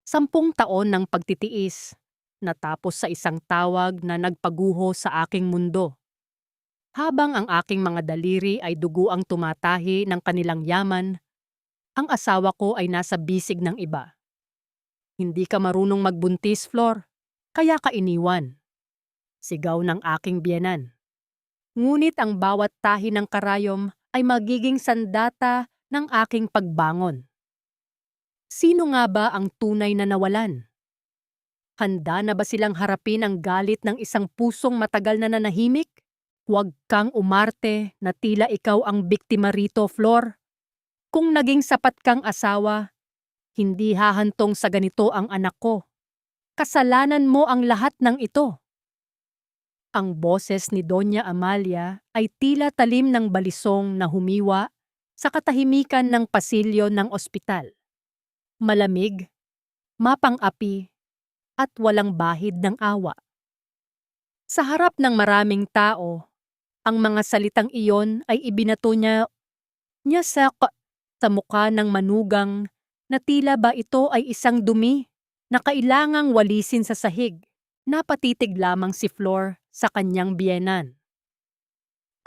10 taon ng pagtitiis, natapos sa isang tawag na nagpaguho sa aking mundo. Habang ang aking mga daliri ay dugo ang tumatahi ng kanilang yaman, ang asawa ko ay nasa bisig ng iba. Hindi ka marunong magbuntis, Flor, kaya ka iniwan. Sigaw ng aking biyenan. Ngunit ang bawat tahi ng karayom ay magiging sandata ng aking pagbangon. Sino nga ba ang tunay na nawalan? Handa na ba silang harapin ang galit ng isang pusong matagal na nanahimik? Huwag kang umarte na tila ikaw ang biktima rito, Flor. Kung naging sapat kang asawa, hindi hahantong sa ganito ang anak ko. Kasalanan mo ang lahat ng ito. Ang boses ni Doña Amalia ay tila talim ng balisong na humiwa sa katahimikan ng pasilyo ng ospital. Malamig, mapang-api, at walang bahid ng awa. Sa harap ng maraming tao, ang mga salitang iyon ay ibinato niya sa mukha ng manugang na tila ba ito ay isang dumi na kailangang walisin sa sahig. Napatitig lamang si Flor sa kanyang biyenan.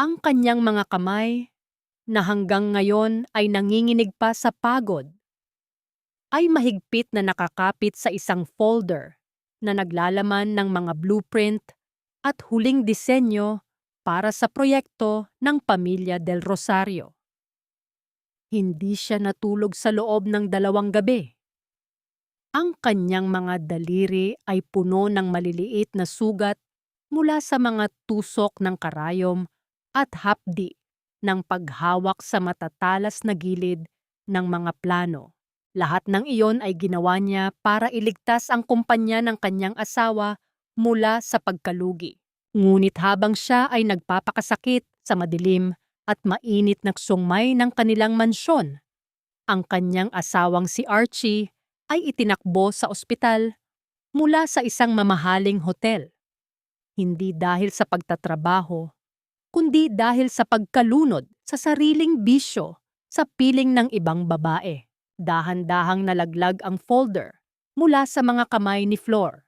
Ang kanyang mga kamay, na hanggang ngayon ay nanginginig pa sa pagod, ay mahigpit na nakakapit sa isang folder na naglalaman ng mga blueprint at huling disenyo para sa proyekto ng Pamilya del Rosario. Hindi siya natulog sa loob ng 2 gabi. Ang kanyang mga daliri ay puno ng maliliit na sugat mula sa mga tusok ng karayom at hapdi ng paghawak sa matatalas na gilid ng mga plano. Lahat ng iyon ay ginawa niya para iligtas ang kumpanya ng kanyang asawa mula sa pagkalugi. Ngunit habang siya ay nagpapakasakit sa madilim at mainit na sungmay ng kanilang mansyon, ang kanyang asawang si Archie ay itinakbo sa ospital mula sa isang mamahaling hotel. Hindi dahil sa pagtatrabaho, kundi dahil sa pagkalunod sa sariling bisyo sa piling ng ibang babae. Dahan-dahang nalaglag ang folder mula sa mga kamay ni Flor.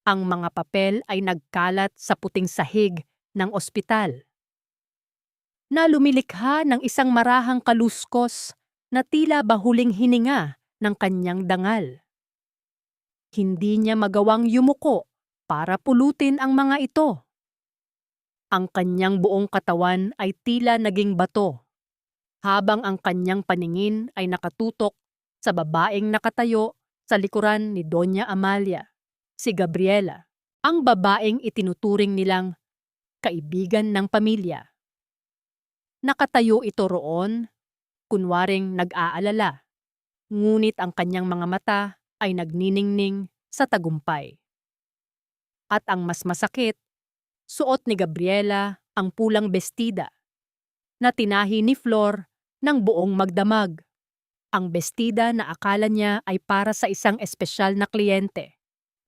Ang mga papel ay nagkalat sa puting sahig ng ospital, na lumilikha ng isang marahang kaluskos na tila ba huling hininga ng kanyang dangal. Hindi niya magawang yumuko para pulutin ang mga ito. Ang kanyang buong katawan ay tila naging bato, habang ang kanyang paningin ay nakatutok sa babaeng nakatayo sa likuran ni Doña Amalia, si Gabriela, ang babaeng itinuturing nilang kaibigan ng pamilya. Nakatayo ito roon, kunwaring nag-aalala, ngunit ang kanyang mga mata ay nagniningning sa tagumpay. At ang mas masakit, suot ni Gabriela ang pulang bestida na tinahi ni Flor ng buong magdamag. Ang bestida na akala niya ay para sa isang espesyal na kliyente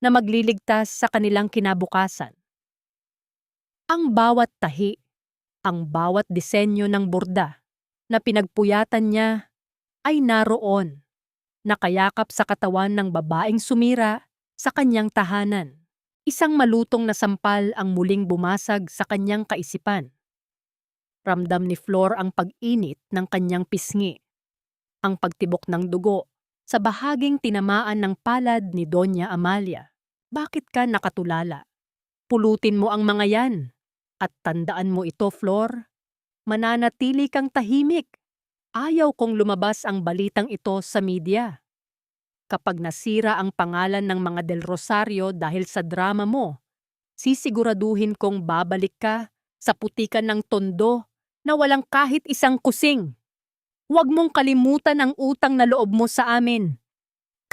na magliligtas sa kanilang kinabukasan. Ang bawat tahi, ang bawat disenyo ng borda na pinagpuyatan niya ay naroon, nakayakap sa katawan ng babaeng sumira sa kanyang tahanan. Isang malutong na sampal ang muling bumasag sa kanyang kaisipan. Ramdam ni Flor ang pag-init ng kanyang pisngi, ang pagtibok ng dugo sa bahaging tinamaan ng palad ni Doña Amalia. Bakit ka nakatulala? Pulutin mo ang mga yan. At tandaan mo ito, Flor. Mananatili kang tahimik. Ayaw kong lumabas ang balitang ito sa media. Kapag nasira ang pangalan ng mga Del Rosario dahil sa drama mo, sisiguraduhin kong babalik ka sa putikan ng tondo na walang kahit isang kusing. Huwag mong kalimutan ang utang na loob mo sa amin.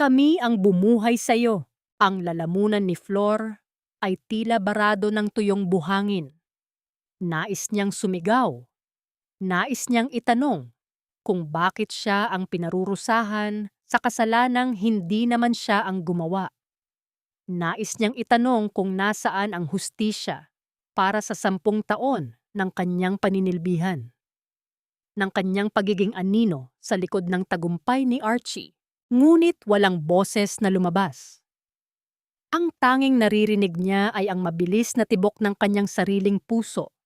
Kami ang bumuhay sa iyo. Ang lalamunan ni Flor ay tila barado ng tuyong buhangin. Nais niyang sumigaw. Nais niyang itanong kung bakit siya ang pinarurusahan sa kasalanang hindi naman siya ang gumawa. Nais niyang itanong kung nasaan ang hustisya para sa 10 taon ng kanyang paninilbihan, ng kanyang pagiging anino sa likod ng tagumpay ni Archie. Ngunit walang boses na lumabas. Ang tanging naririnig niya ay ang mabilis na tibok ng kanyang sariling puso.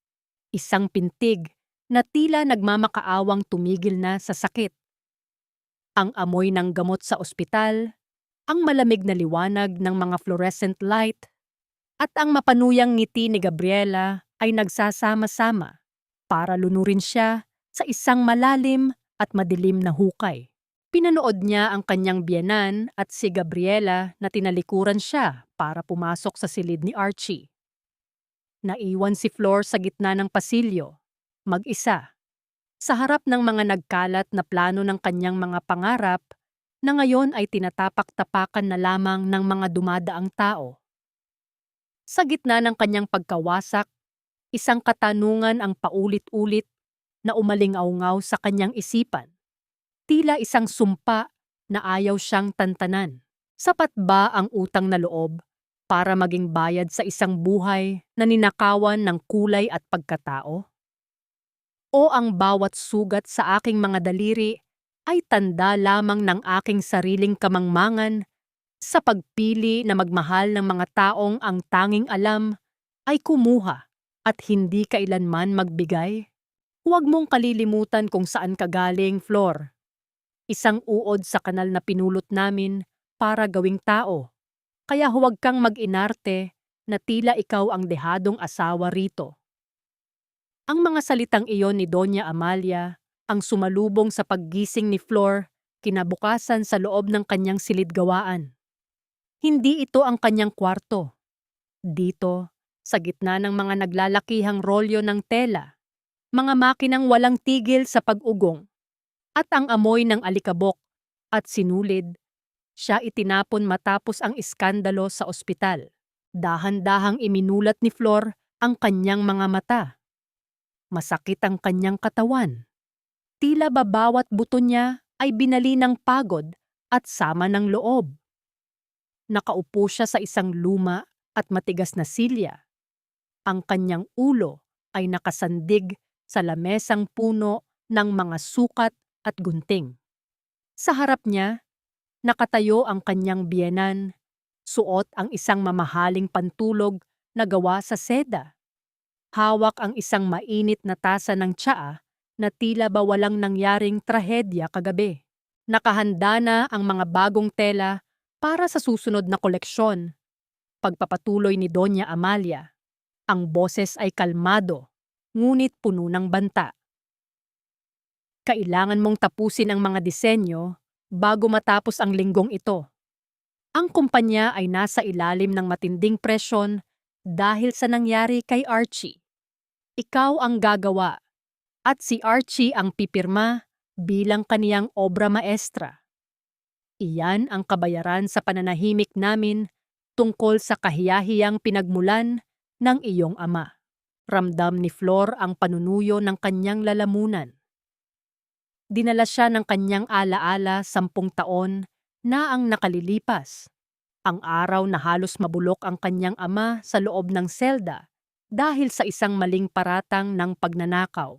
Isang pintig na tila nagmamakaawang tumigil na sa sakit. Ang amoy ng gamot sa ospital, ang malamig na liwanag ng mga fluorescent light, at ang mapanuyang ngiti ni Gabriela ay nagsasama-sama para lunurin siya sa isang malalim at madilim na hukay. Pinanood niya ang kanyang biyenan at si Gabriela na tinalikuran siya para pumasok sa silid ni Archie. Naiwan si Flor sa gitna ng pasilyo, mag-isa, sa harap ng mga nagkalat na plano ng kanyang mga pangarap na ngayon ay tinatapak-tapakan na lamang ng mga dumadaang tao. Sa gitna ng kanyang pagkawasak, isang katanungan ang paulit-ulit na umaling-aungaw sa kanyang isipan. Tila isang sumpa na ayaw siyang tantanan. Sapat ba ang utang na loob para maging bayad sa isang buhay na ninakawan ng kulay at pagkatao? O ang bawat sugat sa aking mga daliri ay tanda lamang ng aking sariling kamangmangan sa pagpili na magmahal ng mga taong ang tanging alam ay kumuha at hindi kailanman magbigay? Huwag mong kalilimutan kung saan ka galing, Flor. Isang uod sa kanal na pinulot namin para gawing tao. Kaya huwag kang mag-inarte na tila ikaw ang dehadong asawa rito. Ang mga salitang iyon ni Doña Amalia ang sumalubong sa paggising ni Flor kinabukasan sa loob ng kanyang silid-gawaan. Hindi ito ang kanyang kwarto. Dito, sa gitna ng mga naglalakihang rolyo ng tela, mga makinang walang tigil sa pag-ugong, at ang amoy ng alikabok at sinulid, siya itinapon matapos ang iskandalo sa ospital. Dahan-dahang iminulat ni Flor ang kanyang mga mata. Masakit ang kanyang katawan. Tila ba bawat buto niya ay binali ng pagod at sama ng loob. Nakaupo siya sa isang luma at matigas na silya. Ang kanyang ulo ay nakasandig sa lamesang puno ng mga sukat at gunting. Sa harap niya, nakatayo ang kanyang biyenan, suot ang isang mamahaling pantulog na gawa sa seda. Hawak ang isang mainit na tasa ng tsaa na tila ba walang nangyaring trahedya kagabi. Nakahanda na ang mga bagong tela para sa susunod na koleksyon. Pagpapatuloy ni Doña Amalia, ang boses ay kalmado, ngunit puno ng banta. Kailangan mong tapusin ang mga disenyo bago matapos ang linggong ito. Ang kumpanya ay nasa ilalim ng matinding presyon dahil sa nangyari kay Archie. Ikaw ang gagawa at si Archie ang pipirma bilang kaniyang obra maestra. Iyan ang kabayaran sa pananahimik namin tungkol sa kahiyahiyang pinagmulan ng iyong ama. Ramdam ni Flor ang panunuyo ng kanyang lalamunan. Dinala siya ng kanyang alaala 10 taon na ang nakalilipas. Ang araw na halos mabulok ang kanyang ama sa loob ng selda dahil sa isang maling paratang ng pagnanakaw.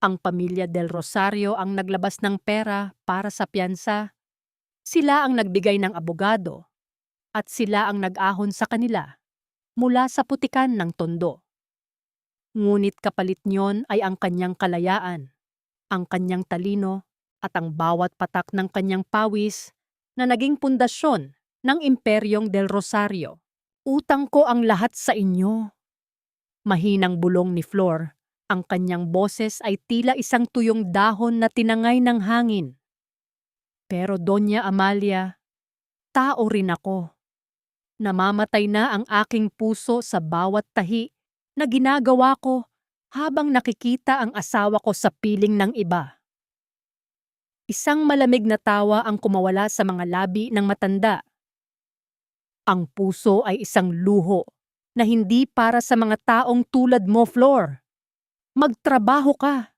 Ang pamilya Del Rosario ang naglabas ng pera para sa piyansa. Sila ang nagbigay ng abogado at sila ang nag-ahon sa kanila mula sa putikan ng tondo. Ngunit kapalit niyon ay ang kanyang kalayaan, ang kanyang talino at ang bawat patak ng kanyang pawis na naging pundasyon ng Imperyong Del Rosario. Utang ko ang lahat sa inyo. Mahinang bulong ni Flor, ang kanyang boses ay tila isang tuyong dahon na tinangay ng hangin. Pero Doña Amalia, tao rin ako. Namamatay na ang aking puso sa bawat tahi na ginagawa ko habang nakikita ang asawa ko sa piling ng iba. Isang malamig na tawa ang kumawala sa mga labi ng matanda. Ang puso ay isang luho na hindi para sa mga taong tulad mo, Flor. Magtrabaho ka.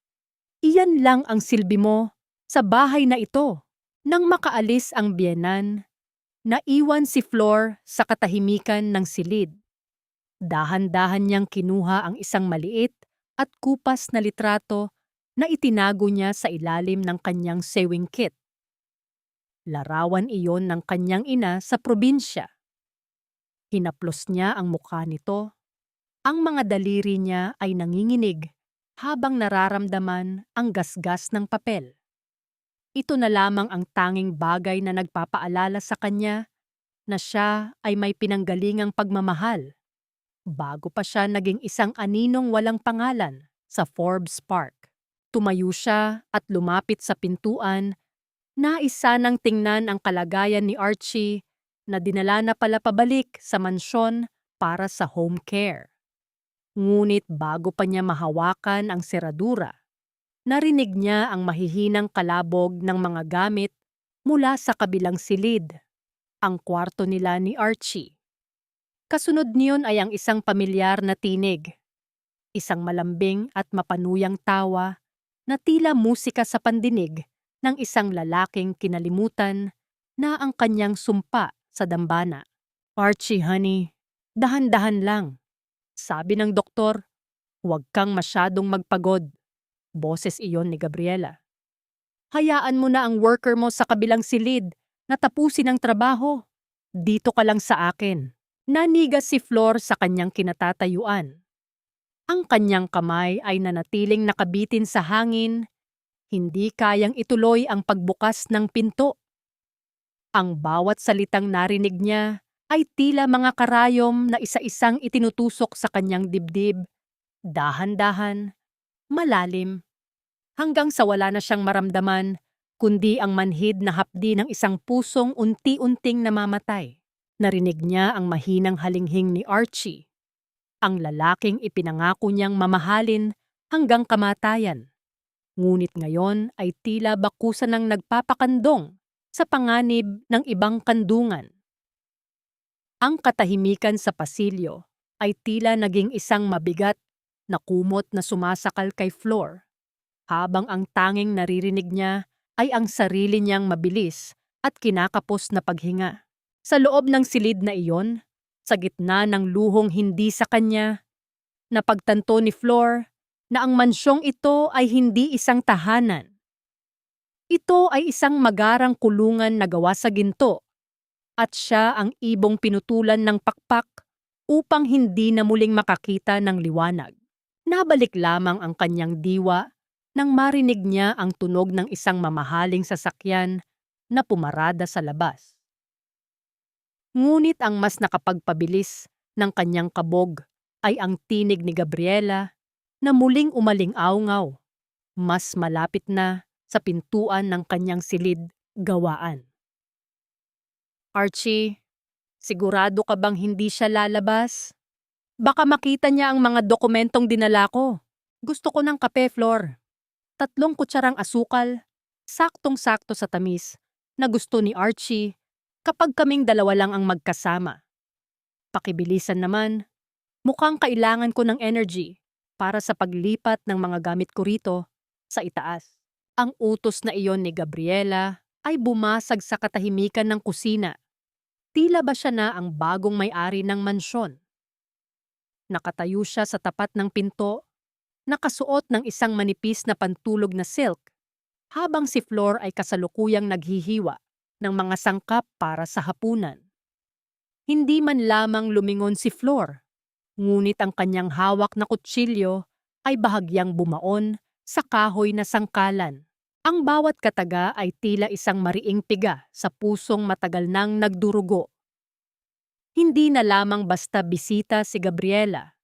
Iyan lang ang silbi mo sa bahay na ito. Nang makaalis ang biyenan, naiwan si Flor sa katahimikan ng silid. Dahan-dahan niyang kinuha ang isang maliit at kupas na litrato na itinago niya sa ilalim ng kanyang sewing kit. Larawan iyon ng kanyang ina sa probinsya. Hinaplos niya ang mukha nito. Ang mga daliri niya ay nanginginig habang nararamdaman ang gasgas ng papel. Ito na lamang ang tanging bagay na nagpapaalala sa kanya na siya ay may pinanggalingang pagmamahal bago pa siya naging isang aninong walang pangalan sa Forbes Park. Tumayo siya at lumapit sa pintuan. Nais sanang tingnan ang kalagayan ni Archie na dinala na pala pabalik sa mansyon para sa home care. Ngunit bago pa niya mahawakan ang seradura, narinig niya ang mahihinang kalabog ng mga gamit mula sa kabilang silid, ang kwarto nila ni Archie. Kasunod niyon ay ang isang pamilyar na tinig, isang malambing at mapanuyang tawa na tila musika sa pandinig ng isang lalaking kinalimutan na ang kanyang sumpa sa dambana. "Archie, honey, dahan-dahan lang," sabi ng doktor. "Huwag kang masyadong magpagod." Boses iyon ni Gabriela. "Hayaan mo na ang worker mo sa kabilang silid na tapusin ang trabaho. Dito ka lang sa akin." Nanigas si Flor sa kanyang kinatatayuan. Ang kanyang kamay ay nanatiling nakabitin sa hangin, hindi kayang ituloy ang pagbukas ng pinto. Ang bawat salitang narinig niya ay tila mga karayom na isa-isang itinutusok sa kanyang dibdib, dahan-dahan, malalim, hanggang sa wala na siyang maramdaman, kundi ang manhid na hapdi ng isang pusong unti-unting namamatay. Narinig niya ang mahinang halinghing ni Archie, ang lalaking ipinangako niyang mamahalin hanggang kamatayan. Ngunit ngayon ay tila bakusan ng nagpapakandong sa panganib ng ibang kandungan. Ang katahimikan sa pasilyo ay tila naging isang mabigat na kumot na sumasakal kay Flor, habang ang tanging naririnig niya ay ang sarili niyang mabilis at kinakapos na paghinga. Sa loob ng silid na iyon, sa gitna ng luhong hindi sa kanya, napagtanto ni Flor na ang mansyong ito ay hindi isang tahanan. Ito ay isang magarang kulungan na gawa sa ginto, at siya ang ibong pinutulan ng pakpak upang hindi na muling makakita ng liwanag. Nabalik lamang ang kanyang diwa nang marinig niya ang tunog ng isang mamahaling sasakyan na pumarada sa labas. Ngunit ang mas nakapagpabilis ng kanyang kabog ay ang tinig ni Gabriela na muling umaling-awngaw, mas malapit na sa pintuan ng kanyang silid gawaan. "Archie, sigurado ka bang hindi siya lalabas? Baka makita niya ang mga dokumentong dinala ko. Gusto ko ng kape, Flor. 3 kutsarang asukal, saktong-sakto sa tamis, na gusto ni Archie kapag kaming dalawa lang ang magkasama. Pakibilisan naman, mukhang kailangan ko ng energy para sa paglipat ng mga gamit ko rito sa itaas." Ang utos na iyon ni Gabriela ay bumasag sa katahimikan ng kusina. Tila ba siya na ang bagong may-ari ng mansyon? Nakatayo siya sa tapat ng pinto, nakasuot ng isang manipis na pantulog na silk, habang si Flor ay kasalukuyang naghihiwa ng mga sangkap para sa hapunan. Hindi man lamang lumingon si Flor, ngunit ang kanyang hawak na kutsilyo ay bahagyang bumaon sa kahoy na sangkalan. Ang bawat kataga ay tila isang mariing piga sa pusong matagal nang nagdurugo. Hindi na lamang basta bisita si Gabriela.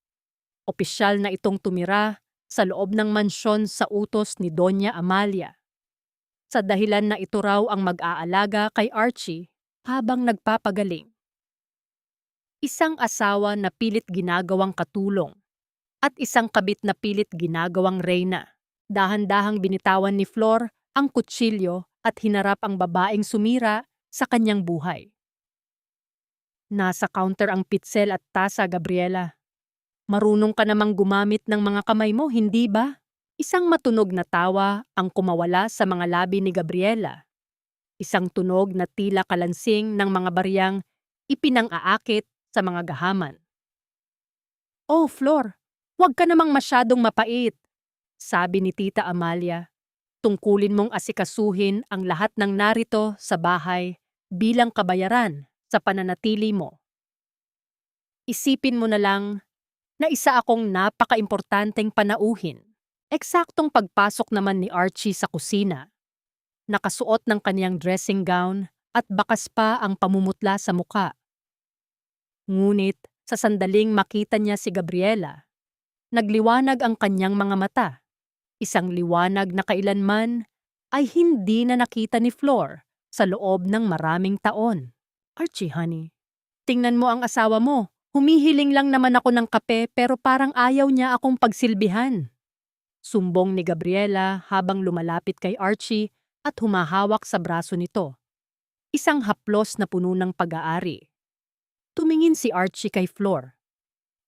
Opisyal na itong tumira sa loob ng mansyon sa utos ni Doña Amalia. Sa dahilan na ito raw ang mag-aalaga kay Archie habang nagpapagaling. Isang asawa na pilit ginagawang katulong at isang kabit na pilit ginagawang reyna. Dahan-dahang binitawan ni Flor ang kutsilyo at hinarap ang babaeng sumira sa kanyang buhay. "Nasa counter ang pitsel at tasa, Gabriela. Marunong ka namang gumamit ng mga kamay mo, hindi ba?" Isang matunog na tawa ang kumawala sa mga labi ni Gabriela. Isang tunog na tila kalansing ng mga bariyang ipinang-aakit sa mga gahaman. "Oh, Flor, huwag ka namang masyadong mapait," sabi ni Tita Amalia. Tungkulin mong asikasuhin ang lahat ng narito sa bahay bilang kabayaran sa pananatili mo. Isipin mo na lang na isa akong napaka-importanteng panauhin. Eksaktong pagpasok naman ni Archie sa kusina, nakasuot ng kaniyang dressing gown at bakas pa ang pamumutla sa muka. Ngunit sa sandaling makita niya si Gabriela, nagliwanag ang kanyang mga mata. Isang liwanag na kailanman ay hindi na nakita ni Flor sa loob ng maraming taon. Archie, honey, tingnan mo ang asawa mo. Humihiling lang naman ako ng kape pero parang ayaw niya akong pagsilbihan. Sumbong ni Gabriela habang lumalapit kay Archie at humahawak sa braso nito. Isang haplos na puno ng pag-aari. Tumingin si Archie kay Flor.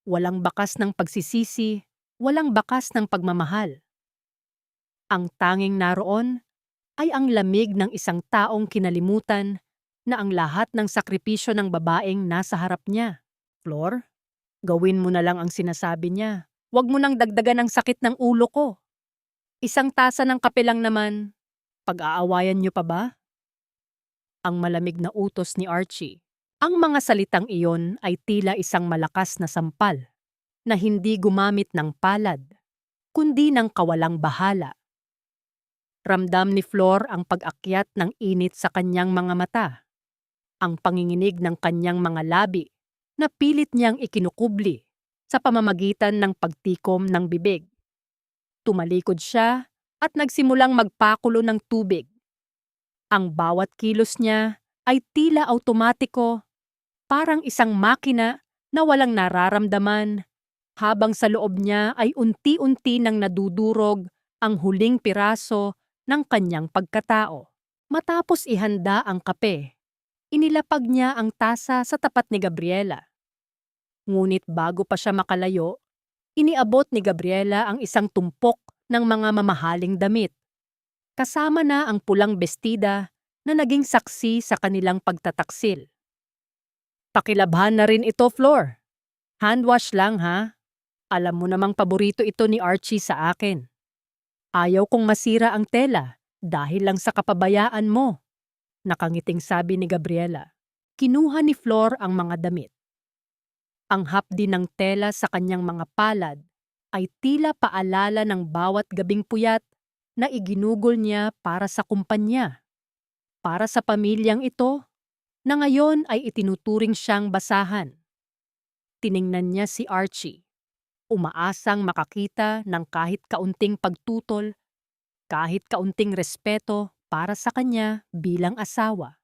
Walang bakas ng pagsisisi, walang bakas ng pagmamahal. Ang tanging naroon ay ang lamig ng isang taong kinalimutan na ang lahat ng sakripisyo ng babaeng nasa harap niya. Flor, gawin mo na lang ang sinasabi niya. Huwag mo nang dagdagan ang sakit ng ulo ko. Isang tasa ng kape lang naman. Pag-aawayan niyo pa ba? Ang malamig na utos ni Archie. Ang mga salitang iyon ay tila isang malakas na sampal na hindi gumamit ng palad, kundi ng kawalang bahala. Ramdam ni Flor ang pag-akyat ng init sa kanyang mga mata, ang panginginig ng kanyang mga labi na pilit niyang ikinukubli sa pamamagitan ng pagtikom ng bibig. Tumalikod siya at nagsimulang magpakulo ng tubig. Ang bawat kilos niya ay tila automatiko, parang isang makina na walang nararamdaman, habang sa loob niya ay unti-unti nang nadudurog ang huling piraso ng kanyang pagkatao. Matapos ihanda ang kape, inilapag niya ang tasa sa tapat ni Gabriela. Ngunit bago pa siya makalayo, iniabot ni Gabriela ang isang tumpok ng mga mamahaling damit. Kasama na ang pulang bestida na naging saksi sa kanilang pagtataksil. Pakilabhan na rin ito, Flor. Handwash lang, ha? Alam mo namang paborito ito ni Archie sa akin. Ayaw kong masira ang tela dahil lang sa kapabayaan mo. Nakangiting sabi ni Gabriela. Kinuha ni Flor ang mga damit. Ang hapdi ng tela sa kanyang mga palad ay tila paalala ng bawat gabing puyat na iginugol niya para sa kumpanya. Para sa pamilyang ito, na ngayon ay itinuturing siyang basahan. Tiningnan niya si Archie, umaasang makakita ng kahit kaunting pagtutol, kahit kaunting respeto para sa kanya bilang asawa.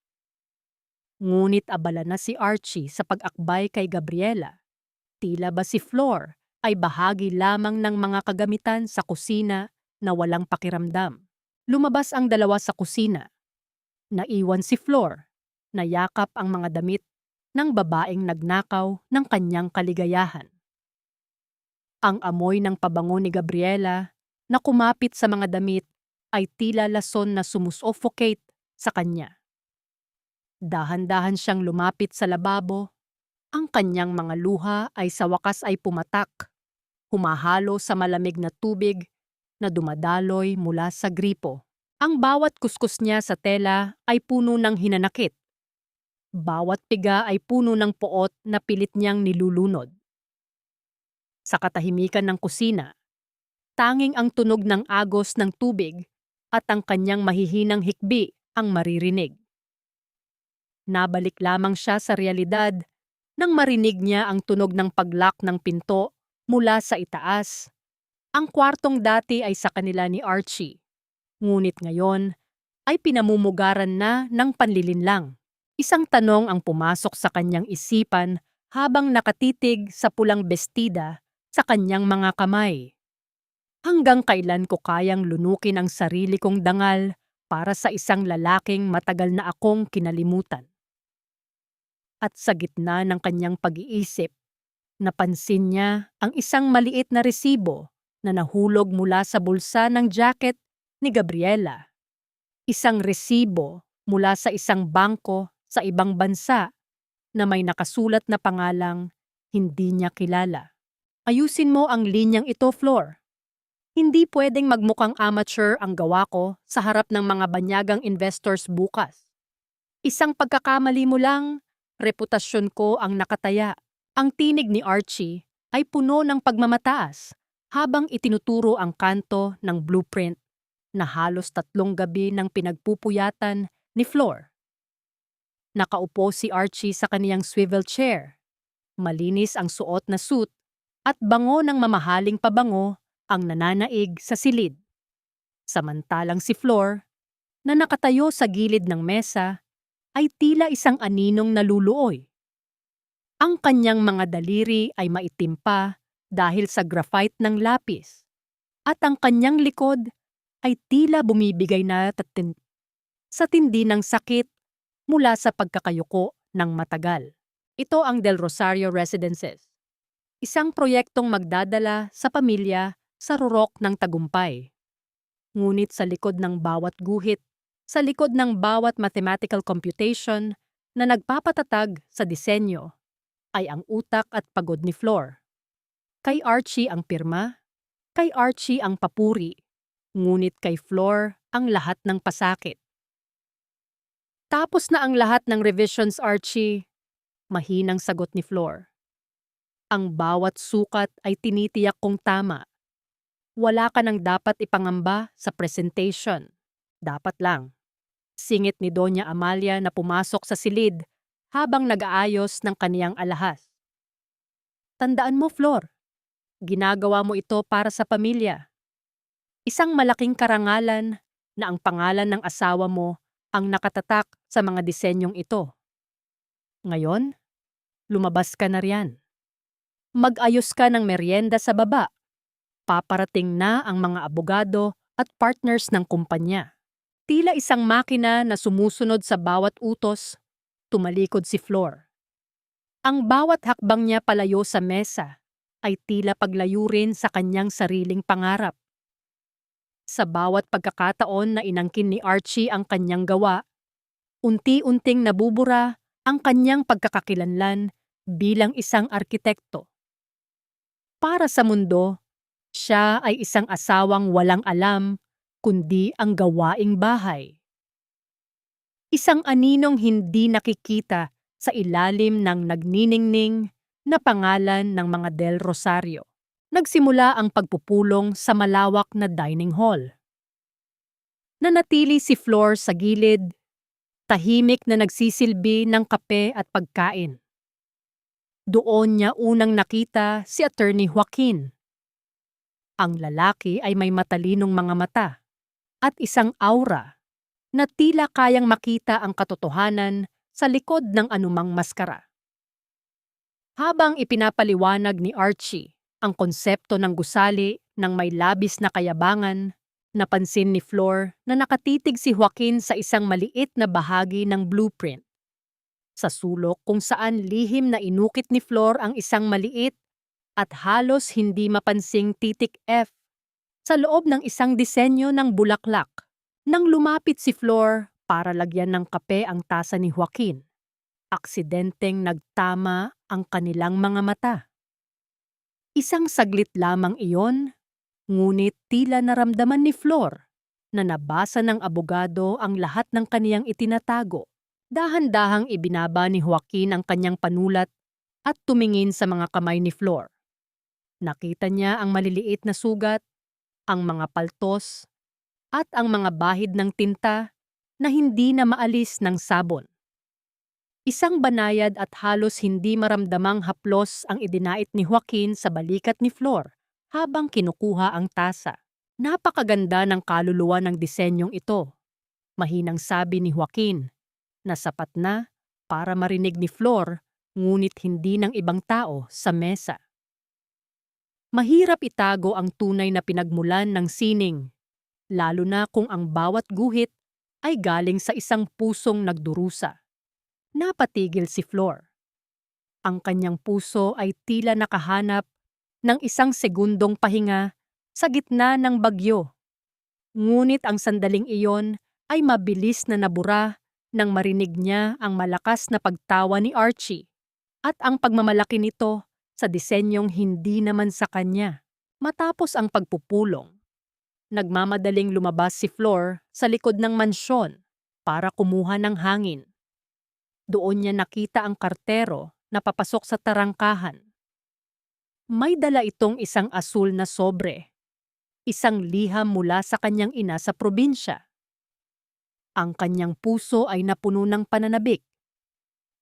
Ngunit abala na si Archie sa pag-akbay kay Gabriela. Tila ba si Flor ay bahagi lamang ng mga kagamitan sa kusina na walang pakiramdam. Lumabas ang dalawa sa kusina. Naiwan si Flor, nayakap ang mga damit ng babaeng nagnakaw ng kanyang kaligayahan. Ang amoy ng pabango ni Gabriela na kumapit sa mga damit ay tila lason na sumusuffocate sa kanya. Dahan-dahan siyang lumapit sa lababo. Ang kanyang mga luha ay sa wakas ay pumatak, humahalo sa malamig na tubig na dumadaloy mula sa gripo. Ang bawat kuskus niya sa tela ay puno ng hinanakit. Bawat piga ay puno ng poot na pilit niyang nilulunod. Sa katahimikan ng kusina, tanging ang tunog ng agos ng tubig at ang kanyang mahihinang hikbi ang maririnig. Nabalik lamang siya sa realidad nang marinig niya ang tunog ng paglock ng pinto mula sa itaas. Ang kwartong dati ay sa kanila ni Archie, ngunit ngayon ay pinamumugaran na ng panlilinlang. Isang tanong ang pumasok sa kanyang isipan habang nakatitig sa pulang bestida sa kanyang mga kamay. Hanggang kailan ko kayang lunukin ang sarili kong dangal para sa isang lalaking matagal na akong kinalimutan? At sa gitna ng kanyang pag-iisip, napansin niya ang isang maliit na resibo na nahulog mula sa bulsa ng jacket ni Gabriela. Isang resibo mula sa isang bangko sa ibang bansa na may nakasulat na pangalang hindi niya kilala. Ayusin mo ang linyang ito, Flor. Hindi pwedeng magmukhang amateur ang gawa ko sa harap ng mga banyagang investors bukas. Isang pagkakamali mo lang, reputasyon ko ang nakataya. Ang tinig ni Archie ay puno ng pagmamataas habang itinuturo ang kanto ng blueprint na halos 3 gabi ng pinagpupuyatan ni Flor. Nakaupo si Archie sa kaniyang swivel chair. Malinis ang suot na suit at bango ng mamahaling pabango ang nananaig sa silid. Samantalang si Flor, na nakatayo sa gilid ng mesa, ay tila isang aninong naluluoy. Ang kanyang mga daliri ay maitim pa dahil sa graphite ng lapis, at ang kanyang likod ay tila bumibigay na sa tindi ng sakit mula sa pagkakayuko ng matagal. Ito ang Del Rosario Residences, isang proyektong magdadala sa pamilya sa rurok ng tagumpay. Ngunit sa likod ng bawat guhit, sa likod ng bawat mathematical computation na nagpapatatag sa disenyo, ay ang utak at pagod ni Flor. Kay Archie ang pirma, kay Archie ang papuri, ngunit kay Flor ang lahat ng pasakit. Tapos na ang lahat ng revisions, Archie, mahinang sagot ni Flor. Ang bawat sukat ay tinitiyak kong tama. Wala ka nang dapat ipangamba sa presentation. Dapat lang. Singit ni Doña Amalia na pumasok sa silid habang nag-aayos ng kaniyang alahas. Tandaan mo, Flor, ginagawa mo ito para sa pamilya. Isang malaking karangalan na ang pangalan ng asawa mo ang nakatatak sa mga disenyong ito. Ngayon, lumabas ka na riyan. Mag-ayos ka ng merienda sa baba. Paparating na ang mga abogado at partners ng kumpanya. Tila isang makina na sumusunod sa bawat utos, tumalikod si Flor. Ang bawat hakbang niya palayo sa mesa ay tila paglayo rin sa kanyang sariling pangarap. Sa bawat pagkakataon na inangkin ni Archie ang kanyang gawa, unti-unting nabubura ang kanyang pagkakakilanlan bilang isang arkitekto. Para sa mundo, siya ay isang asawang walang alam kundi ang gawaing bahay. Isang aninong hindi nakikita sa ilalim ng nagniningning na pangalan ng mga Del Rosario. Nagsimula ang pagpupulong sa malawak na dining hall. Nanatili si Flor sa gilid, tahimik na nagsisilbi ng kape at pagkain. Doon niya unang nakita si Attorney Joaquin. Ang lalaki ay may matalinong mga mata at isang aura na tila kayang makita ang katotohanan sa likod ng anumang maskara. Habang ipinapaliwanag ni Archie ang konsepto ng gusali ng may labis na kayabangan, napansin ni Flor na nakatitig si Joaquin sa isang maliit na bahagi ng blueprint. Sa sulok kung saan lihim na inukit ni Flor ang isang maliit at halos hindi mapansing titik F sa loob ng isang disenyo ng bulaklak. Nang lumapit si Flor para lagyan ng kape ang tasa ni Joaquin, aksidenteng nagtama ang kanilang mga mata. Isang saglit lamang iyon, ngunit tila naramdaman ni Flor na nabasa ng abogado ang lahat ng kaniyang itinatago. Dahan-dahang ibinaba ni Joaquin ang kanyang panulat at tumingin sa mga kamay ni Flor. Nakita niya ang maliliit na sugat, ang mga paltos, at ang mga bahid ng tinta na hindi na maalis ng sabon. Isang banayad at halos hindi maramdamang haplos ang idinait ni Joaquin sa balikat ni Flor habang kinukuha ang tasa. Napakaganda ng kaluluwa ng disenyong ito. Mahinang sabi ni Joaquin na sapat na para marinig ni Flor ngunit hindi ng ibang tao sa mesa. Mahirap itago ang tunay na pinagmulan ng sining, lalo na kung ang bawat guhit ay galing sa isang pusong nagdurusa. Napatigil si Flor. Ang kanyang puso ay tila nakahanap ng isang segundong pahinga sa gitna ng bagyo. Ngunit ang sandaling iyon ay mabilis na nabura nang marinig niya ang malakas na pagtawa ni Archie at ang pagmamalaki nito sa disenyong hindi naman sa kanya. Matapos ang pagpupulong, Nagmamadaling lumabas si Flor sa likod ng mansyon para kumuha ng hangin. Doon niya nakita ang kartero na papasok sa tarangkahan. May dala itong isang asul na sobre, isang liham mula sa kanyang ina sa probinsya. Ang kanyang puso ay napuno ng pananabik.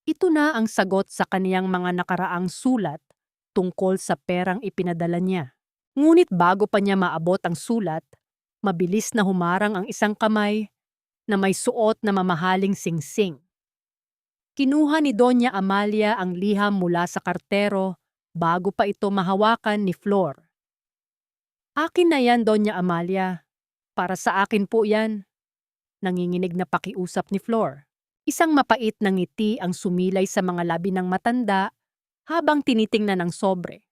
Ito na ang sagot sa kaniyang mga nakaraang sulat tungkol sa perang ipinadala niya. Ngunit bago pa niya maabot ang sulat, mabilis na humarang ang isang kamay na may suot na mamahaling singsing. Kinuha ni Doña Amalia ang liham mula sa kartero bago pa ito mahawakan ni Flor. "Akin na yan, Doña Amalia. Para sa akin po yan." Nanginginig na pakiusap ni Flor. Isang mapait na ngiti ang sumilay sa mga labi ng matanda habang tinitingnan ang sobre.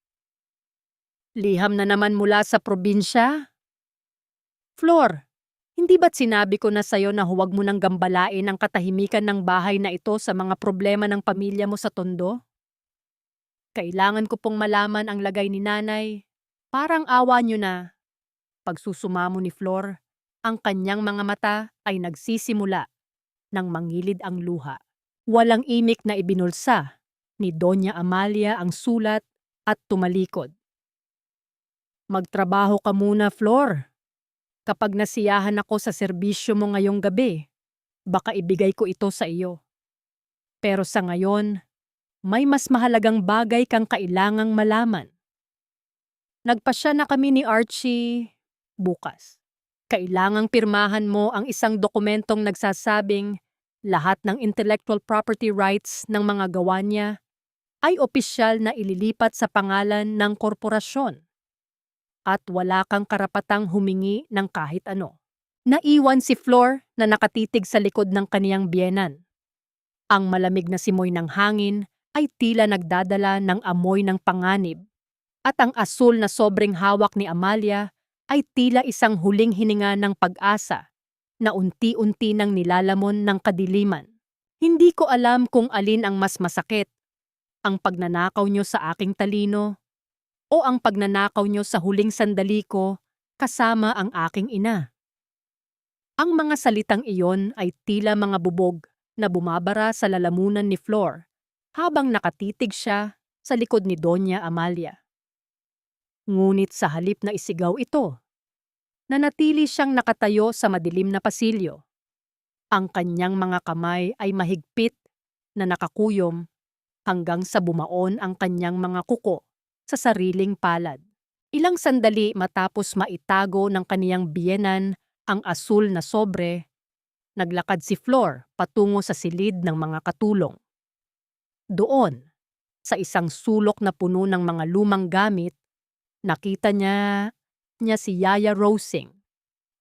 "Liham na naman mula sa probinsya?" "Flor, hindi ba't sinabi ko na sa'yo na huwag mo nang gambalain ang katahimikan ng bahay na ito sa mga problema ng pamilya mo sa Tondo? Kailangan ko pong malaman ang lagay ni nanay. Parang awa niyo na." Pagsusumamo ni Flor, ang kanyang mga mata ay nagsisimula nang mangilid ang luha. Walang imik na ibinulsa ni Doña Amalia ang sulat at tumalikod. "Magtrabaho ka muna, Flor. Kapag nasiyahan ako sa serbisyo mo ngayong gabi, baka ibigay ko ito sa iyo. Pero sa ngayon, may mas mahalagang bagay kang kailangang malaman. Nagpasya na kami ni Archie bukas. Kailangang pirmahan mo ang isang dokumentong nagsasabing lahat ng intellectual property rights ng mga gawa niya ay opisyal na ililipat sa pangalan ng korporasyon. At wala kang karapatang humingi ng kahit ano." Naiwan si Flor na nakatitig sa likod ng kaniyang biyenan. Ang malamig na simoy ng hangin ay tila nagdadala ng amoy ng panganib, at ang asul na sobreng hawak ni Amalia ay tila isang huling hininga ng pag-asa na unti-unti nang nilalamon ng kadiliman. "Hindi ko alam kung alin ang mas masakit, ang pagnanakaw niyo sa aking talino o ang pagnanakaw niyo sa huling sandali ko kasama ang aking ina." Ang mga salitang iyon ay tila mga bubog na bumabara sa lalamunan ni Flor habang nakatitig siya sa likod ni Doña Amalia. Ngunit sa halip na isigaw ito, nanatili siyang nakatayo sa madilim na pasilyo. Ang kanyang mga kamay ay mahigpit na nakakuyom hanggang sa bumaon ang kanyang mga kuko sa sariling palad. Ilang sandali matapos maitago ng kaniyang biyenan ang asul na sobre, naglakad si Flor patungo sa silid ng mga katulong. Doon, sa isang sulok na puno ng mga lumang gamit, nakita niya si Yaya Rosing,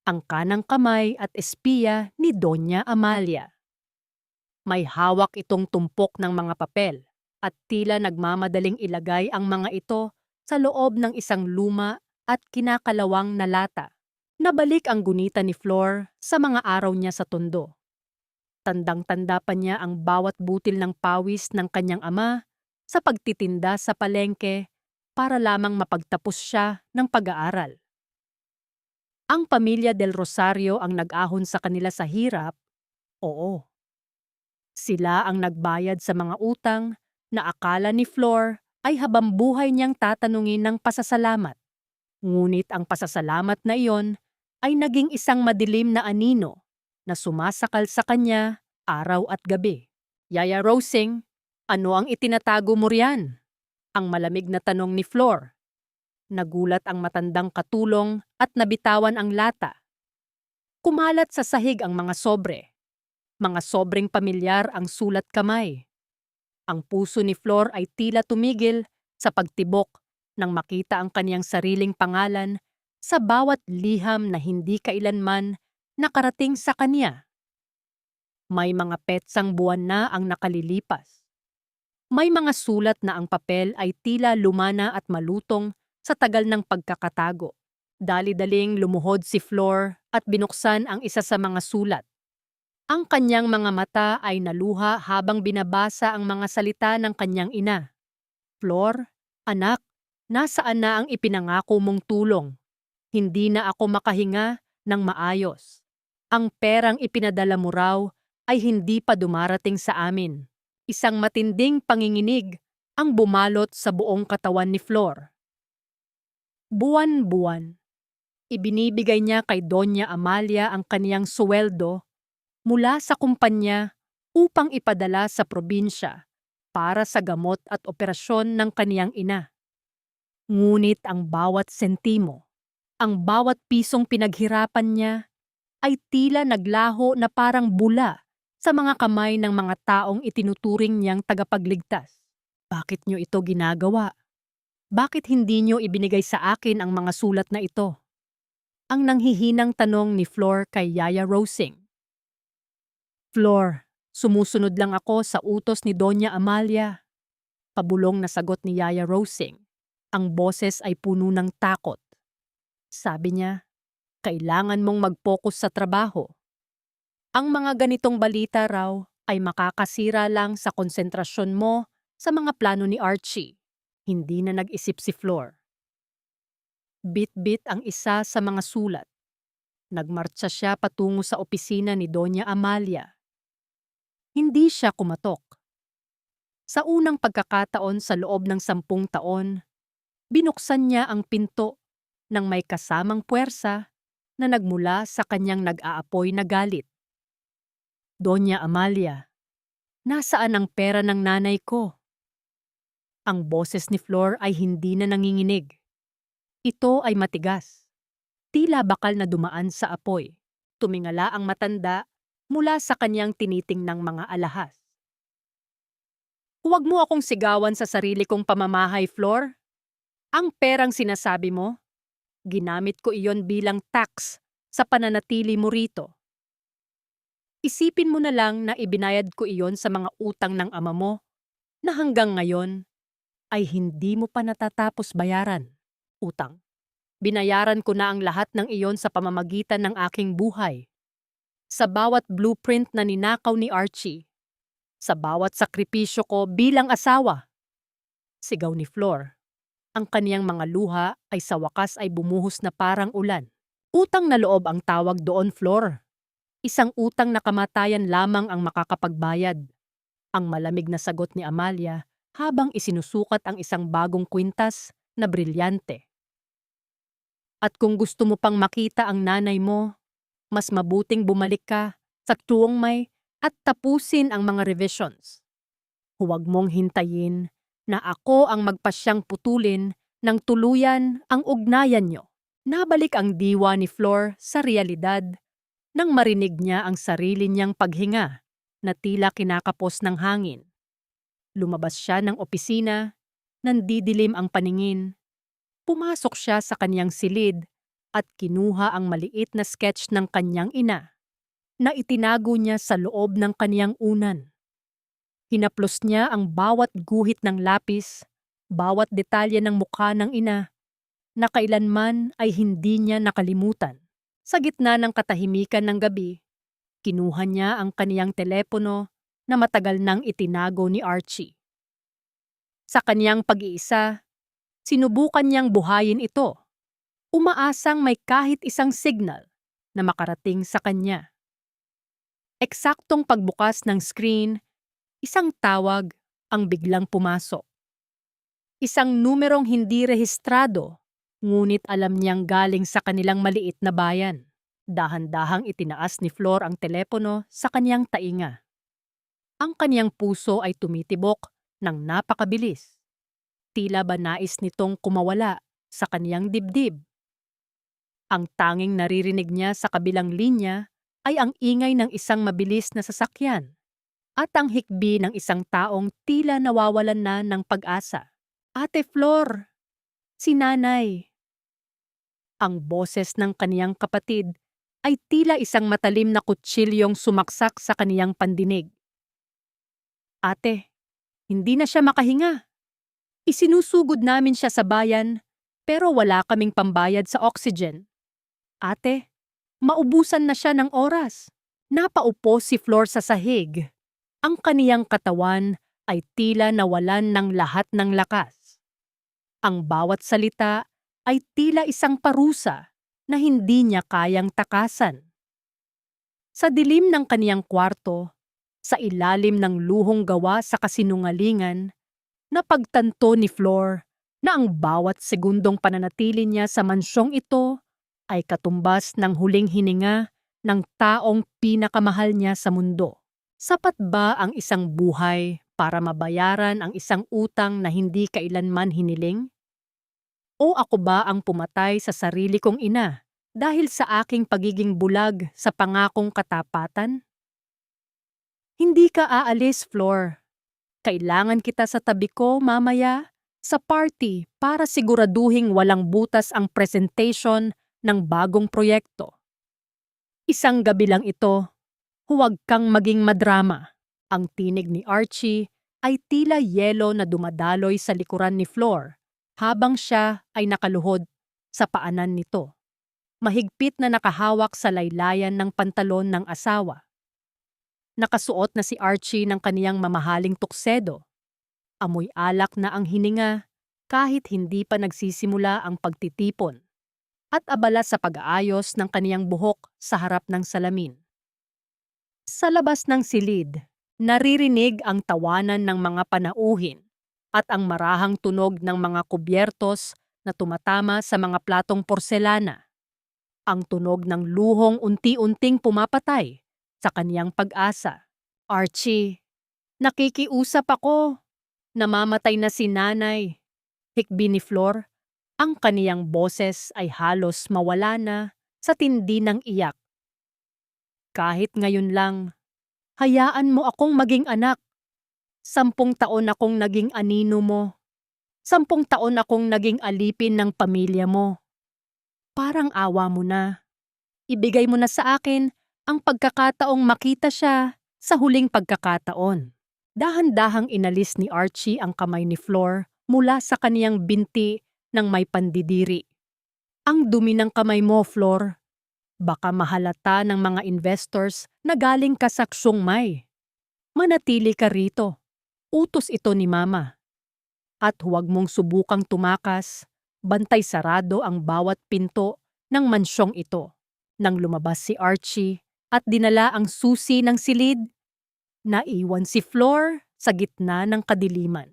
ang kanang kamay at espiya ni Doña Amalia. May hawak itong tumpok ng mga papel at tila nagmamadaling ilagay ang mga ito sa loob ng isang luma at kinakalawang na lata. Nabalik ang gunita ni Flor sa mga araw niya sa Tondo. Tandang-tanda pa niya ang bawat butil ng pawis ng kanyang ama sa pagtitinda sa palengke para lamang mapagtapos siya ng pag-aaral. Ang pamilya Del Rosario ang nag-ahon sa kanila sa hirap, oo. Sila ang nagbayad sa mga utang na akala ni Flor ay habambuhay niyang tatanungin ng pasasalamat. Ngunit ang pasasalamat na iyon ay naging isang madilim na anino na sumasakal sa kanya araw at gabi. "Yaya Rosing, ano ang itinatago mo riyan?" Ang malamig na tanong ni Flor. Nagulat ang matandang katulong at nabitawan ang lata. Kumalat sa sahig ang mga sobre. Mga sobreng pamilyar ang sulat kamay. Ang puso ni Flor ay tila tumigil sa pagtibok nang makita ang kaniyang sariling pangalan sa bawat liham na hindi kailanman nakarating sa kanya. May mga petsang buwan na ang nakalilipas. May mga sulat na ang papel ay tila lumana at malutong sa tagal ng pagkakatago. Dali-daling lumuhod si Flor at binuksan ang isa sa mga sulat. Ang kanyang mga mata ay naluha habang binabasa ang mga salita ng kanyang ina. "Flor, anak, nasaan na ang ipinangako mong tulong? Hindi na ako makahinga ng maayos. Ang perang ipinadala mo raw ay hindi pa dumarating sa amin. Isang matinding panginginig ang bumalot sa buong katawan ni Flor. Buwan-buwan, ibinibigay niya kay Doña Amalia ang kaniyang suweldo mula sa kumpanya upang ipadala sa probinsya para sa gamot at operasyon ng kaniyang ina. Ngunit ang bawat sentimo, ang bawat pisong pinaghirapan niya ay tila naglaho na parang bula sa mga kamay ng mga taong itinuturing niyang tagapagligtas. Bakit niyo ito ginagawa? Bakit hindi niyo ibinigay sa akin ang mga sulat na ito? Ang nanghihinang tanong ni Flor kay Yaya Rosing. Flor, sumusunod lang ako sa utos ni Doña Amalia. Pabulong na sagot ni Yaya Rosing. Ang boses ay puno ng takot. Sabi niya, kailangan mong mag-focus sa trabaho. Ang mga ganitong balita raw ay makakasira lang sa konsentrasyon mo sa mga plano ni Archie. Hindi na nag-isip si Flor. Bit-bit ang isa sa mga sulat. Nagmartsa siya patungo sa opisina ni Doña Amalia. Hindi siya kumatok. Sa unang pagkakataon sa loob ng 10 taon, binuksan niya ang pinto nang may kasamang puwersa na nagmula sa kanyang nag-aapoy na galit. Doña Amalia, nasaan ang pera ng nanay ko? Ang boses ni Flor ay hindi na nanginginig. Ito ay matigas. Tila bakal na dumaan sa apoy. Tumingala ang matanda mula sa kanyang tinitingnang mga alahas. Huwag mo akong sigawan sa sarili kong pamamahay, Flor. Ang perang sinasabi mo, ginamit ko iyon bilang tax sa pananatili mo rito. Isipin mo na lang na ibinayad ko iyon sa mga utang ng ama mo na hanggang ngayon ay hindi mo pa natatapos bayaran. Utang. Binayaran ko na ang lahat ng iyon sa pamamagitan ng aking buhay. Sa bawat blueprint na ninakaw ni Archie. Sa bawat sakripisyo ko bilang asawa. Sigaw ni Flor. Ang kaniyang mga luha ay sa wakas ay bumuhos na parang ulan. Utang na loob ang tawag doon, Flor. Isang utang na kamatayan lamang ang makakapagbayad. Ang malamig na sagot ni Amalia habang isinusukat ang isang bagong kwintas na brilyante. At kung gusto mo pang makita ang nanay mo, mas mabuting bumalik ka sa Tuong May at tapusin ang mga revisions. Huwag mong hintayin na ako ang magpasyang putulin ng tuluyan ang ugnayan nyo. Nabalik ang diwa ni Flor sa realidad nang marinig niya ang sarili niyang paghinga na tila kinakapos ng hangin. Lumabas siya ng opisina, nandidilim ang paningin. Pumasok siya sa kanyang silid at kinuha ang maliit na sketch ng kanyang ina na itinago niya sa loob ng kanyang unan. Hinaplos niya ang bawat guhit ng lapis, bawat detalye ng mukha ng ina na kailanman ay hindi niya nakalimutan. Sa gitna ng katahimikan ng gabi, kinuha niya ang kaniyang telepono na matagal nang itinago ni Archie. Sa kaniyang pag-iisa, sinubukan niyang buhayin ito, umaasang may kahit isang signal na makarating sa kanya. Eksaktong pagbukas ng screen, isang tawag ang biglang pumasok. Isang numerong hindi rehistrado, ngunit alam niyang galing sa kanilang maliit na bayan. Dahan-dahang itinaas ni Flor ang telepono sa kaniyang tainga. Ang kaniyang puso ay tumitibok ng napakabilis. Tila ba nais nitong kumawala sa kaniyang dibdib. Ang tanging naririnig niya sa kabilang linya ay ang ingay ng isang mabilis na sasakyan at ang hikbi ng isang taong tila nawawalan na ng pag-asa. Ate Flor, si Nanay. Ang boses ng kaniyang kapatid ay tila isang matalim na kutsilyong sumaksak sa kaniyang pandinig. Ate, hindi na siya makahinga. Isinusugod namin siya sa bayan pero wala kaming pambayad sa oxygen. Ate, maubusan na siya ng oras. Napaupo si Flor sa sahig. Ang kaniyang katawan ay tila nawalan ng lahat ng lakas. Ang bawat salita ay tila isang parusa na hindi niya kayang takasan. Sa dilim ng kaniyang kwarto, sa ilalim ng luhong gawa sa kasinungalingan, napagtanto ni Flor na ang bawat segundong pananatili niya sa mansyong ito ay katumbas ng huling hininga ng taong pinakamahal niya sa mundo. Sapat ba ang isang buhay para mabayaran ang isang utang na hindi kailanman hiniling? O ako ba ang pumatay sa sarili kong ina dahil sa aking pagiging bulag sa pangakong katapatan? Hindi ka aalis, Flor. Kailangan kita sa tabi ko mamaya sa party para siguraduhing walang butas ang presentation ng bagong proyekto. Isang gabi lang ito, huwag kang maging madrama. Ang tinig ni Archie ay tila yelo na dumadaloy sa likuran ni Flor habang siya ay nakaluhod sa paanan nito. Mahigpit na nakahawak sa laylayan ng pantalon ng asawa. Nakasuot na si Archie ng kaniyang mamahaling tuksedo. Amoy alak na ang hininga kahit hindi pa nagsisimula ang pagtitipon. At abala sa pag-aayos ng kaniyang buhok sa harap ng salamin. Sa labas ng silid, naririnig ang tawanan ng mga panauhin at ang marahang tunog ng mga kubyertos na tumatama sa mga platong porselana. Ang tunog ng luhong unti-unting pumapatay sa kaniyang pag-asa. Archie, nakikiusap ako. Namamatay na si nanay. Hikbi ni Flor. Ang kaniyang boses ay halos mawala na sa tindi ng iyak. Kahit ngayon lang, hayaan mo akong maging anak. 10 taon akong naging anino mo. 10 taon akong naging alipin ng pamilya mo. Parang awa mo na. Ibigay mo na sa akin ang pagkakataong makita siya sa huling pagkakataon. Dahan-dahang inalis ni Archie ang kamay ni Flor mula sa kaniyang binti ng may pandidiri. Ang dumi ng kamay mo, Flor. Baka mahalata ng mga investors na galing ka sa Chiang Mai. Manatili ka rito. Utos ito ni Mama. At huwag mong subukang tumakas. Bantay sarado ang bawat pinto ng mansyong ito. Nang lumabas si Archie at dinala ang susi ng silid, naiwan si Flor sa gitna ng kadiliman.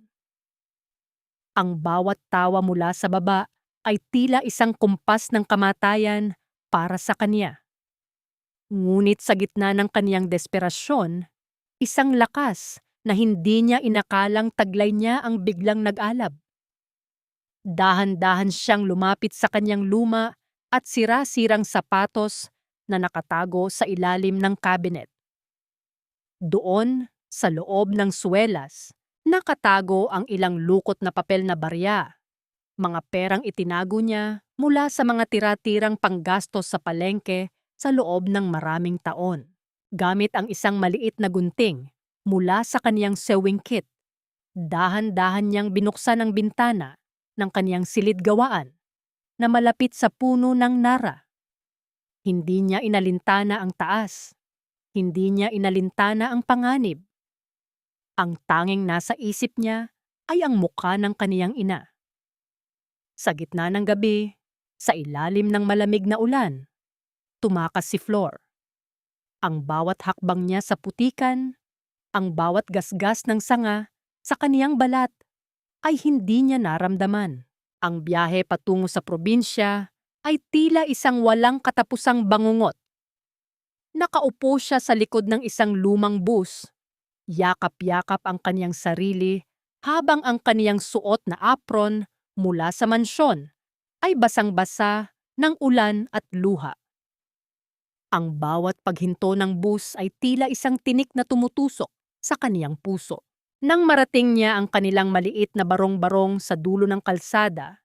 Ang bawat tawa mula sa baba ay tila isang kumpas ng kamatayan para sa kanya. Ngunit sa gitna ng kaniyang desperasyon, isang lakas na hindi niya inakalang taglay niya ang biglang nag-alab. Dahan-dahan siyang lumapit sa kaniyang luma at sira-sirang sapatos na nakatago sa ilalim ng cabinet. Doon, sa loob ng suwelas, nakatago ang ilang lukot na papel na barya. Mga perang itinago niya mula sa mga tira-tirang panggastos sa palengke sa loob ng maraming taon. Gamit ang isang maliit na gunting mula sa kaniyang sewing kit, dahan-dahan niyang binuksan ang bintana ng kaniyang silid gawaan na malapit sa puno ng nara. Hindi niya inalintana ang taas. Hindi niya inalintana ang panganib. Ang tanging nasa isip niya ay ang mukha ng kaniyang ina. Sa gitna ng gabi, sa ilalim ng malamig na ulan, tumakas si Flor. Ang bawat hakbang niya sa putikan, ang bawat gasgas ng sanga sa kaniyang balat ay hindi niya naramdaman. Ang biyahe patungo sa probinsya ay tila isang walang katapusang bangungot. Nakaupo siya sa likod ng isang lumang bus. Yakap-yakap ang kaniyang sarili habang ang kaniyang suot na apron mula sa mansyon ay basang-basa ng ulan at luha. Ang bawat paghinto ng bus ay tila isang tinik na tumutusok sa kaniyang puso. Nang marating niya ang kanilang maliit na barong-barong sa dulo ng kalsada,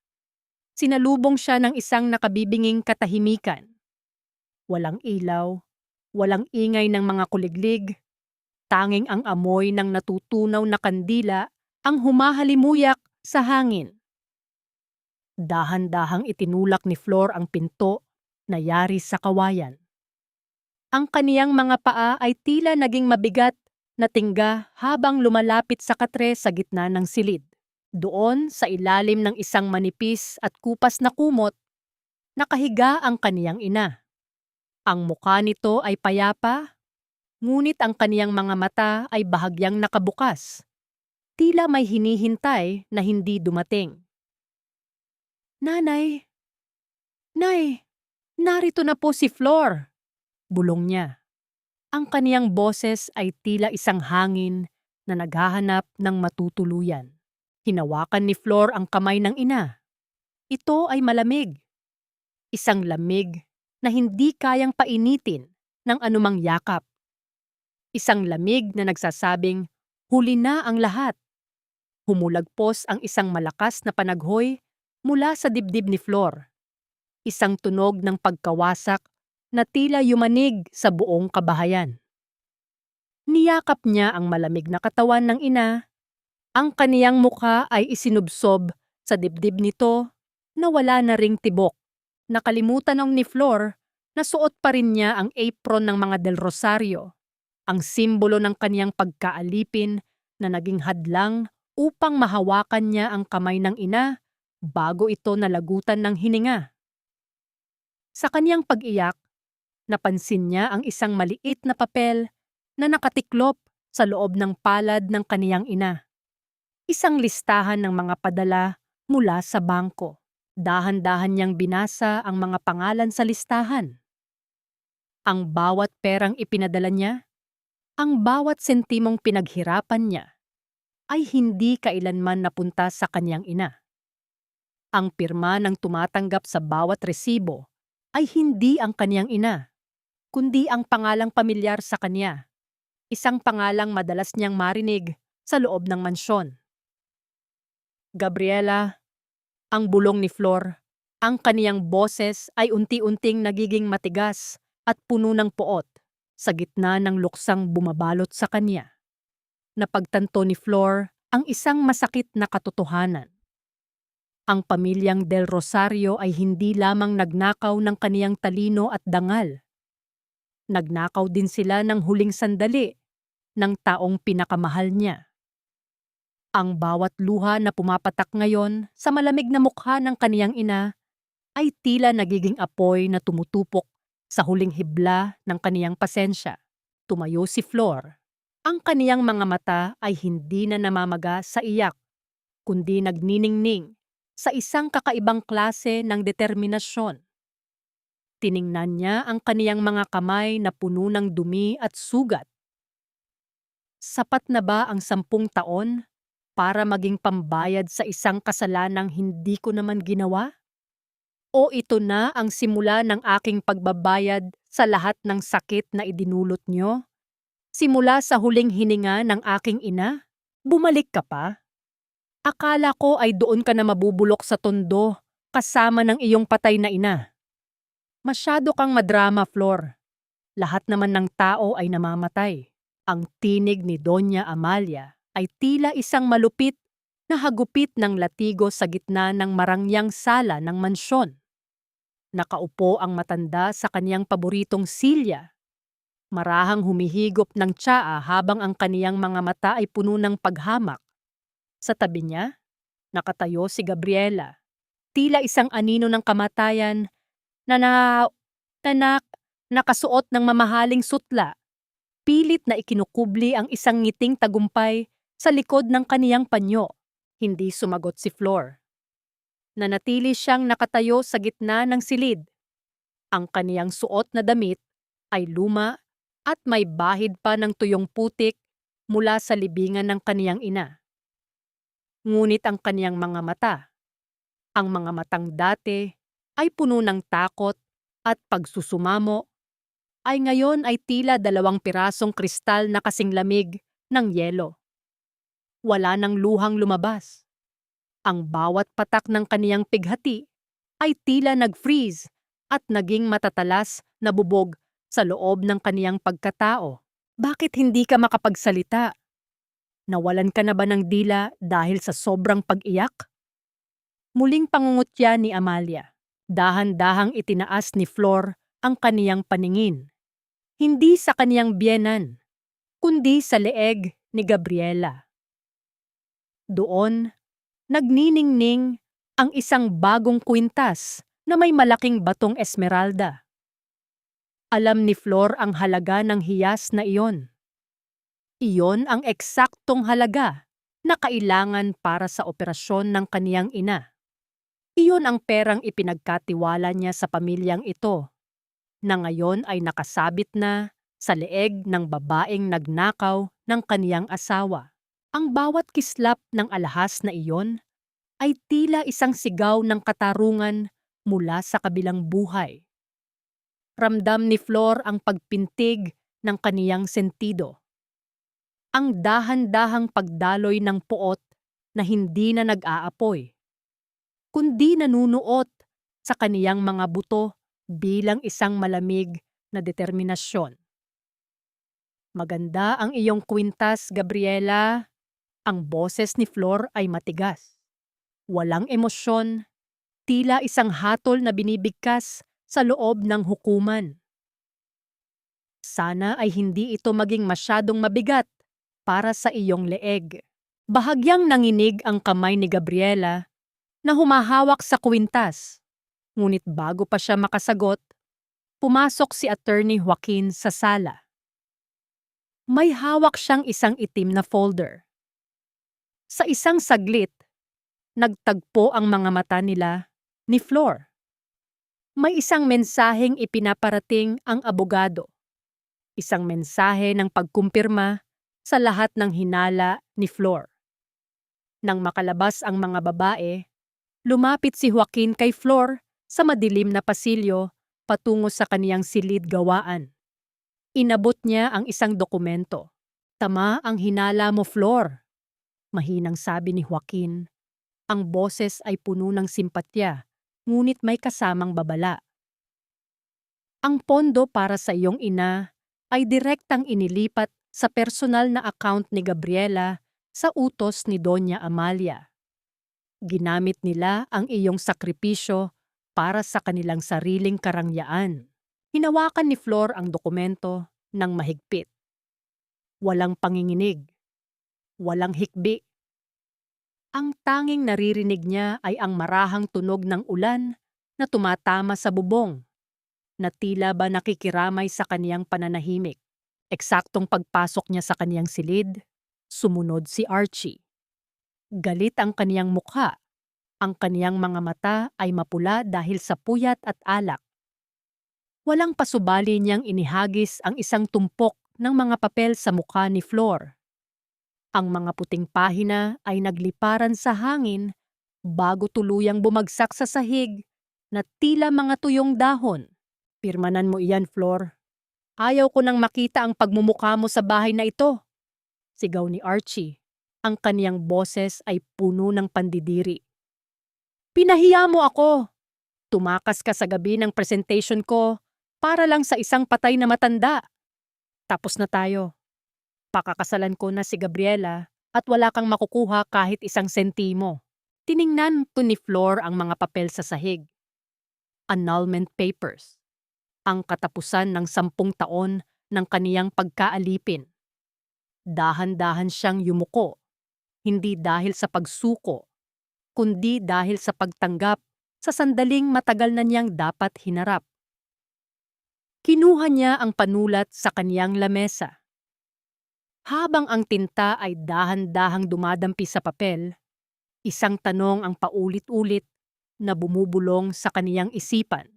sinalubong siya ng isang nakabibinging katahimikan. Walang ilaw, walang ingay ng mga kuliglig, tanging ang amoy ng natutunaw na kandila ang humahalimuyak sa hangin. Dahan-dahang itinulak ni Flor ang pinto na yari sa kawayan. Ang kaniyang mga paa ay tila naging mabigat na tingga habang lumalapit sa katre sa gitna ng silid. Doon, sa ilalim ng isang manipis at kupas na kumot, Nakahiga ang kaniyang ina. Ang mukha nito ay payapa, ngunit ang kaniyang mga mata ay bahagyang nakabukas. Tila may hinihintay na hindi dumating. Nanay! Nay! Narito na po si Flor! Bulong niya. Ang kaniyang boses ay tila isang hangin na naghahanap ng matutuluyan. Hinawakan ni Flor ang kamay ng ina. Ito ay malamig. Isang lamig na hindi kayang painitin ng anumang yakap. Isang lamig na nagsasabing, huli na ang lahat. Humulagpos ang isang malakas na panaghoy mula sa dibdib ni Flor. Isang tunog ng pagkawasak na tila yumanig sa buong kabahayan. Niyakap niya ang malamig na katawan ng ina. Ang kaniyang mukha ay isinubsob sa dibdib nito na wala na ring tibok. Nakalimutan ng ni Flor na suot pa rin niya ang apron ng mga Del Rosario, ang simbolo ng kaniyang pagkaalipin na naging hadlang upang mahawakan niya ang kamay ng ina bago ito nalagutan ng hininga. Sa kaniyang pag-iyak, napansin niya ang isang maliit na papel na nakatiklop sa loob ng palad ng kaniyang ina. Isang listahan ng mga padala mula sa bangko. Dahan-dahan niyang binasa ang mga pangalan sa listahan. Ang bawat perang ipinadala niya, ang bawat sentimong pinaghirapan niya, ay hindi kailanman napunta sa kaniyang ina. Ang pirma ng tumatanggap sa bawat resibo ay hindi ang kaniyang ina, kundi ang pangalang pamilyar sa kanya. Isang pangalang madalas niyang marinig sa loob ng mansyon. Gabriela, ang bulong ni Flor, ang kaniyang boses ay unti-unting nagiging matigas at puno ng poot sa gitna ng luksang bumabalot sa kanya. Napagtanto ni Flor ang isang masakit na katotohanan. Ang pamilyang Del Rosario ay hindi lamang nagnakaw ng kaniyang talino at dangal. Nagnakaw din sila ng huling sandali ng taong pinakamahal niya. Ang bawat luha na pumapatak ngayon sa malamig na mukha ng kaniyang ina ay tila nagiging apoy na tumutupok sa huling hibla ng kaniyang pasensya. Tumayo si Flor. Ang kaniyang mga mata ay hindi na namamaga sa iyak, kundi nagniningning sa isang kakaibang klase ng determinasyon. Tiningnan niya ang kaniyang mga kamay na puno ng dumi at sugat. Sapat na ba ang 10 taon para maging pambayad sa isang kasalanang hindi ko naman ginawa? O ito na ang simula ng aking pagbabayad sa lahat ng sakit na idinulot niyo? Simula sa huling hininga ng aking ina? Bumalik ka pa? Akala ko ay doon ka na mabubulok sa tondo kasama ng iyong patay na ina. Masyado kang madrama, Flor. Lahat naman ng tao ay namamatay. Ang tinig ni Doña Amalia ay tila isang malupit na hagupit ng latigo sa gitna ng marangyang sala ng mansyon. Nakaupo ang matanda sa kaniyang paboritong silya. Marahang humihigop ng tsaa habang ang kaniyang mga mata ay puno ng paghamak. Sa tabi niya, nakatayo si Gabriela, tila isang anino ng kamatayan na nakasuot ng mamahaling sutla. Pilit na ikinukubli ang isang ngiting tagumpay sa likod ng kaniyang panyo. Hindi sumagot si Flor. Nanatili siyang nakatayo sa gitna ng silid. Ang kaniyang suot na damit ay luma at may bahid pa ng tuyong putik mula sa libingan ng kaniyang ina. Ngunit ang kaniyang mga mata, ang mga matang dati ay puno ng takot at pagsusumamo, ay ngayon ay tila 2 pirasong kristal na kasing lamig ng yelo. Wala nang luhang lumabas. Ang bawat patak ng kaniyang pighati ay tila nag-freeze at naging matatalas na bubog sa loob ng kaniyang pagkatao. Bakit hindi ka makapagsalita? Nawalan ka na ba ng dila dahil sa sobrang pag-iyak? Muling pangungutya ni Amalia. Dahan-dahang itinaas ni Flor ang kaniyang paningin. Hindi sa kaniyang biyenan, kundi sa leeg ni Gabriela. Doon, nagniningning ang isang bagong kwintas na may malaking batong esmeralda. Alam ni Flor ang halaga ng hiyas na iyon. Iyon ang eksaktong halaga na kailangan para sa operasyon ng kaniyang ina. Iyon ang perang ipinagkatiwala niya sa pamilyang ito, na ngayon ay nakasabit na sa leeg ng babaeng nagnakaw ng kaniyang asawa. Ang bawat kislap ng alahas na iyon ay tila isang sigaw ng katarungan mula sa kabilang buhay. Ramdam ni Flor ang pagpintig ng kaniyang sentido. Ang dahan-dahang pagdaloy ng puot na hindi na nag-aapoy, kundi nanunuot sa kaniyang mga buto bilang isang malamig na determinasyon. Maganda ang iyong kwintas, Gabriela. Ang boses ni Flor ay matigas. Walang emosyon, tila isang hatol na binibigkas sa loob ng hukuman. Sana ay hindi ito maging masyadong mabigat para sa iyong leeg. Bahagyang nanginig ang kamay ni Gabriela na humahawak sa kwintas. Ngunit bago pa siya makasagot, pumasok si Attorney Joaquin sa sala. May hawak siyang isang itim na folder. Sa isang saglit, nagtagpo ang mga mata nila ni Flor. May isang mensaheng ipinaparating ang abogado. Isang mensahe ng pagkumpirma sa lahat ng hinala ni Flor. Nang makalabas ang mga babae, lumapit si Joaquin kay Flor sa madilim na pasilyo patungo sa kaniyang silid gawaan. Inabot niya ang isang dokumento. "Tama ang hinala mo, Flor," mahinang sabi ni Joaquin. Ang boses ay puno ng simpatya, ngunit may kasamang babala. Ang pondo para sa iyong ina ay direktang inilipat sa personal na account ni Gabriela sa utos ni Doña Amalia. Ginamit nila ang iyong sakripisyo para sa kanilang sariling karangyaan. Hinawakan ni Flor ang dokumento ng mahigpit. Walang panginginig. Walang hikbi. Ang tanging naririnig niya ay ang marahang tunog ng ulan na tumatama sa bubong, na tila ba nakikiramay sa kaniyang pananahimik. Eksaktong pagpasok niya sa kaniyang silid, sumunod si Archie. Galit ang kaniyang mukha. Ang kaniyang mga mata ay mapula dahil sa puyat at alak. Walang pasubali niyang inihagis ang isang tumpok ng mga papel sa mukha ni Flor. Ang mga puting pahina ay nagliparan sa hangin bago tuluyang bumagsak sa sahig na tila mga tuyong dahon. "Pirmanan mo iyan, Flor. Ayaw ko nang makita ang pagmumukha mo sa bahay na ito," sigaw ni Archie. Ang kaniyang boses ay puno ng pandidiri. "Pinahiya mo ako. Tumakas ka sa gabi ng presentation ko para lang sa isang patay na matanda. Tapos na tayo. Pakakasalan ko na si Gabriela at wala kang makukuha kahit isang sentimo." Tiningnan to ni Flor ang mga papel sa sahig. Annulment papers. Ang katapusan ng 10 taon ng kaniyang pagkaalipin. Dahan-dahan siyang yumuko, hindi dahil sa pagsuko, kundi dahil sa pagtanggap sa sandaling matagal na niyang dapat hinarap. Kinuha niya ang panulat sa kaniyang lamesa. Habang ang tinta ay dahan-dahang dumadampi sa papel, isang tanong ang paulit-ulit na bumubulong sa kaniyang isipan.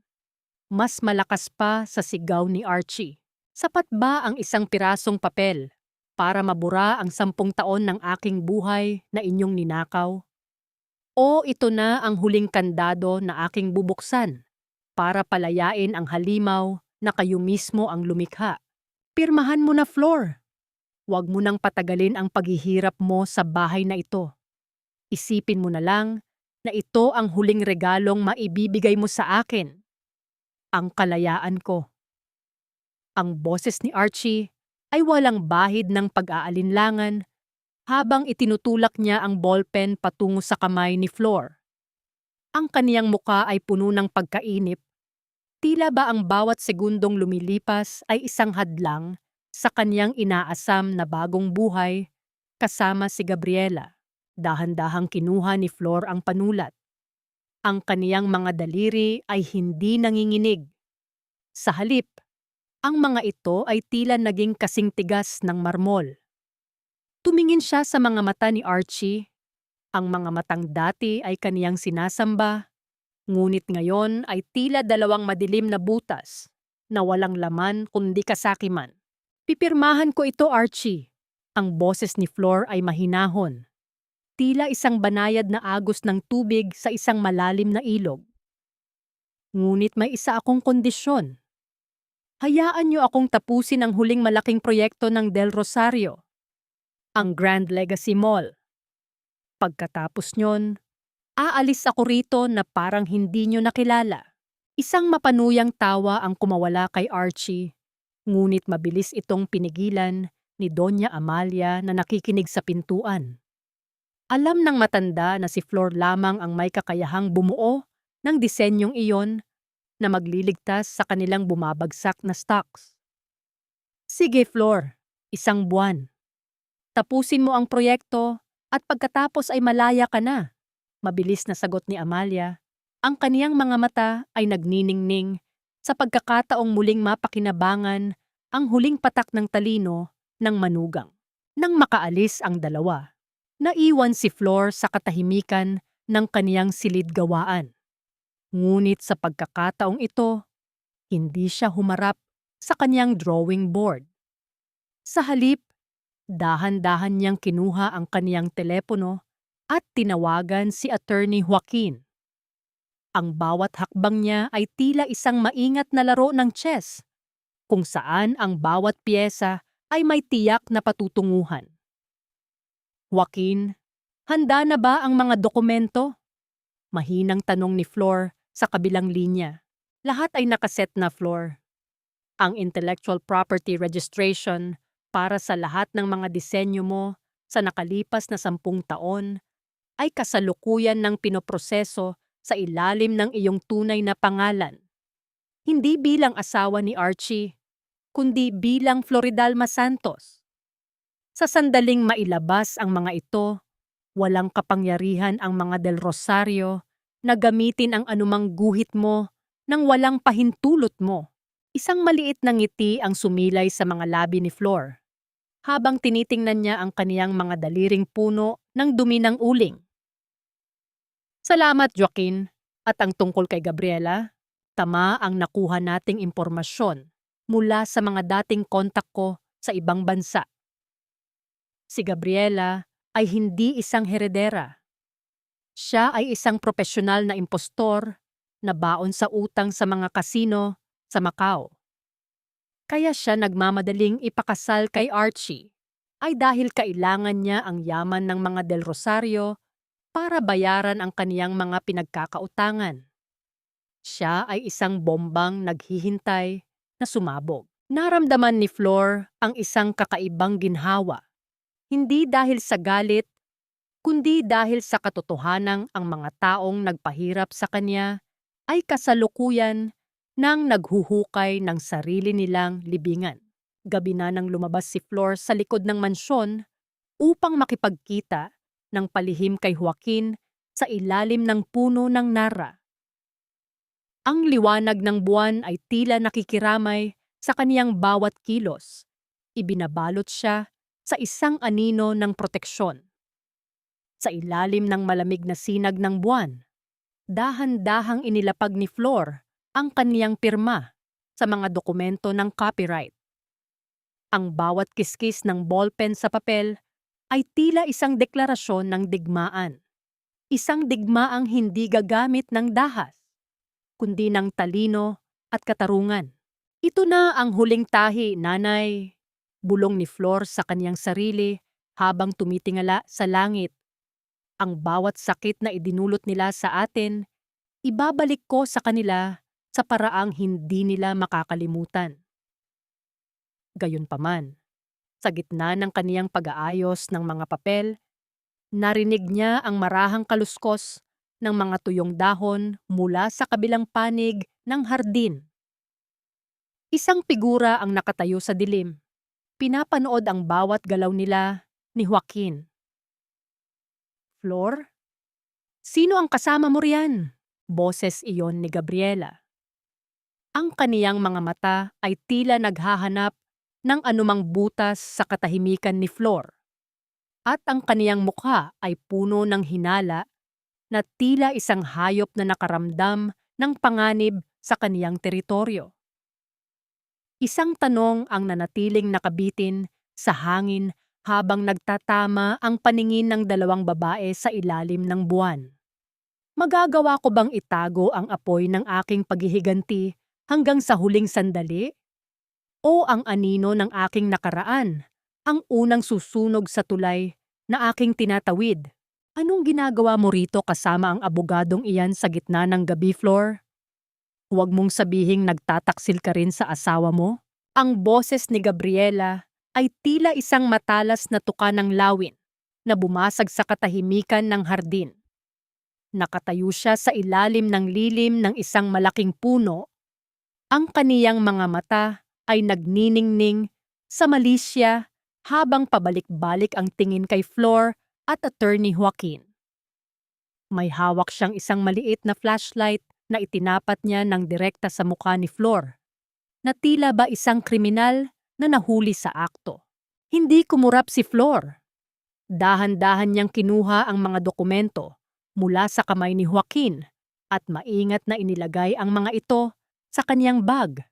Mas malakas pa sa sigaw ni Archie. Sapat ba ang isang pirasong papel para mabura ang 10 taon ng aking buhay na inyong ninakaw? O ito na ang huling kandado na aking bubuksan para palayain ang halimaw na kayo mismo ang lumikha? Pirmahan mo na, Flor. Huwag mo nang patagalin ang paghihirap mo sa bahay na ito. Isipin mo na lang na ito ang huling regalong maibibigay mo sa akin. Ang kalayaan ko. Ang boses ni Archie ay walang bahid ng pag-aalinlangan habang itinutulak niya ang ballpen patungo sa kamay ni Flor. Ang kaniyang muka ay puno ng pagkainip. Tila ba ang bawat segundong lumilipas ay isang hadlang sa kaniyang inaasam na bagong buhay kasama si Gabriela. Dahan-dahang kinuha ni Flor ang panulat. Ang kaniyang mga daliri ay hindi nanginginig. Sa halip, ang mga ito ay tila naging kasing tigas ng marmol. Tumingin siya sa mga mata ni Archie. Ang mga matang dati ay kaniyang sinasamba, ngunit ngayon ay tila dalawang madilim na butas na walang laman kundi kasakiman. Pipirmahan ko ito, Archie. Ang boses ni Flor ay mahinahon. Tila isang banayad na agos ng tubig sa isang malalim na ilog. Ngunit may isa akong kondisyon. Hayaan niyo akong tapusin ang huling malaking proyekto ng Del Rosario, ang Grand Legacy Mall. Pagkatapos nyon, aalis ako rito na parang hindi niyo nakilala. Isang mapanuyang tawa ang kumawala kay Archie, ngunit mabilis itong pinigilan ni Doña Amalia na nakikinig sa pintuan. Alam ng matanda na si Flor lamang ang may kakayahang bumuo ng disenyong iyon na magliligtas sa kanilang bumabagsak na stocks. Sige Flor, 1 buwan. Tapusin mo ang proyekto at pagkatapos ay malaya ka na. Mabilis na sagot ni Amalia. Ang kaniyang mga mata ay nagniningning sa pagkakataong muling mapakinabangan ang huling patak ng talino ng manugang. Nang makaalis ang dalawa, naiwan si Flor sa katahimikan ng kaniyang silid-gawaan. Ngunit sa pagkakataong ito, hindi siya humarap sa kaniyang drawing board. Sa halip, dahan-dahan niyang kinuha ang kaniyang telepono at tinawagan si Attorney Joaquin. Ang bawat hakbang niya ay tila isang maingat na laro ng chess, kung saan ang bawat piyesa ay may tiyak na patutunguhan. Joaquin, handa na ba ang mga dokumento? Mahinang tanong ni Flor sa kabilang linya. Lahat ay nakaset na, Flor. Ang intellectual property registration para sa lahat ng mga disenyo mo sa nakalipas na 10 taon ay kasalukuyan ng pinoproseso sa ilalim ng iyong tunay na pangalan. Hindi bilang asawa ni Archie, kundi bilang Floridalma Santos. Sa sandaling mailabas ang mga ito, walang kapangyarihan ang mga Del Rosario na gamitin ang anumang guhit mo nang walang pahintulot mo. Isang maliit na ngiti ang sumilay sa mga labi ni Flor, habang tinitingnan niya ang kaniyang mga daliring puno ng dumi ng uling. Salamat, Joaquin. At ang tungkol kay Gabriela, tama ang nakuha nating impormasyon mula sa mga dating kontak ko sa ibang bansa. Si Gabriela ay hindi isang heredera. Siya ay isang propesyonal na impostor na baon sa utang sa mga kasino sa Macau. Kaya siya nagmamadaling ipakasal kay Archie ay dahil kailangan niya ang yaman ng mga Del Rosario para bayaran ang kaniyang mga pinagkakautangan. Siya ay isang bombang naghihintay na sumabog. Naramdaman ni Flor ang isang kakaibang ginhawa. Hindi dahil sa galit, kundi dahil sa katotohanang ang mga taong nagpahirap sa kanya ay kasalukuyan nang naghuhukay ng sarili nilang libingan. Gabi na nang lumabas si Flor sa likod ng mansyon upang makipagkita ng palihim kay Joaquin sa ilalim ng puno ng nara. Ang liwanag ng buwan ay tila nakikiramay sa kaniyang bawat kilos. Ibinabalot siya sa isang anino ng proteksyon. Sa ilalim ng malamig na sinag ng buwan, dahan-dahang inilapag ni Flor ang kaniyang pirma sa mga dokumento ng copyright. Ang bawat kiskis ng ballpen sa papel ay tila isang deklarasyon ng digmaan. Isang digmaang hindi gagamit ng dahas, kundi ng talino at katarungan. Ito na ang huling tahi, nanay. Bulong ni Flor sa kaniyang sarili habang tumitingala sa langit. Ang bawat sakit na idinulot nila sa atin, ibabalik ko sa kanila sa paraang hindi nila makakalimutan. Gayunpaman, sa gitna ng kaniyang pag-aayos ng mga papel, narinig niya ang marahang kaluskos ng mga tuyong dahon mula sa kabilang panig ng hardin. Isang figura ang nakatayo sa dilim. Pinapanood ang bawat galaw nila ni Joaquin. Flor? Sino ang kasama mo riyan? Boses iyon ni Gabriela. Ang kaniyang mga mata ay tila naghahanap ng anumang butas sa katahimikan ni Flor. At ang kaniyang mukha ay puno ng hinala na tila isang hayop na nakaramdam ng panganib sa kaniyang teritoryo. Isang tanong ang nanatiling nakabitin sa hangin habang nagtatama ang paningin ng dalawang babae sa ilalim ng buwan. Magagawa ko bang itago ang apoy ng aking paghihiganti hanggang sa huling sandali? O ang anino ng aking nakaraan, ang unang susunog sa tulay na aking tinatawid? Anong ginagawa mo rito kasama ang abogadong iyan sa gitna ng gabi, Flor? Huwag mong sabihing nagtataksil ka rin sa asawa mo? Ang boses ni Gabriela ay tila isang matalas na tuka ng lawin na bumasag sa katahimikan ng hardin. Nakatayo siya sa ilalim ng lilim ng isang malaking puno. Ang kaniyang mga mata ay nagniningning sa malisya habang pabalik-balik ang tingin kay Flor at Attorney Joaquin. May hawak siyang isang maliit na flashlight na itinapat niya ng direkta sa mukha ni Flor, na tila ba isang kriminal na nahuli sa akto. Hindi kumurap si Flor. Dahan-dahan niyang kinuha ang mga dokumento mula sa kamay ni Joaquin at maingat na inilagay ang mga ito sa kaniyang bag.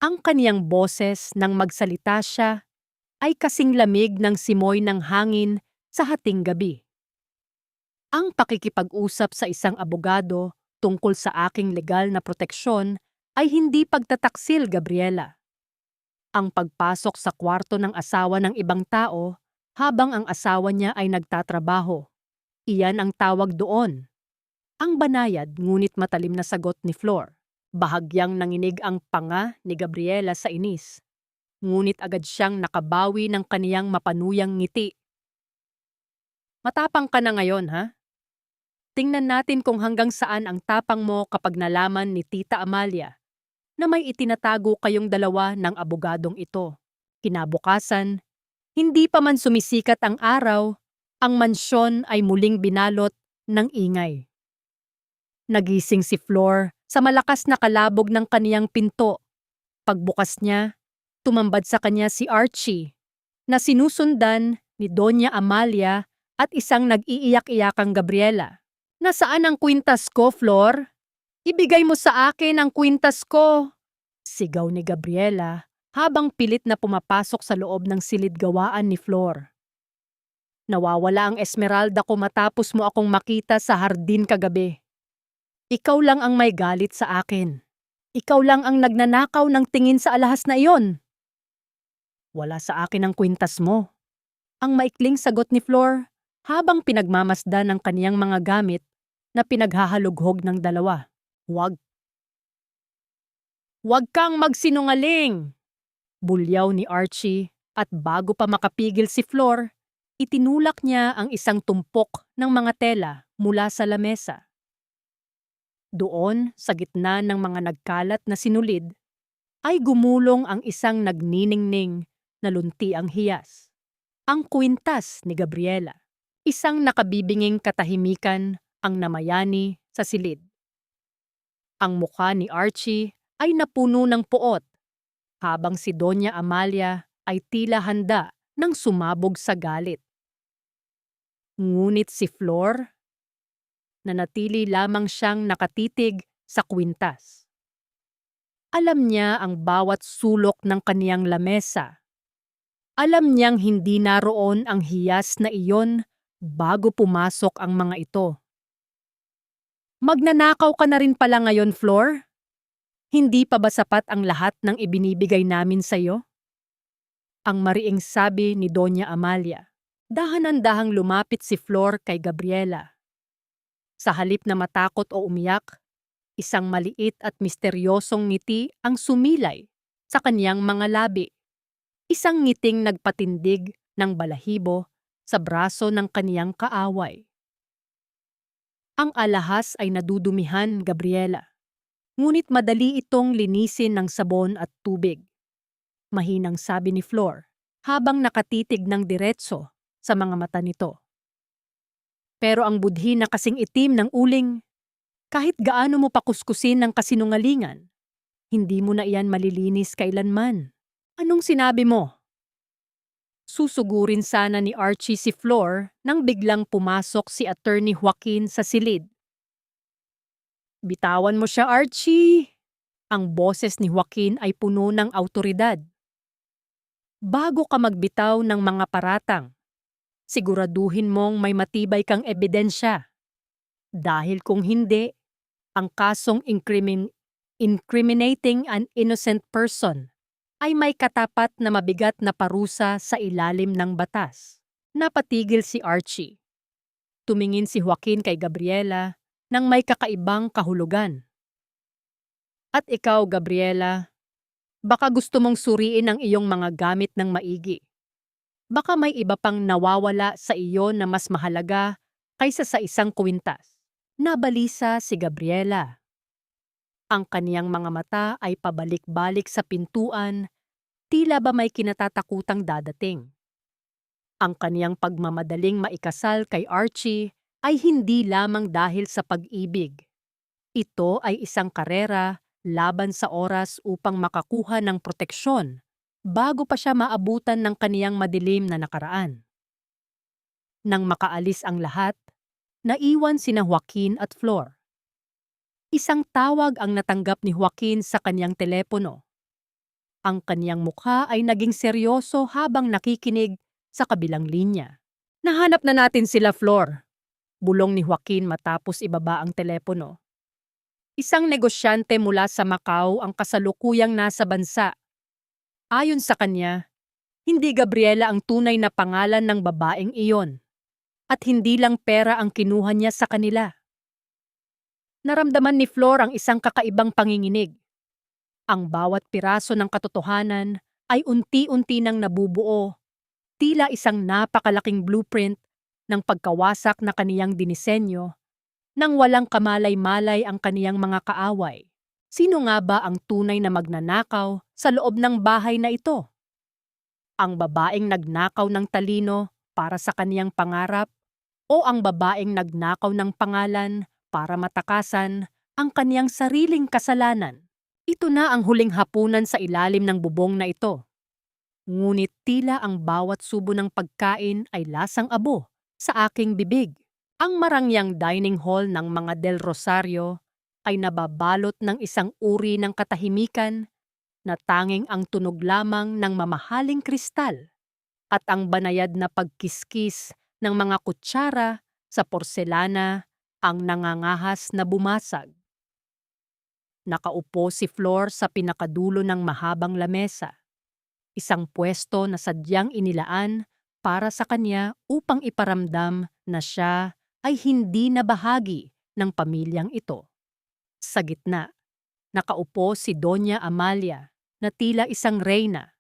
Ang kaniyang boses nang magsalita siya ay kasing lamig ng simoy ng hangin sa hating gabi. Ang pakikipag-usap sa isang abogado tungkol sa aking legal na proteksyon ay hindi pagtataksil, Gabriela. Ang pagpasok sa kwarto ng asawa ng ibang tao habang ang asawa niya ay nagtatrabaho. Iyan ang tawag doon. Ang banayad ngunit matalim na sagot ni Flor. Bahagyang nanginig ang panga ni Gabriela sa inis. Ngunit agad siyang nakabawi ng kaniyang mapanuyang ngiti. Matapang ka na ngayon, ha? Tingnan natin kung hanggang saan ang tapang mo kapag nalaman ni Tita Amalia na may itinatago kayong dalawa ng abogadong ito. Kinabukasan, hindi pa man sumisikat ang araw, ang mansyon ay muling binalot ng ingay. Nagising si Flor sa malakas na kalabog ng kaniyang pinto. Pagbukas niya, tumambad sa kanya si Archie, na sinusundan ni Doña Amalia at isang nag-iiyak-iyakang Gabriela. Nasaan ang kwintas ko, Flor? Ibigay mo sa akin ang kwintas ko! Sigaw ni Gabriela habang pilit na pumapasok sa loob ng silid-gawaan ni Flor. Nawawala ang Esmeralda ko matapos mo akong makita sa hardin kagabi. Ikaw lang ang may galit sa akin. Ikaw lang ang nagnanakaw ng tingin sa alahas na iyon. Wala sa akin ang kwintas mo. Ang maikling sagot ni Flor habang pinagmamasdan ng kaniyang mga gamit na pinaghahalughog ng dalawa. Huwag kang magsinungaling! Bulyaw ni Archie at bago pa makapigil si Flor, itinulak niya ang isang tumpok ng mga tela mula sa lamesa. Doon, sa gitna ng mga nagkalat na sinulid, ay gumulong ang isang nagniningning na luntiang hiyas. Ang kwintas ni Gabriela. Isang nakabibinging katahimikan ang namayani sa silid. Ang mukha ni Archie ay napuno ng puot, habang si Doña Amalia ay tila handa nang sumabog sa galit. Ngunit si Flor, nanatili lamang siyang nakatitig sa kwintas. Alam niya ang bawat sulok ng kaniyang lamesa. Alam niyang hindi naroon ang hiyas na iyon bago pumasok ang mga ito. Magnanakaw ka na rin pala ngayon, Flor? Hindi pa ba sapat ang lahat ng ibinibigay namin sa iyo? Ang mariing sabi ni Doña Amalia. Dahan-dahang lumapit si Flor kay Gabriela. Sa halip na matakot o umiyak, isang maliit at misteryosong ngiti ang sumilay sa kaniyang mga labi. Isang ngiting nagpatindig ng balahibo sa braso ng kaniyang kaaway. Ang alahas ay nadudumihan, Gabriela. Ngunit madali itong linisin ng sabon at tubig. Mahinang sabi ni Flor habang nakatitig ng diretso sa mga mata nito. Pero ang budhi na kasing itim ng uling, Kahit gaano mo pakuskusin ng kasinungalingan, hindi mo na iyan malilinis kailanman. Anong sinabi mo? Susugurin sana ni Archie si Flor nang biglang pumasok si Attorney Joaquin sa silid. Bitawan mo siya, Archie! Ang boses ni Joaquin ay puno ng awtoridad. Bago ka magbitaw ng mga paratang, siguraduhin mong may matibay kang ebidensya. Dahil kung hindi, ang kasong incriminating an innocent person ay may katapat na mabigat na parusa sa ilalim ng batas. Napatigil si Archie. Tumingin si Joaquin kay Gabriela nang may kakaibang kahulugan. At ikaw, Gabriela, baka gusto mong suriin ang iyong mga gamit ng maigi. Baka may iba pang nawawala sa iyo na mas mahalaga kaysa sa isang kwintas. Nabalisa si Gabriela. Ang kaniyang mga mata ay pabalik-balik sa pintuan, tila ba may kinatatakutang dadating. Ang kaniyang pagmamadaling maikasal kay Archie ay hindi lamang dahil sa pag-ibig. Ito ay isang karera laban sa oras upang makakuha ng proteksyon bago pa siya maabutan ng kaniyang madilim na nakaraan. Nang makaalis ang lahat, naiwan sina Joaquin at Flor. Isang tawag ang natanggap ni Joaquin sa kaniyang telepono. Ang kaniyang mukha ay naging seryoso habang nakikinig sa kabilang linya. Nahanap na natin sila, Flor. Bulong ni Joaquin matapos ibaba ang telepono. Isang negosyante mula sa Macau ang kasalukuyang nasa bansa. Ayon sa kanya, hindi Gabriela ang tunay na pangalan ng babaeng iyon. At hindi lang pera ang kinuha niya sa kanila. Naramdaman ni Flor ang isang kakaibang panginginig. Ang bawat piraso ng katotohanan ay unti-unti nang nabubuo, tila isang napakalaking blueprint ng pagkawasak na kaniyang dinisenyo nang walang kamalay-malay ang kaniyang mga kaaway. Sino nga ba ang tunay na magnanakaw sa loob ng bahay na ito? Ang babaeng nagnakaw ng talino para sa kaniyang pangarap o ang babaeng nagnakaw ng pangalan para matakasan ang kaniyang sariling kasalanan? Ito na ang huling hapunan sa ilalim ng bubong na ito. Ngunit tila ang bawat subo ng pagkain ay lasang abo sa aking bibig. Ang marangyang dining hall ng mga Del Rosario ay nababalot ng isang uri ng katahimikan na tanging ang tunog lamang ng mamahaling kristal at ang banayad na pagkiskis ng mga kutsara sa porselana ang nangangahas na bumasag. Nakaupo si Flor sa pinakadulo ng mahabang lamesa, isang pwesto na sadyang inilaan para sa kanya upang iparamdam na siya ay hindi na bahagi ng pamilyang ito. Sa gitna, nakaupo si Doña Amalia na tila isang reyna,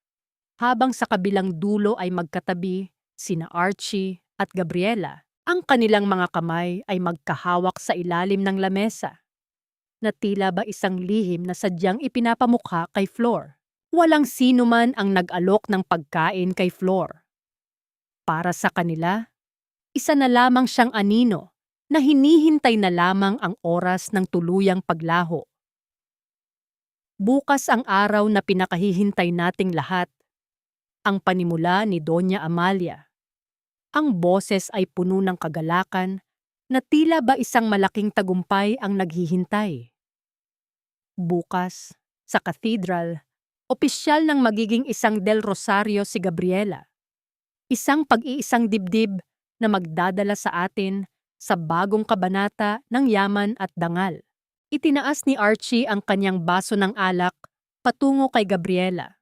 habang sa kabilang dulo ay magkatabi sina Archie at Gabriela. Ang kanilang mga kamay ay magkahawak sa ilalim ng lamesa, na tila ba isang lihim na sadyang ipinapamukha kay Flor. Walang sino man ang nag-alok ng pagkain kay Flor. Para sa kanila, isa na lamang siyang anino na hinihintay na lamang ang oras ng tuluyang paglaho. Bukas ang araw na pinakahihintay nating lahat, ang panimula ni Doña Amalia. Ang boses ay puno ng kagalakan na tila ba isang malaking tagumpay ang naghihintay. Bukas, sa cathedral, opisyal nang magiging isang Del Rosario si Gabriela. Isang pag-iisang dibdib na magdadala sa atin sa bagong kabanata ng yaman at dangal. Itinaas ni Archie ang kanyang baso ng alak patungo kay Gabriela.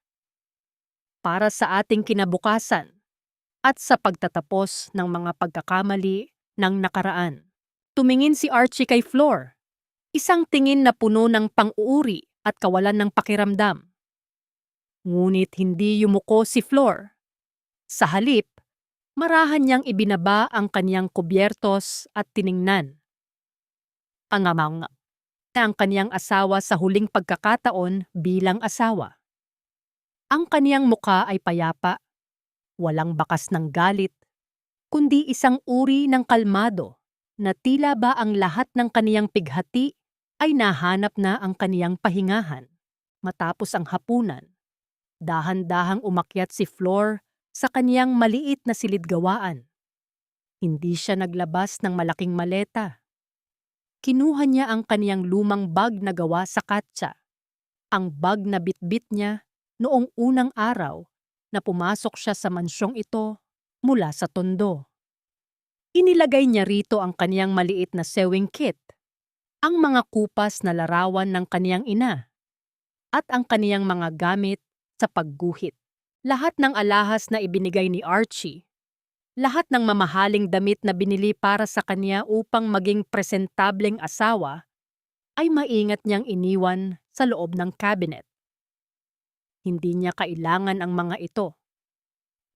Para sa ating kinabukasan at sa pagtatapos ng mga pagkakamali ng nakaraan. Tumingin si Archie kay Flor, isang tingin na puno ng pang-uuri at kawalan ng pakiramdam. Ngunit hindi yumuko si Flor. Sa halip, marahan niyang ibinaba ang kanyang kubyertos at tiningnan. Ang kanyang asawa sa huling pagkakataon bilang asawa. Ang kaniyang mukha ay payapa, walang bakas ng galit, kundi isang uri ng kalmado na tila ba ang lahat ng kaniyang pighati ay nahanap na ang kaniyang pahingahan. Matapos ang hapunan, dahan-dahang umakyat si Flor sa kaniyang maliit na silid-gawaan. Hindi siya naglabas ng malaking maleta. Kinuha niya ang kaniyang lumang bag na gawa sa katsa. Ang bag na bitbit niya noong unang araw na pumasok siya sa mansyong ito mula sa Tondo. Inilagay niya rito ang kaniyang maliit na sewing kit, ang mga kupas na larawan ng kaniyang ina, at ang kaniyang mga gamit sa pagguhit. Lahat ng alahas na ibinigay ni Archie, lahat ng mamahaling damit na binili para sa kaniya upang maging presentableng asawa, ay maingat niyang iniwan sa loob ng cabinet. Hindi niya kailangan ang mga ito.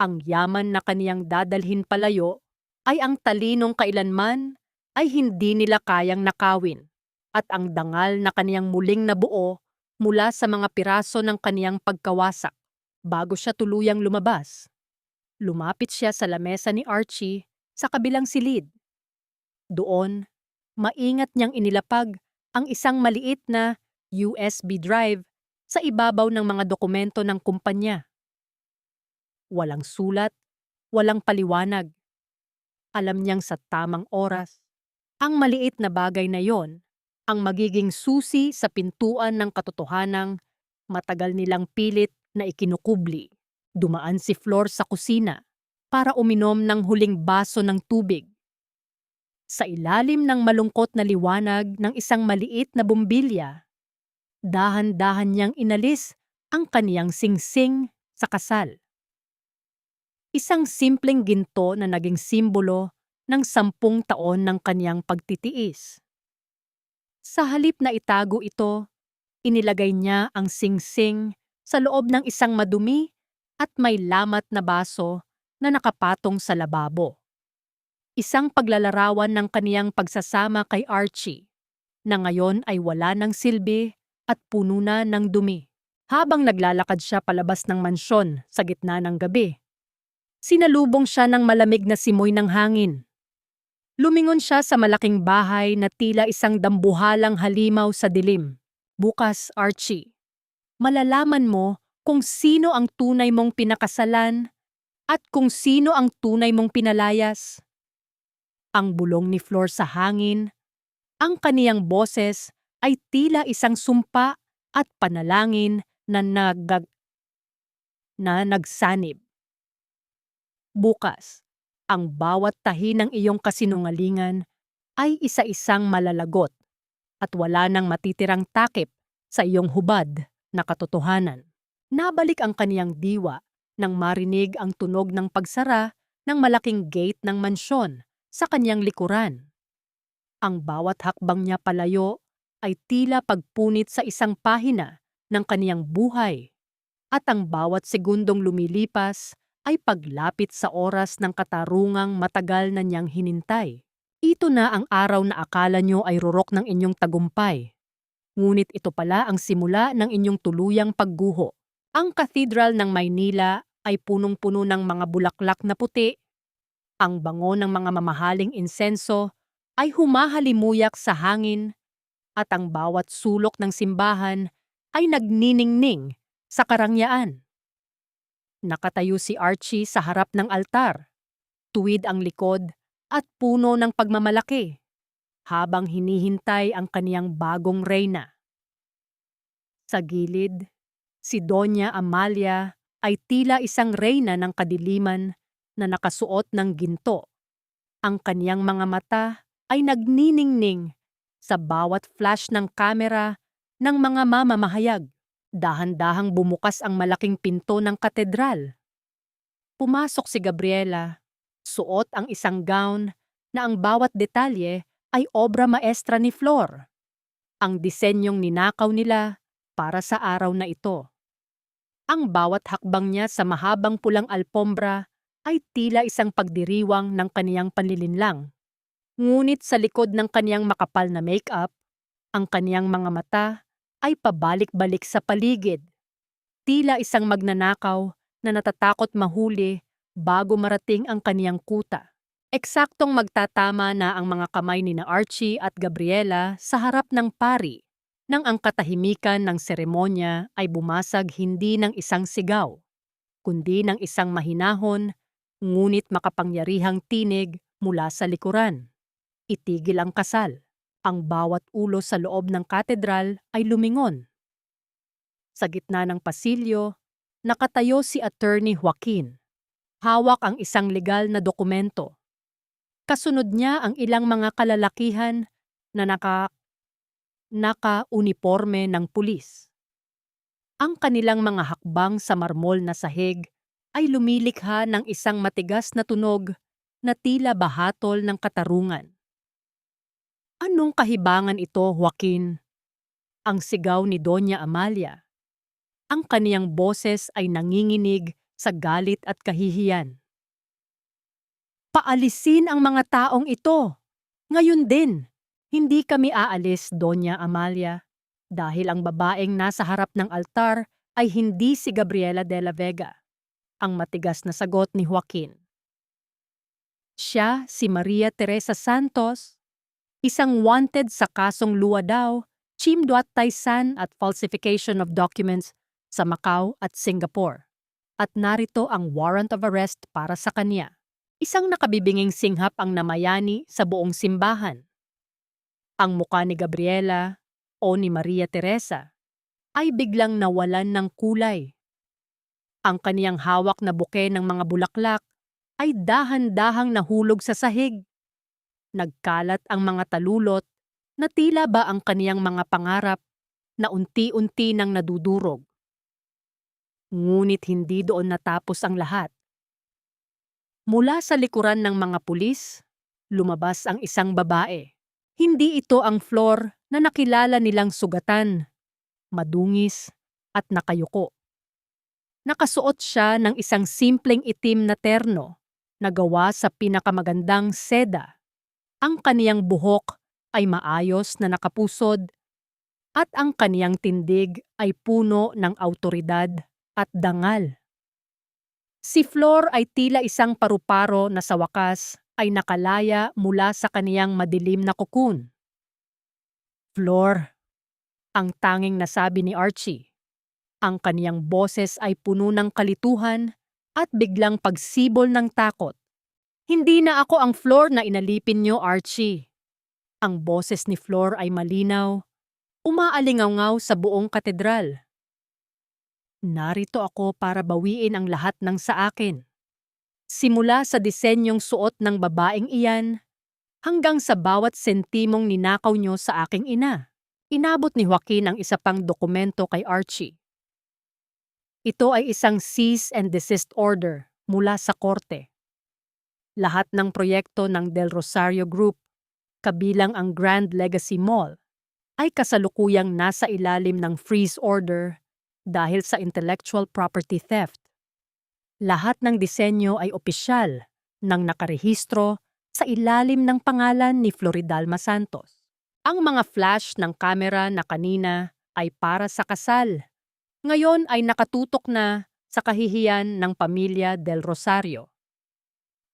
Ang yaman na kaniyang dadalhin palayo ay ang talinong kailanman ay hindi nila kayang nakawin, at ang dangal na kaniyang muling nabuo mula sa mga piraso ng kaniyang pagkawasak. Bago siya tuluyang lumabas, lumapit siya sa lamesa ni Archie sa kabilang silid. Doon, maingat niyang inilapag ang isang maliit na USB drive sa ibabaw ng mga dokumento ng kumpanya. Walang sulat, walang paliwanag. Alam niyang sa tamang oras, ang maliit na bagay na yon ang magiging susi sa pintuan ng katotohanang matagal nilang pilit na ikinukubli. Dumaan si Flor sa kusina para uminom ng huling baso ng tubig. Sa ilalim ng malungkot na liwanag ng isang maliit na bumbilya, dahan-dahan niyang inalis ang kaniyang singsing sa kasal. Isang simpleng ginto na naging simbolo ng 10 taon ng kaniyang pagtitiis. Sa halip na itago ito, inilagay niya ang singsing sa loob ng isang madumi at may lamat na baso na nakapatong sa lababo. Isang paglalarawan ng kaniyang pagsasama kay Archie, na ngayon ay wala ng silbi at puno na ng dumi. Habang naglalakad siya palabas ng mansyon sa gitna ng gabi, sinalubong siya ng malamig na simoy ng hangin. Lumingon siya sa malaking bahay na tila isang dambuhalang halimaw sa dilim. Bukas, Archie, malalaman mo kung sino ang tunay mong pinakasalan at kung sino ang tunay mong pinalayas. Ang bulong ni Flor sa hangin, ang kaniyang boses ay tila isang sumpa at panalangin na nagsanib. Bukas, ang bawat tahi ng iyong kasinungalingan ay isa-isang malalagot at wala nang matitirang takip sa iyong hubad na katotohanan. Nabalik ang kaniyang diwa nang marinig ang tunog ng pagsara ng malaking gate ng mansyon sa kaniyang likuran. Ang bawat hakbang niya palayo ay tila pagpunit sa isang pahina ng kaniyang buhay, at ang bawat segundong lumilipas ay paglapit sa oras ng katarungang matagal na niyang hinintay. Ito na ang araw na akala niyo ay rurok ng inyong tagumpay. Ngunit ito pala ang simula ng inyong tuluyang pagguho. Ang Cathedral ng Maynila ay punong-puno ng mga bulaklak na puti. Ang bango ng mga mamahaling insenso ay humahalimuyak sa hangin, at ang bawat sulok ng simbahan ay nagniningning sa karangyaan. Nakatayo si Archie sa harap ng altar, tuwid ang likod at puno ng pagmamalaki, habang hinihintay ang kaniyang bagong reyna. Sa gilid, si Doña Amalia ay tila isang reyna ng kadiliman na nakasuot ng ginto. Ang kaniyang mga mata ay nagniningning sa bawat flash ng kamera ng mga mamamahayag. Dahan-dahang bumukas ang malaking pinto ng katedral. Pumasok si Gabriela, suot ang isang gown na ang bawat detalye ay obra maestra ni Flor. Ang disenyong ninakaw nila para sa araw na ito. Ang bawat hakbang niya sa mahabang pulang alpombra ay tila isang pagdiriwang ng kaniyang panlilinlang. Ngunit sa likod ng kaniyang makapal na make-up, ang kaniyang mga mata ay pabalik-balik sa paligid. Tila isang magnanakaw na natatakot mahuli bago marating ang kaniyang kuta. Eksaktong magtatama na ang mga kamay ni na Archie at Gabriela sa harap ng pari nang ang katahimikan ng seremonya ay bumasag hindi ng isang sigaw, kundi ng isang mahinahon, ngunit makapangyarihang tinig mula sa likuran. Itigil ang kasal. Ang bawat ulo sa loob ng katedral ay lumingon. Sa gitna ng pasilyo, nakatayo si Attorney Joaquin. Hawak ang isang legal na dokumento. Kasunod niya ang ilang mga kalalakihan na naka-uniforme ng pulis. Ang kanilang mga hakbang sa marmol na sahig ay lumilikha ng isang matigas na tunog na tila bahatol ng katarungan. Anong kahibangan ito, Joaquin? Ang sigaw ni Doña Amalia. Ang kaniyang boses ay nanginginig sa galit at kahihiyan. Paalisin ang mga taong ito. Ngayon din, hindi kami aalis, Doña Amalia, dahil ang babaeng nasa harap ng altar ay hindi si Gabriela de la Vega. Ang matigas na sagot ni Joaquin. Siya si Maria Teresa Santos, isang wanted sa kasong luwadaw, chimduat-taysan at falsification of documents sa Macau at Singapore. At narito ang warrant of arrest para sa kanya. Isang nakabibinging singhap ang namayani sa buong simbahan. Ang muka ni Gabriela o ni Maria Teresa ay biglang nawalan ng kulay. Ang kaniyang hawak na buke ng mga bulaklak ay dahan-dahang nahulog sa sahig. Nagkalat ang mga talulot na tila ba ang kaniyang mga pangarap na unti-unti nang nadudurog. Ngunit hindi doon natapos ang lahat. Mula sa likuran ng mga pulis, lumabas ang isang babae. Hindi ito ang Flor na nakilala nilang sugatan, madungis at nakayuko. Nakasuot siya ng isang simpleng itim na terno na gawa sa pinakamagandang seda. Ang kaniyang buhok ay maayos na nakapusod at ang kaniyang tindig ay puno ng awtoridad at dangal. Si Flor ay tila isang paru-paro na sa wakas ay nakalaya mula sa kaniyang madilim na cocoon. Flor, ang tanging nasabi ni Archie. Ang kaniyang boses ay puno ng kalituhan at biglang pagsibol ng takot. Hindi na ako ang Flor na inalipin niyo, Archie. Ang boses ni Flor ay malinaw, umaalingaw sa buong katedral. Narito ako para bawiin ang lahat ng sa akin. Simula sa disenyong suot ng babaeng iyan, hanggang sa bawat sentimong ninakaw niyo sa aking ina. Inabot ni Joaquin ang isa pang dokumento kay Archie. Ito ay isang cease and desist order mula sa korte. Lahat ng proyekto ng Del Rosario Group, kabilang ang Grand Legacy Mall, ay kasalukuyang nasa ilalim ng freeze order dahil sa intellectual property theft. Lahat ng disenyo ay opisyal nang nakarehistro sa ilalim ng pangalan ni Floridalma Santos. Ang mga flash ng kamera na kanina ay para sa kasal. Ngayon ay nakatutok na sa kahihiyan ng pamilya Del Rosario.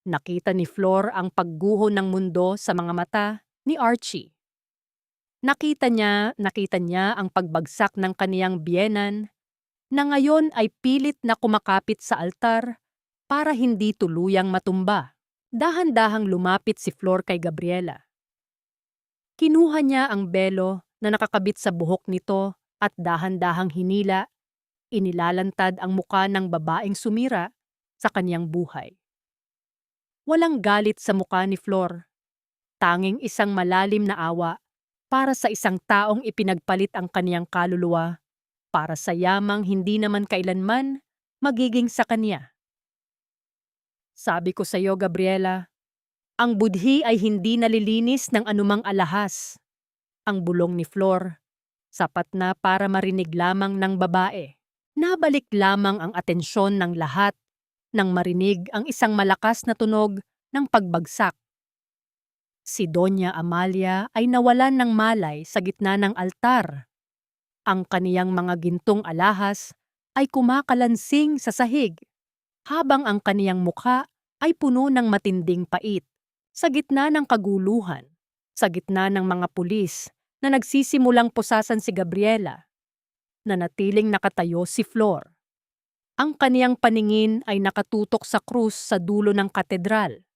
Nakita ni Flor ang pagguho ng mundo sa mga mata ni Archie. Nakita niya ang pagbagsak ng kaniyang biyenan na ngayon ay pilit na kumakapit sa altar para hindi tuluyang matumba. Dahan-dahang lumapit si Flor kay Gabriela. Kinuha niya ang belo na nakakabit sa buhok nito at dahan-dahang hinila, inilalantad ang muka ng babaeng sumira sa kaniyang buhay. Walang galit sa muka ni Flor, tanging isang malalim na awa para sa isang taong ipinagpalit ang kaniyang kaluluwa para sa yamang hindi naman kailanman magiging sa kanya. Sabi ko sa iyo, Gabriela, ang budhi ay hindi nalilinis ng anumang alahas. Ang bulong ni Flor, sapat na para marinig lamang ng babae. Nabalik lamang ang atensyon ng lahat nang marinig ang isang malakas na tunog ng pagbagsak. Si Doña Amalia ay nawalan ng malay sa gitna ng altar. Ang kaniyang mga gintong alahas ay kumakalansing sa sahig, habang ang kaniyang mukha ay puno ng matinding pait. Sa gitna ng kaguluhan, sa gitna ng mga pulis na nagsisimulang pusasan si Gabriela, nanatiling nakatayo si Flor. Ang kaniyang paningin ay nakatutok sa krus sa dulo ng katedral.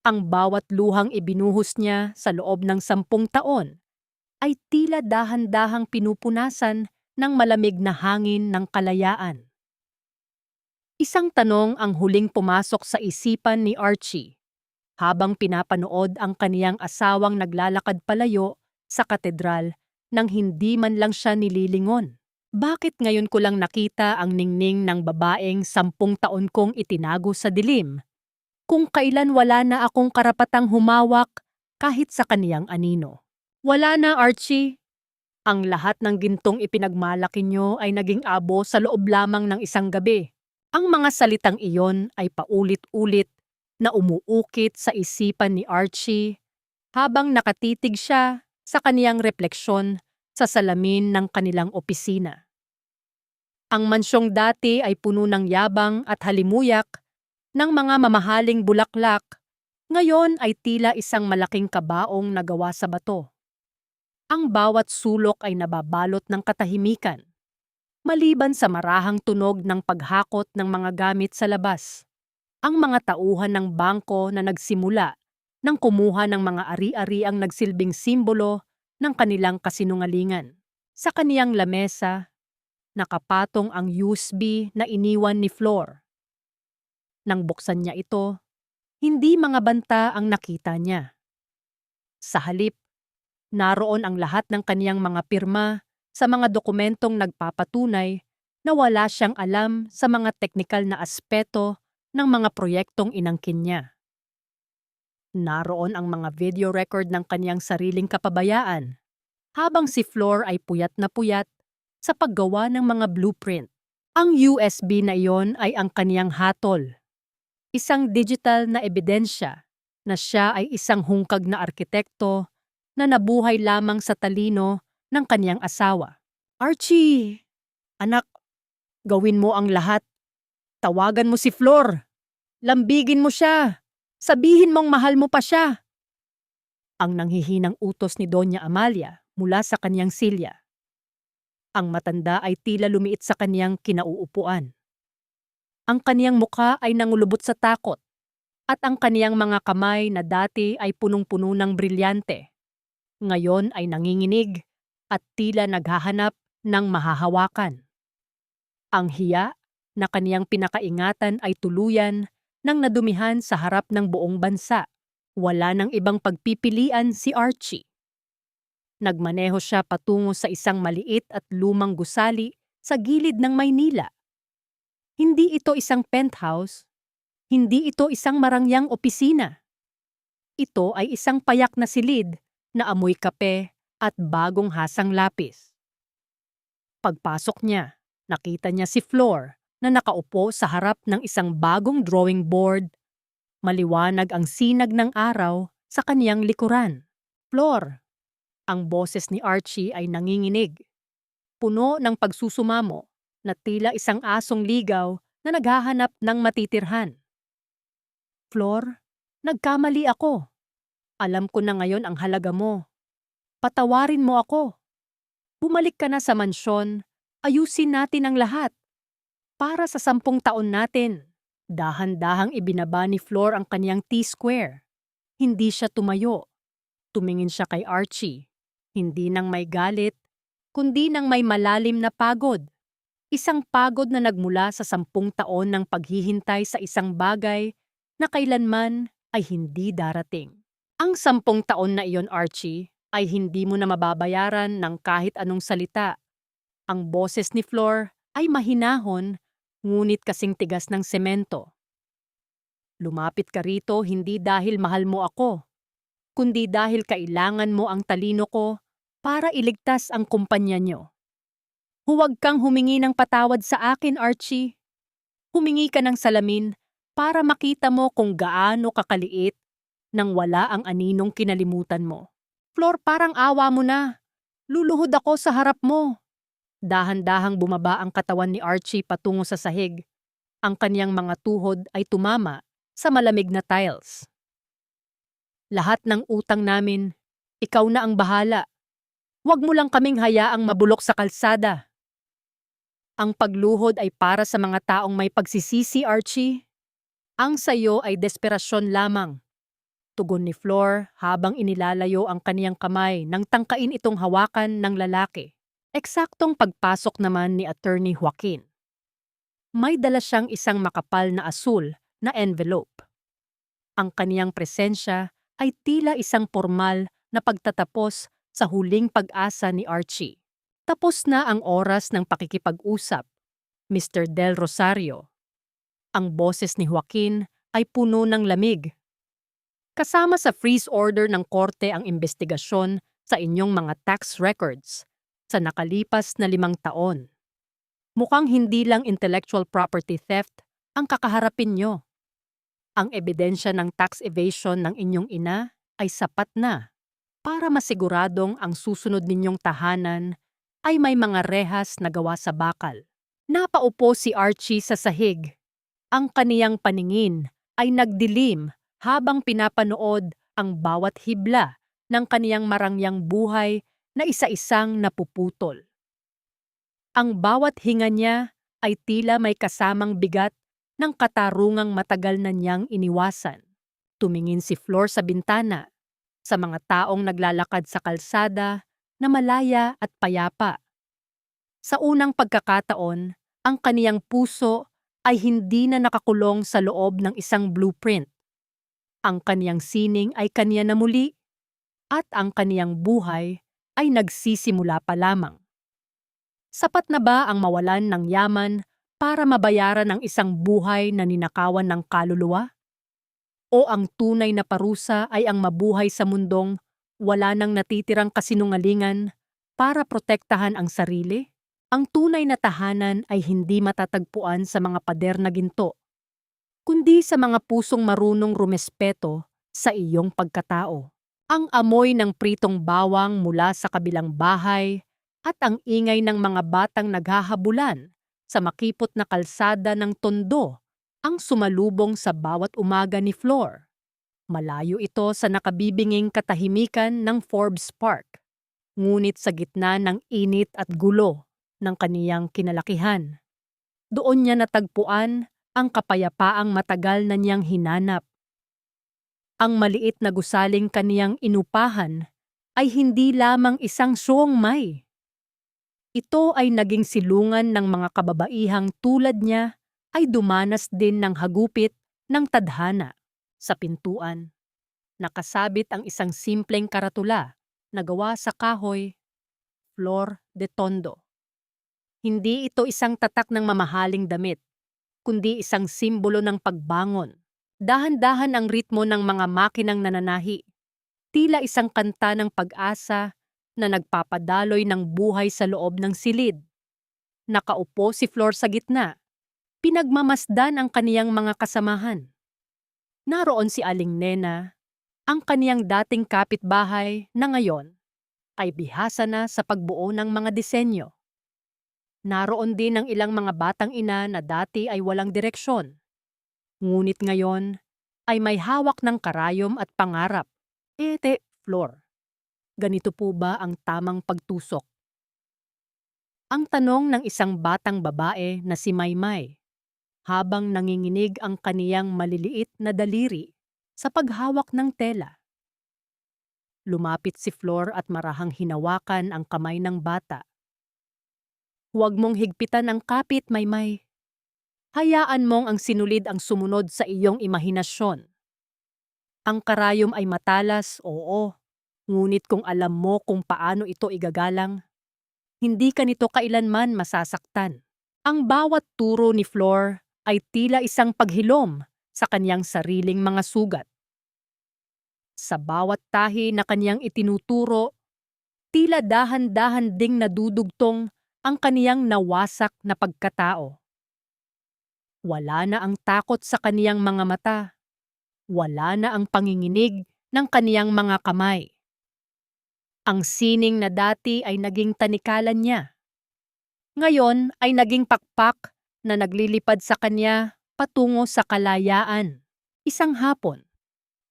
Ang bawat luhang ibinuhos niya sa loob ng 10 taon ay tila dahan-dahang pinupunasan ng malamig na hangin ng kalayaan. Isang tanong ang huling pumasok sa isipan ni Archie habang pinapanood ang kaniyang asawang naglalakad palayo sa katedral nang hindi man lang siya nililingon. Bakit ngayon ko lang nakita ang ningning ng babaeng 10 taon kong itinago sa dilim, kung kailan wala na akong karapatang humawak kahit sa kaniyang anino? Wala na, Archie. Ang lahat ng gintong ipinagmalaki niyo ay naging abo sa loob lamang ng isang gabi. Ang mga salitang iyon ay paulit-ulit na umuukit sa isipan ni Archie habang nakatitig siya sa kaniyang refleksyon sa salamin ng kanilang opisina. Ang mansyong dati ay puno ng yabang at halimuyak ng mga mamahaling bulaklak, ngayon ay tila isang malaking kabaong na gawa sa bato. Ang bawat sulok ay nababalot ng katahimikan, maliban sa marahang tunog ng paghakot ng mga gamit sa labas. Ang mga tauhan ng bangko na nagsimula nang kumuha ng mga ari-ari ang nagsilbing simbolo ng kanilang kasinungalingan. Sa kaniyang lamesa, nakapatong ang USB na iniwan ni Flor. Nang buksan niya ito, hindi mga banta ang nakita niya. Sa halip, naroon ang lahat ng kaniyang mga pirma sa mga dokumentong nagpapatunay na wala siyang alam sa mga teknikal na aspeto ng mga proyektong inangkin niya. Naroon ang mga video record ng kaniyang sariling kapabayaan, habang si Flor ay puyat na puyat sa paggawa ng mga blueprint. Ang USB na iyon ay ang kaniyang hatol, isang digital na ebidensya na siya ay isang hungkag na arkitekto na nabuhay lamang sa talino ng kaniyang asawa. Archie! Anak, gawin mo ang lahat. Tawagan mo si Flor. Lambigin mo siya. Sabihin mong mahal mo pa siya. Ang nanghihinang utos ni Doña Amalia mula sa kaniyang silya. Ang matanda ay tila lumiit sa kaniyang kinauupuan. Ang kaniyang muka ay nangulubot sa takot at ang kaniyang mga kamay na dati ay punong-puno ng brilyante, ngayon ay nanginginig at tila naghahanap ng mahahawakan. Ang hiya na kaniyang pinakaingatan ay tuluyan nang nadumihan sa harap ng buong bansa. Wala nang ibang pagpipilian si Archie. Nagmaneho siya patungo sa isang maliit at lumang gusali sa gilid ng Maynila. Hindi ito isang penthouse, hindi ito isang marangyang opisina. Ito ay isang payak na silid na amoy kape at bagong hasang lapis. Pagpasok niya, nakita niya si Flor na nakaupo sa harap ng isang bagong drawing board. Maliwanag ang sinag ng araw sa kaniyang likuran. Flor! Ang boses ni Archie ay nanginginig, puno ng pagsusumamo na tila isang asong ligaw na naghahanap ng matitirhan. Flor, nagkamali ako. Alam ko na ngayon ang halaga mo. Patawarin mo ako. Bumalik ka na sa mansyon, ayusin natin ang lahat. Para sa 10 taon natin. Dahan-dahang ibinaba ni Flor ang kaniyang T-square. Hindi siya tumayo. Tumingin siya kay Archie. Hindi nang may galit, kundi nang may malalim na pagod. Isang pagod na nagmula sa 10 taon ng paghihintay sa isang bagay na kailanman ay hindi darating. Ang 10 taon na iyon, Archie, ay hindi mo na mababayaran ng kahit anong salita. Ang boses ni Flor ay mahinahon, ngunit kasing tigas ng semento. Lumapit ka rito hindi dahil mahal mo ako, kundi dahil kailangan mo ang talino ko para iligtas ang kumpanya niyo. Huwag kang humingi ng patawad sa akin, Archie. Humingi ka ng salamin para makita mo kung gaano kakaliit nang wala ang aninong kinalimutan mo. Flor, parang awa mo na. Luluhod ako sa harap mo. Dahan-dahang bumaba ang katawan ni Archie patungo sa sahig. Ang kaniyang mga tuhod ay tumama sa malamig na tiles. Lahat ng utang namin, ikaw na ang bahala. Huwag mo lang kaming hayaang mabulok sa kalsada. Ang pagluhod ay para sa mga taong may pagsisisi, Archie. Ang sayo ay desperasyon lamang. Tugon ni Flor habang inilalayo ang kaniyang kamay nang tangkain itong hawakan ng lalaki. Eksaktong pagpasok naman ni Attorney Joaquin. May dala siyang isang makapal na asul na envelope. Ang kaniyang presensya ay tila isang formal na pagtatapos sa huling pag-asa ni Archie. Tapos na ang oras ng pakikipag-usap, Mr. Del Rosario. Ang boses ni Joaquin ay puno ng lamig. Kasama sa freeze order ng korte ang investigasyon sa inyong mga tax records sa nakalipas na 5 taon. Mukhang hindi lang intellectual property theft ang kakaharapin nyo. Ang ebidensya ng tax evasion ng inyong ina ay sapat na para masiguradong ang susunod ninyong tahanan ay may mga rehas na gawa sa bakal. Napaupo si Archie sa sahig. Ang kaniyang paningin ay nagdilim habang pinapanood ang bawat hibla ng kaniyang marangyang buhay na isa-isang napuputol. Ang bawat hinga niya ay tila may kasamang bigat ng katarungang matagal na niyang iniwasan. Tumingin si Flor sa bintana, sa mga taong naglalakad sa kalsada na malaya at payapa. Sa unang pagkakataon, ang kaniyang puso ay hindi na nakakulong sa loob ng isang blueprint. Ang kaniyang sining ay kaniya na muli at ang kaniyang buhay ay nagsisimula pa lamang. Sapat na ba ang mawalan ng yaman para mabayaran ang isang buhay na ninakawan ng kaluluwa? O ang tunay na parusa ay ang mabuhay sa mundong wala nang natitirang kasinungalingan para protektahan ang sarili? Ang tunay na tahanan ay hindi matatagpuan sa mga pader na ginto, kundi sa mga pusong marunong rumespeto sa iyong pagkatao. Ang amoy ng pritong bawang mula sa kabilang bahay at ang ingay ng mga batang naghahabulan sa makipot na kalsada ng Tondo ang sumalubong sa bawat umaga ni Flor. Malayo ito sa nakabibinging katahimikan ng Forbes Park, ngunit sa gitna ng init at gulo ng kaniyang kinalakihan. Doon niya natagpuan ang kapayapaang matagal na niyang hinanap. Ang maliit na gusaling kaniyang inupahan ay hindi lamang isang siomai. Ito ay naging silungan ng mga kababaihang tulad niya ay dumanas din ng hagupit ng tadhana. Sa pintuan, nakasabit ang isang simpleng karatula na gawa sa kahoy, Flor de Tondo. Hindi ito isang tatak ng mamahaling damit, kundi isang simbolo ng pagbangon. Dahan-dahan ang ritmo ng mga makinang nananahi. Tila isang kanta ng pag-asa na nagpapadaloy ng buhay sa loob ng silid. Nakaupo si Flor sa gitna. Pinagmamasdan ang kaniyang mga kasamahan. Naroon si Aling Nena, ang kaniyang dating kapitbahay na ngayon ay bihasa na sa pagbuo ng mga disenyo. Naroon din ang ilang mga batang ina na dati ay walang direksyon. Ngunit ngayon ay may hawak ng karayom at pangarap. Flor, ganito po ba ang tamang pagtusok? Ang tanong ng isang batang babae na si Maymay, habang nanginginig ang kaniyang maliliit na daliri sa paghawak ng tela. Lumapit si Flor at marahang hinawakan ang kamay ng bata. Huwag mong higpitan ang kapit, Maymay. Hayaan mong ang sinulid ang sumunod sa iyong imahinasyon. Ang karayom ay matalas, oo, ngunit kung alam mo kung paano ito igagalang, hindi ka nito kailanman masasaktan. Ang bawat turo ni Flor ay tila isang paghilom sa kanyang sariling mga sugat. Sa bawat tahi na kanyang itinuturo, tila dahan-dahan ding nadudugtong ang kaniyang nawasak na pagkatao. Wala na ang takot sa kaniyang mga mata. Wala na ang panginginig ng kaniyang mga kamay. Ang sining na dati ay naging tanikalan niya. Ngayon ay naging pakpak na naglilipad sa kanya patungo sa kalayaan. Isang hapon,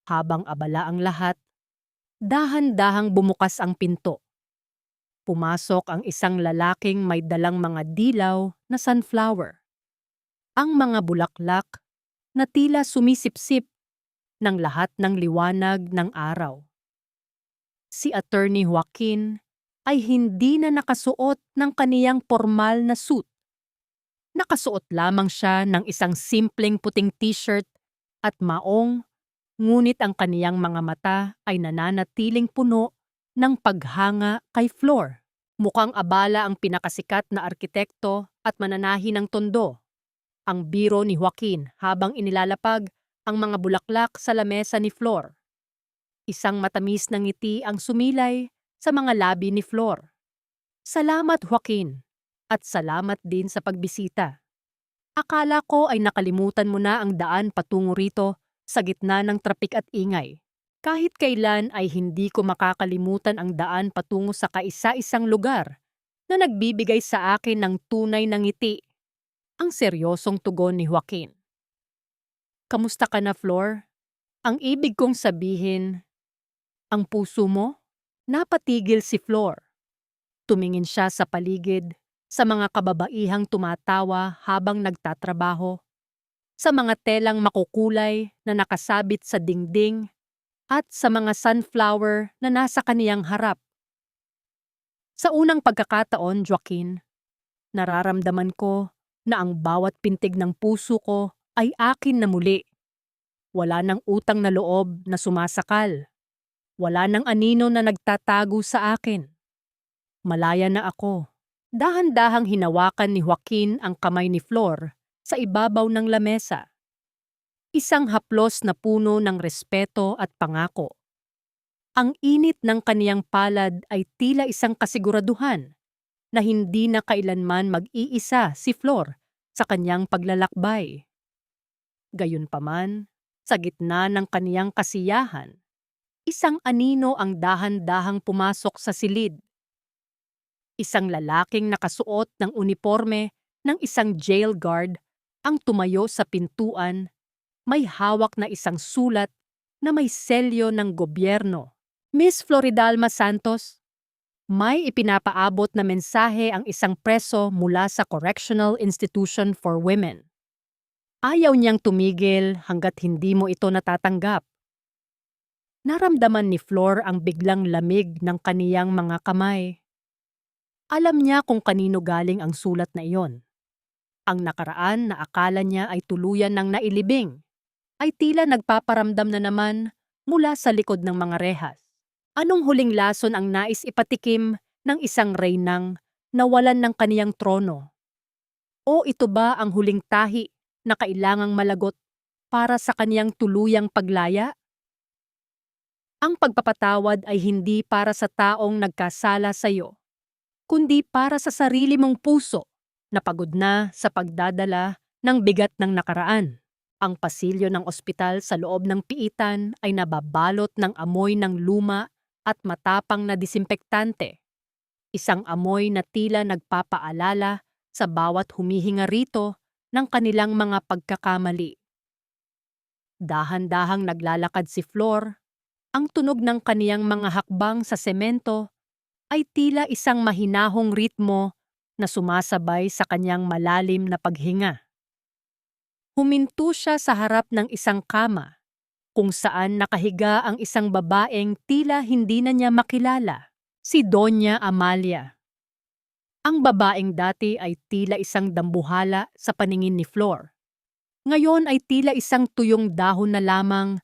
Habang abala ang lahat, dahan-dahang bumukas ang pinto. Pumasok ang isang lalaking may dalang mga dilaw na sunflower. Ang mga bulaklak na tila sumisipsip ng lahat ng liwanag ng araw. Si Attorney Joaquin ay hindi na nakasuot ng kaniyang formal na suit. Nakasuot lamang siya ng isang simpleng puting t-shirt at maong, ngunit ang kaniyang mga mata ay nananatiling puno ng paghanga kay Flor. Mukhang abala ang pinakasikat na arkitekto at mananahi ng tondo. Ang biro ni Joaquin habang inilalapag ang mga bulaklak sa lamesa ni Flor. Isang matamis na ngiti ang sumilay sa mga labi ni Flor. Salamat, Joaquin, at salamat din sa pagbisita. Akala ko ay nakalimutan mo na ang daan patungo rito sa gitna ng trapik at ingay. Kahit kailan ay hindi ko makakalimutan ang daan patungo sa kaisa-isang lugar na nagbibigay sa akin ng tunay na ngiti. Ang seryosong tugon ni Joaquin. Kamusta ka na, Flor? Ang ibig kong sabihin, ang puso mo? Napatigil si Flor. Tumingin siya sa paligid, sa mga kababaihang tumatawa habang nagtatrabaho, sa mga telang makukulay na nakasabit sa dingding, at sa mga sunflower na nasa kaniyang harap. Sa unang pagkakataon, Joaquin, nararamdaman ko na ang bawat pintig ng puso ko ay akin na muli. Wala nang utang na loob na sumasakal. Wala nang anino na nagtatago sa akin. Malaya na ako. Dahan-dahang hinawakan ni Joaquin ang kamay ni Flor sa ibabaw ng lamesa. Isang haplos na puno ng respeto at pangako. Ang init ng kaniyang palad ay tila isang kasiguraduhan na hindi na kailanman mag-iisa si Flor sa kaniyang paglalakbay. Gayunpaman, sa gitna ng kaniyang kasiyahan, isang anino ang dahan-dahang pumasok sa silid. Isang lalaking nakasuot ng uniforme ng isang jail guard ang tumayo sa pintuan, may hawak na isang sulat na may selyo ng gobyerno. Miss Floridalma Santos, may ipinapaabot na mensahe ang isang preso mula sa Correctional Institution for Women. Ayaw niyang tumigil hanggat hindi mo ito natatanggap. Naramdaman ni Flor ang biglang lamig ng kaniyang mga kamay. Alam niya kung kanino galing ang sulat na iyon. Ang nakaraan na akala niya ay tuluyan ng nailibing, ay tila nagpaparamdam na naman mula sa likod ng mga rehas. Anong huling lason ang nais ipatikim ng isang reynang nawalan ng kaniyang trono? O ito ba ang huling tahi na kailangang malagot para sa kaniyang tuluyang paglaya? Ang pagpapatawad ay hindi para sa taong nagkasala sa iyo, kundi para sa sarili mong puso na pagod na sa pagdadala ng bigat ng nakaraan. Ang pasilyo ng ospital sa loob ng piitan ay nababalot ng amoy ng luma at matapang na disinfektante. Isang amoy na tila nagpapaalala sa bawat humihinga rito ng kanilang mga pagkakamali. Dahan-dahang naglalakad si Flor. Ang tunog ng kaniyang mga hakbang sa semento ay tila isang mahinahong ritmo na sumasabay sa kanyang malalim na paghinga. Huminto siya sa harap ng isang kama, kung saan nakahiga ang isang babaeng tila hindi na niya makilala, si Doña Amalia. Ang babaeng dati ay tila isang dambuhala sa paningin ni Flor. Ngayon ay tila isang tuyong dahon na lamang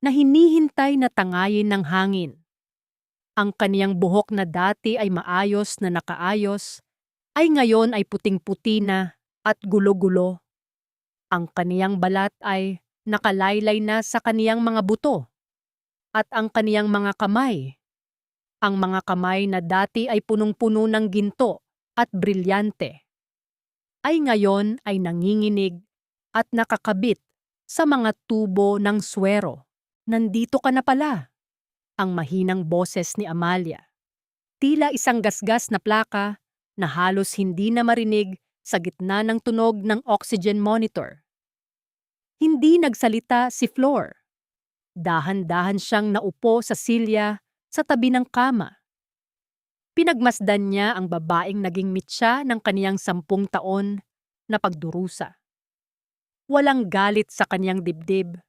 na hinihintay na tangayin ng hangin. Ang kaniyang buhok na dati ay maayos na nakaayos, ay ngayon ay puting-puti na at gulo-gulo. Ang kaniyang balat ay nakalaylay na sa kaniyang mga buto, at ang kaniyang mga kamay, ang mga kamay na dati ay punong-puno ng ginto at brilyante, ay ngayon ay nanginginig at nakakabit sa mga tubo ng swero. Nandito ka na pala, ang mahinang boses ni Amalia. Tila isang gasgas na plaka na halos hindi na marinig sa gitna ng tunog ng oxygen monitor. Hindi nagsalita si Flor. Dahan-dahan siyang naupo sa silya sa tabi ng kama. Pinagmasdan niya ang babaeng naging mitya ng kaniyang 10 taon na pagdurusa. Walang galit sa kaniyang dibdib,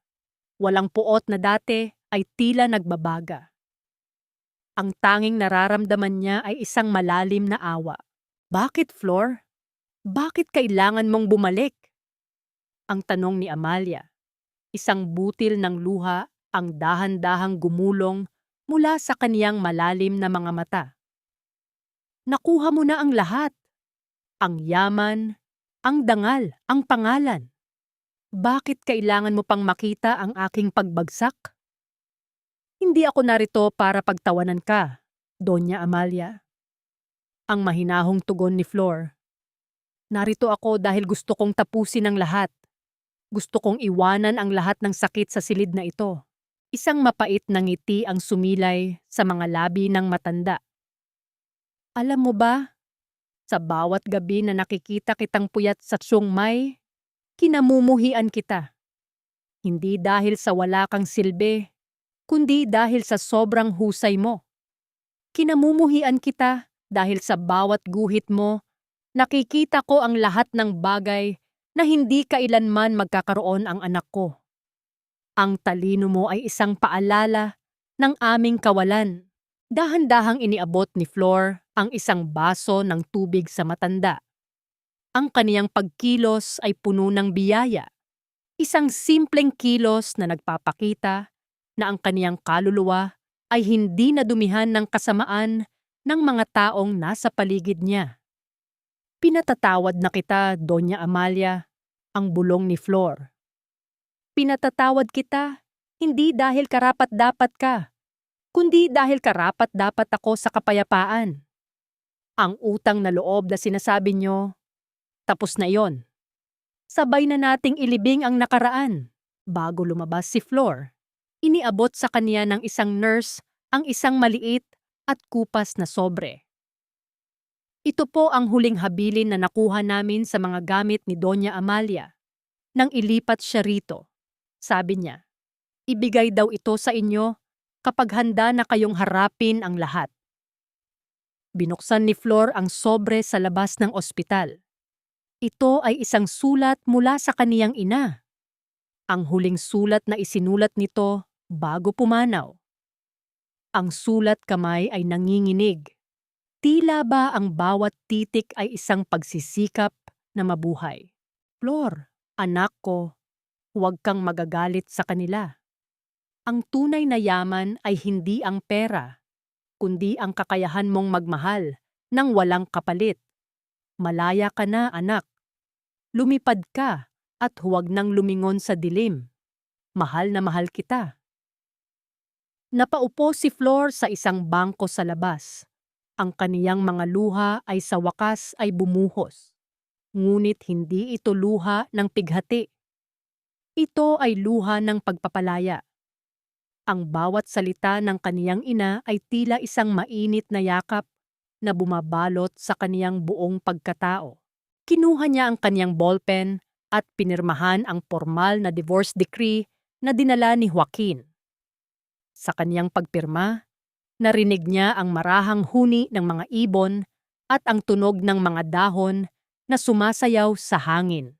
walang puot na dati ay tila nagbabaga. Ang tanging nararamdaman niya ay isang malalim na awa. Bakit, Flor? Bakit kailangan mong bumalik? Ang tanong ni Amalia. Isang butil ng luha ang dahan-dahang gumulong mula sa kaniyang malalim na mga mata. Nakuha mo na ang lahat. Ang yaman, ang dangal, ang pangalan. Bakit kailangan mo pang makita ang aking pagbagsak? Hindi ako narito para pagtawanan ka, Doña Amalia. Ang mahinahong tugon ni Flor. Narito ako dahil gusto kong tapusin ang lahat. Gusto kong iwanan ang lahat ng sakit sa silid na ito. Isang mapait na ngiti ang sumilay sa mga labi ng matanda. Alam mo ba, sa bawat gabi na nakikita kitang puyat sa Chiang Mai, kinamumuhian kita. Hindi dahil sa wala kang silbi, kundi dahil sa sobrang husay mo. Kinamumuhian kita dahil sa bawat guhit mo, nakikita ko ang lahat ng bagay na hindi kailanman magkakaroon ang anak ko. Ang talino mo ay isang paalala ng aming kawalan. Dahan-dahang iniabot ni Flor ang isang baso ng tubig sa matanda. Ang kaniyang pagkilos ay puno ng biyaya. Isang simpleng kilos na nagpapakita na ang kaniyang kaluluwa ay hindi nadumihan ng kasamaan ng mga taong nasa paligid niya. Pinatatawad na kita, Doña Amalia, ang bulong ni Flor. Pinatatawad kita, hindi dahil karapat-dapat ka, kundi dahil karapat-dapat ako sa kapayapaan. Ang utang na loob na sinasabi nyo, tapos na yon. Sabay na nating ilibing ang nakaraan. Bago lumabas si Flor, iniabot sa kanya ng isang nurse ang isang maliit at kupas na sobre. Ito po ang huling habilin na nakuha namin sa mga gamit ni Doña Amalia. Nang ilipat siya rito, sabi niya, ibigay daw ito sa inyo kapag handa na kayong harapin ang lahat. Binuksan ni Flor ang sobre sa labas ng ospital. Ito ay isang sulat mula sa kaniyang ina. Ang huling sulat na isinulat nito bago pumanaw. Ang sulat kamay ay nanginginig. Tila ba ang bawat titik ay isang pagsisikap na mabuhay. Flor, anak ko, huwag kang magagalit sa kanila. Ang tunay na yaman ay hindi ang pera, kundi ang kakayahan mong magmahal nang walang kapalit. Malaya ka na, anak. Lumipad ka at huwag nang lumingon sa dilim. Mahal na mahal kita. Napaupo si Flor sa isang bangko sa labas. Ang kaniyang mga luha ay sa wakas ay bumuhos. Ngunit hindi ito luha ng pighati. Ito ay luha ng pagpapalaya. Ang bawat salita ng kaniyang ina ay tila isang mainit na yakap na bumabalot sa kaniyang buong pagkatao. Kinuha niya ang kaniyang ballpen at pinirmahan ang formal na divorce decree na dinala ni Joaquin. Sa kaniyang pagpirma, narinig niya ang marahang huni ng mga ibon at ang tunog ng mga dahon na sumasayaw sa hangin.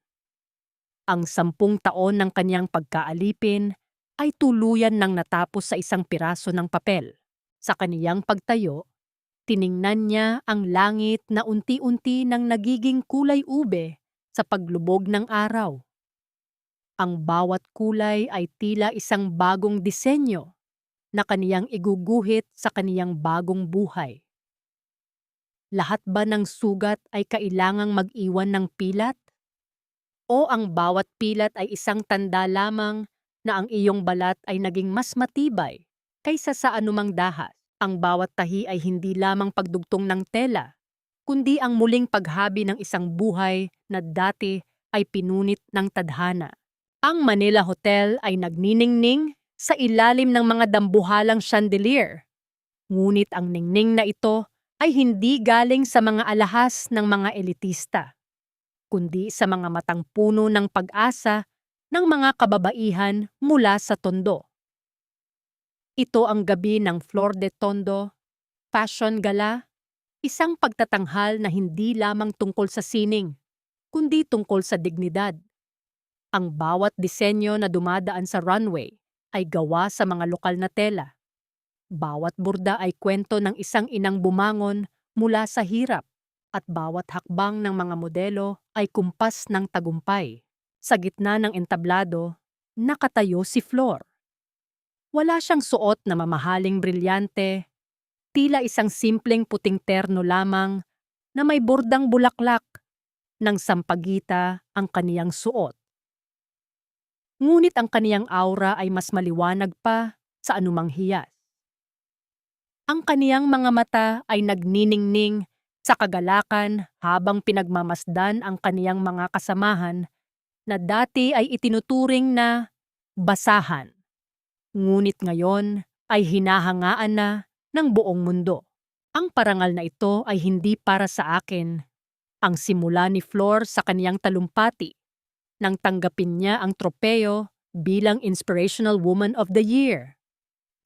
Ang 10 taon ng kaniyang pagkaalipin ay tuluyan nang natapos sa isang piraso ng papel. Sa kaniyang pagtayo, tiningnan niya ang langit na unti-unti nang nagiging kulay ube sa paglubog ng araw. Ang bawat kulay ay tila isang bagong disenyo na kaniyang iguguhit sa kaniyang bagong buhay. Lahat ba ng sugat ay kailangang mag-iwan ng pilat? O ang bawat pilat ay isang tanda lamang na ang iyong balat ay naging mas matibay kaysa sa anumang dahas? Ang bawat tahi ay hindi lamang pagdugtong ng tela, kundi ang muling paghabi ng isang buhay na dati ay pinunit ng tadhana. Ang Manila Hotel ay nagniningning sa ilalim ng mga dambuhalang chandelier. Ngunit ang ningning na ito ay hindi galing sa mga alahas ng mga elitista, kundi sa mga matang puno ng pag-asa ng mga kababaihan mula sa Tondo. Ito ang gabi ng Flor de Tondo, fashion gala, isang pagtatanghal na hindi lamang tungkol sa sining, kundi tungkol sa dignidad. Ang bawat disenyo na dumadaan sa runway ay gawa sa mga lokal na tela. Bawat burda ay kwento ng isang inang bumangon mula sa hirap at bawat hakbang ng mga modelo ay kumpas ng tagumpay. Sa gitna ng entablado, nakatayo si Flor. Wala siyang suot na mamahaling brilyante, tila isang simpleng puting terno lamang na may bordang bulaklak ng sampagita ang kaniyang suot. Ngunit ang kaniyang aura ay mas maliwanag pa sa anumang hiyas. Ang kaniyang mga mata ay nagniningning sa kagalakan habang pinagmamasdan ang kaniyang mga kasamahan na dati ay itinuturing na basahan. Ngunit ngayon ay hinahangaan na ng buong mundo. Ang parangal na ito ay hindi para sa akin. Ang simula ni Flor sa kaniyang talumpati nang tanggapin niya ang tropeo bilang Inspirational Woman of the Year.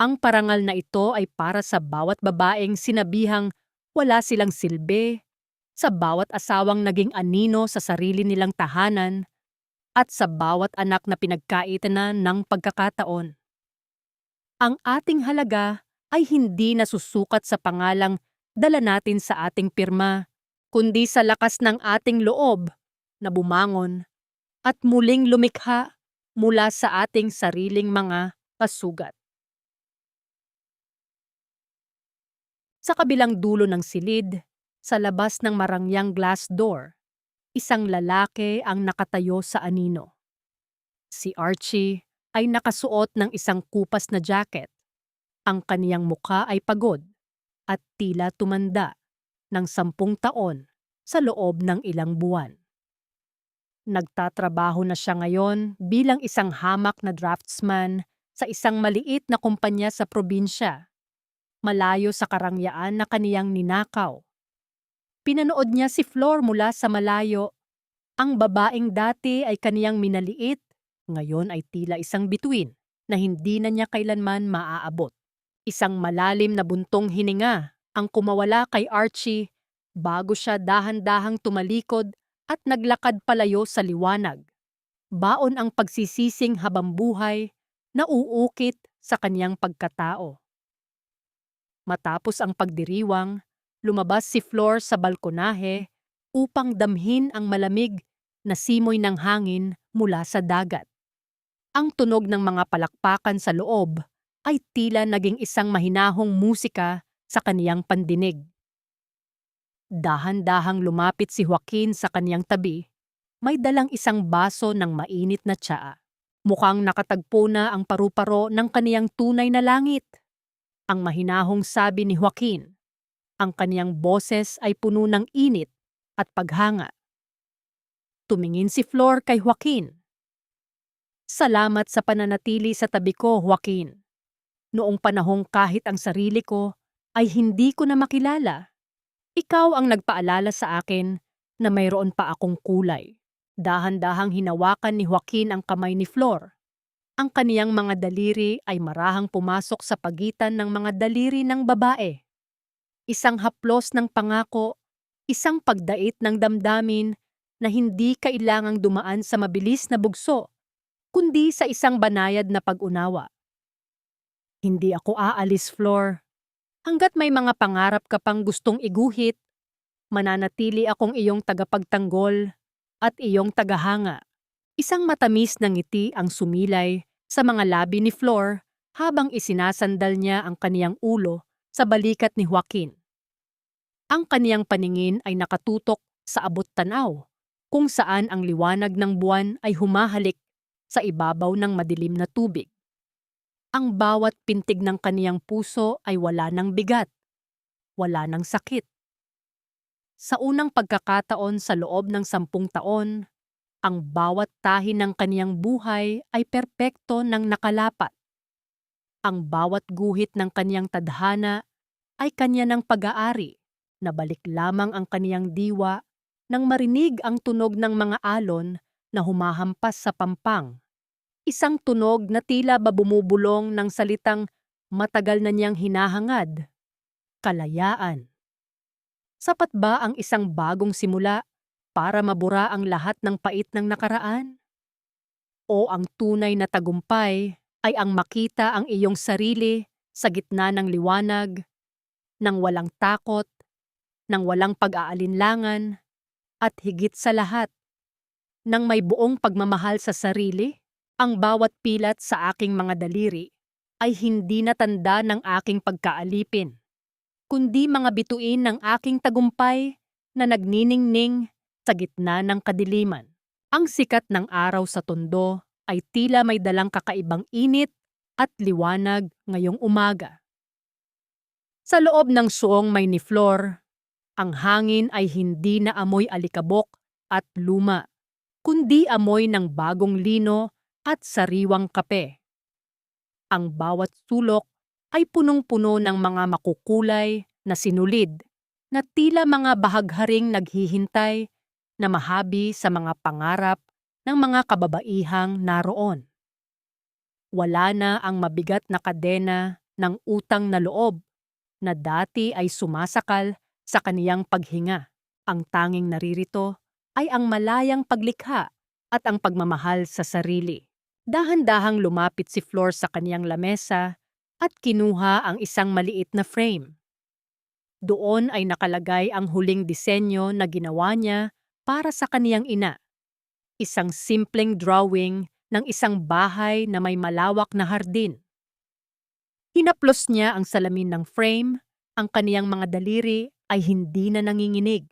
Ang parangal na ito ay para sa bawat babaeng sinabihang wala silang silbi, sa bawat asawang naging anino sa sarili nilang tahanan, at sa bawat anak na pinagkaitanan ng pagkakataon. Ang ating halaga ay hindi nasusukat sa pangalang dala natin sa ating pirma, kundi sa lakas ng ating loob na bumangon at muling lumikha mula sa ating sariling mga pasugat. Sa kabilang dulo ng silid, sa labas ng marangyang glass door, isang lalaki ang nakatayo sa anino. Si Archie ay nakasuot ng isang kupas na jacket. Ang kaniyang mukha ay pagod at tila tumanda ng 10 taon sa loob ng ilang buwan. Nagtatrabaho na siya ngayon bilang isang hamak na draftsman sa isang maliit na kumpanya sa probinsya, malayo sa karangyaan na kaniyang ninakaw. Pinanood niya si Flor mula sa malayo. Ang babaeng dati ay kaniyang minaliit, ngayon ay tila isang bituin na hindi na niya kailanman maaabot. Isang malalim na buntong hininga ang kumawala kay Archie bago siya dahan-dahang tumalikod at naglakad palayo sa liwanag. Baon ang pagsisising habambuhay na uukit sa kaniyang pagkatao. Matapos ang pagdiriwang, lumabas si Flor sa balkonahe upang damhin ang malamig na simoy ng hangin mula sa dagat. Ang tunog ng mga palakpakan sa loob ay tila naging isang mahinahong musika sa kaniyang pandinig. Dahan-dahang lumapit si Joaquin sa kaniyang tabi, may dalang isang baso ng mainit na tsaa. Mukhang nakatagpo na ang paru-paro ng kaniyang tunay na langit. Ang mahinahong sabi ni Joaquin. Ang kaniyang boses ay puno ng init at paghanga. Tumingin si Flor kay Joaquin. Salamat sa pananatili sa tabi ko, Joaquin. Noong panahong kahit ang sarili ko ay hindi ko na makilala. Ikaw ang nagpaalala sa akin na mayroon pa akong kulay. Dahan-dahang hinawakan ni Joaquin ang kamay ni Flor. Ang kaniyang mga daliri ay marahang pumasok sa pagitan ng mga daliri ng babae. Isang haplos ng pangako, isang pagdait ng damdamin na hindi kailangang dumaan sa mabilis na bugso, kundi sa isang banayad na pag-unawa. Hindi ako aalis, Flor. Hanggat may mga pangarap ka pang gustong iguhit, mananatili akong iyong tagapagtanggol at iyong tagahanga. Isang matamis na ngiti ang sumilay sa mga labi ni Flor habang isinasandal niya ang kaniyang ulo sa balikat ni Joaquin. Ang kaniyang paningin ay nakatutok sa abot-tanaw, kung saan ang liwanag ng buwan ay humahalik sa ibabaw ng madilim na tubig. Ang bawat pintig ng kaniyang puso ay wala ng bigat, wala ng sakit. Sa unang pagkakataon sa loob ng 10 taon, ang bawat tahi ng kaniyang buhay ay perpekto ng nakalapat. Ang bawat guhit ng kaniyang tadhana ay kanya ng pag-aari, na balik lamang ang kaniyang diwa nang marinig ang tunog ng mga alon na humahampas sa pampang. Isang tunog na tila ba bumubulong ng salitang matagal na niyang hinahangad, kalayaan. Sapat ba ang isang bagong simula para mabura ang lahat ng pait ng nakaraan? O ang tunay na tagumpay ay ang makita ang iyong sarili sa gitna ng liwanag, ng walang takot, ng walang pag-aalinlangan, at higit sa lahat, ng may buong pagmamahal sa sarili? Ang bawat pilat sa aking mga daliri ay hindi na tanda ng aking pagkaalipin, kundi mga bituin ng aking tagumpay na nagniningning sa gitna ng kadiliman. Ang sikat ng araw sa tondo ay tila may dalang kakaibang init at liwanag ngayong umaga. Sa loob ng suong may ni Flor, ang hangin ay hindi na amoy alikabok at luma, kundi amoy ng bagong lino at sariwang kape. Ang bawat sulok ay punong-puno ng mga makukulay na sinulid na tila mga bahagharing naghihintay na mahabi sa mga pangarap ng mga kababaihang naroon. Wala na ang mabigat na kadena ng utang na loob na dati ay sumasakal sa kaniyang paghinga. Ang tanging naririto ay ang malayang paglikha at ang pagmamahal sa sarili. Dahan-dahang lumapit si Flor sa kaniyang lamesa at kinuha ang isang maliit na frame. Doon ay nakalagay ang huling disenyo na ginawa niya para sa kaniyang ina. Isang simpleng drawing ng isang bahay na may malawak na hardin. Hinaplos niya ang salamin ng frame, ang kaniyang mga daliri ay hindi na nanginginig.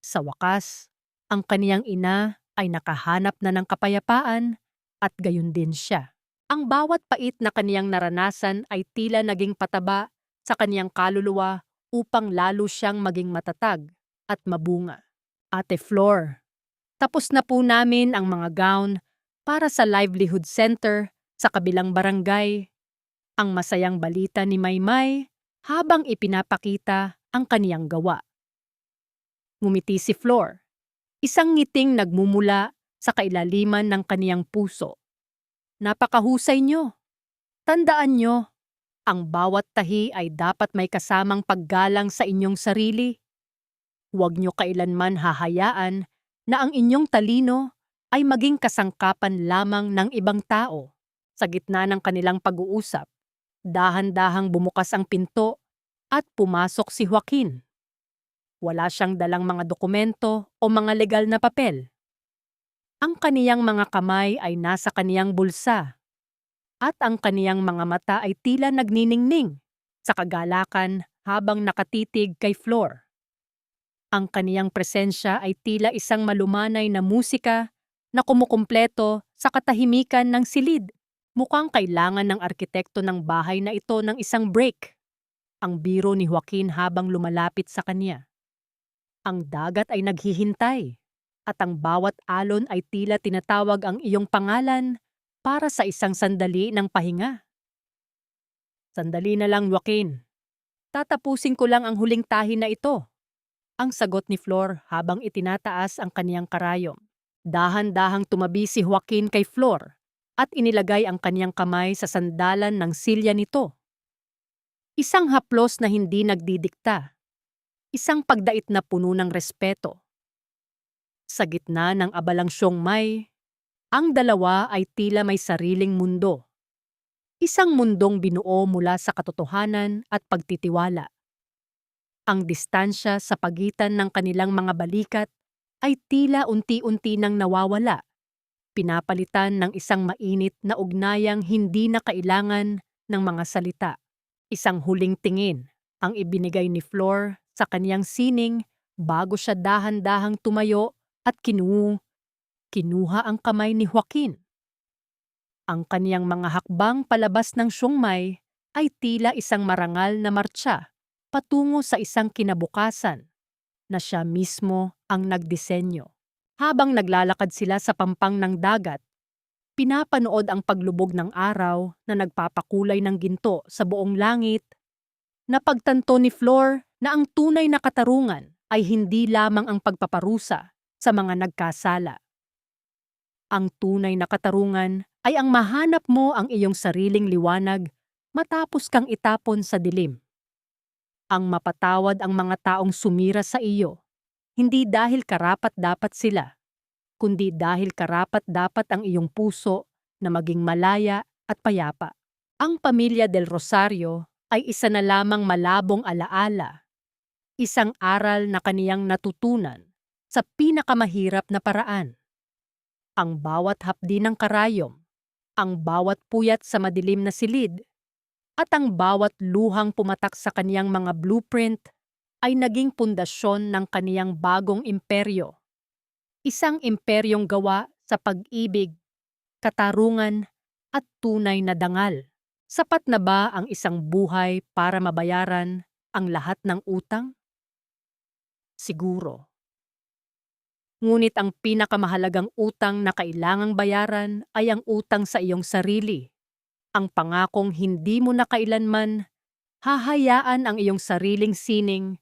Sa wakas, ang kaniyang ina ay nakahanap na ng kapayapaan at gayon din siya. Ang bawat pait na kaniyang naranasan ay tila naging pataba sa kaniyang kaluluwa upang lalo siyang maging matatag at mabunga. Ate Flor, tapos na po namin ang mga gown para sa livelihood center sa kabilang barangay. Ang masayang balita ni Maymay habang ipinapakita ang kaniyang gawa. Ngumiti si Flor, isang ngiting nagmumula sa kailaliman ng kaniyang puso. Napakahusay niyo. Tandaan niyo, ang bawat tahi ay dapat may kasamang paggalang sa inyong sarili. Huwag niyo kailanman hahayaan na ang inyong talino ay maging kasangkapan lamang ng ibang tao. Sa gitna ng kanilang pag-uusap, dahan-dahang bumukas ang pinto at pumasok si Joaquin. Wala siyang dalang mga dokumento o mga legal na papel. Ang kaniyang mga kamay ay nasa kaniyang bulsa at ang kaniyang mga mata ay tila nagniningning sa kagalakan habang nakatitig kay Flor. Ang kaniyang presensya ay tila isang malumanay na musika na kumukumpleto sa katahimikan ng silid. Mukhang kailangan ng arkitekto ng bahay na ito ng isang break. Ang biro ni Joaquin habang lumalapit sa kanya. Ang dagat ay naghihintay at ang bawat alon ay tila tinatawag ang iyong pangalan para sa isang sandali ng pahinga. Sandali na lang, Joaquin. Tatapusin ko lang ang huling tahi na ito. Ang sagot ni Flor habang itinataas ang kaniyang karayom. Dahan-dahang tumabi si Joaquin kay Flor at inilagay ang kaniyang kamay sa sandalan ng silya nito. Isang haplos na hindi nagdidikta. Isang pagdait na puno ng respeto. Sa gitna ng abalang siomai, ang dalawa ay tila may sariling mundo. Isang mundong binuo mula sa katotohanan at pagtitiwala. Ang distansya sa pagitan ng kanilang mga balikat ay tila unti-unti nang nawawala, pinapalitan ng isang mainit na ugnayang hindi na kailangan ng mga salita. Isang huling tingin ang ibinigay ni Flor sa kaniyang sining bago siya dahan-dahang tumayo at kinuha ang kamay ni Joaquin. Ang kaniyang mga hakbang palabas ng siomai ay tila isang marangal na martsa patungo sa isang kinabukasan na siya mismo ang nagdisenyo. Habang naglalakad sila sa pampang ng dagat, pinapanood ang paglubog ng araw na nagpapakulay ng ginto sa buong langit. Napagtanto ni Flor na ang tunay na katarungan ay hindi lamang ang pagpaparusa sa mga nagkasala. Ang tunay na katarungan ay ang mahanap mo ang iyong sariling liwanag matapos kang itapon sa dilim. Ang mapatawad ang mga taong sumira sa iyo, hindi dahil karapat-dapat sila, kundi dahil karapat-dapat ang iyong puso na maging malaya at payapa. Ang pamilya del Rosario ay isa na lamang malabong alaala, isang aral na kaniyang natutunan sa pinakamahirap na paraan. Ang bawat hapdi ng karayom, ang bawat puyat sa madilim na silid, at ang bawat luhang pumatak sa kaniyang mga blueprint ay naging pundasyon ng kaniyang bagong imperyo. Isang imperyong gawa sa pag-ibig, katarungan, at tunay na dangal. Sapat na ba ang isang buhay para mabayaran ang lahat ng utang? Siguro. Ngunit ang pinakamahalagang utang na kailangang bayaran ay ang utang sa iyong sarili. Ang pangakong hindi mo na kailanman hahayaan ang iyong sariling sining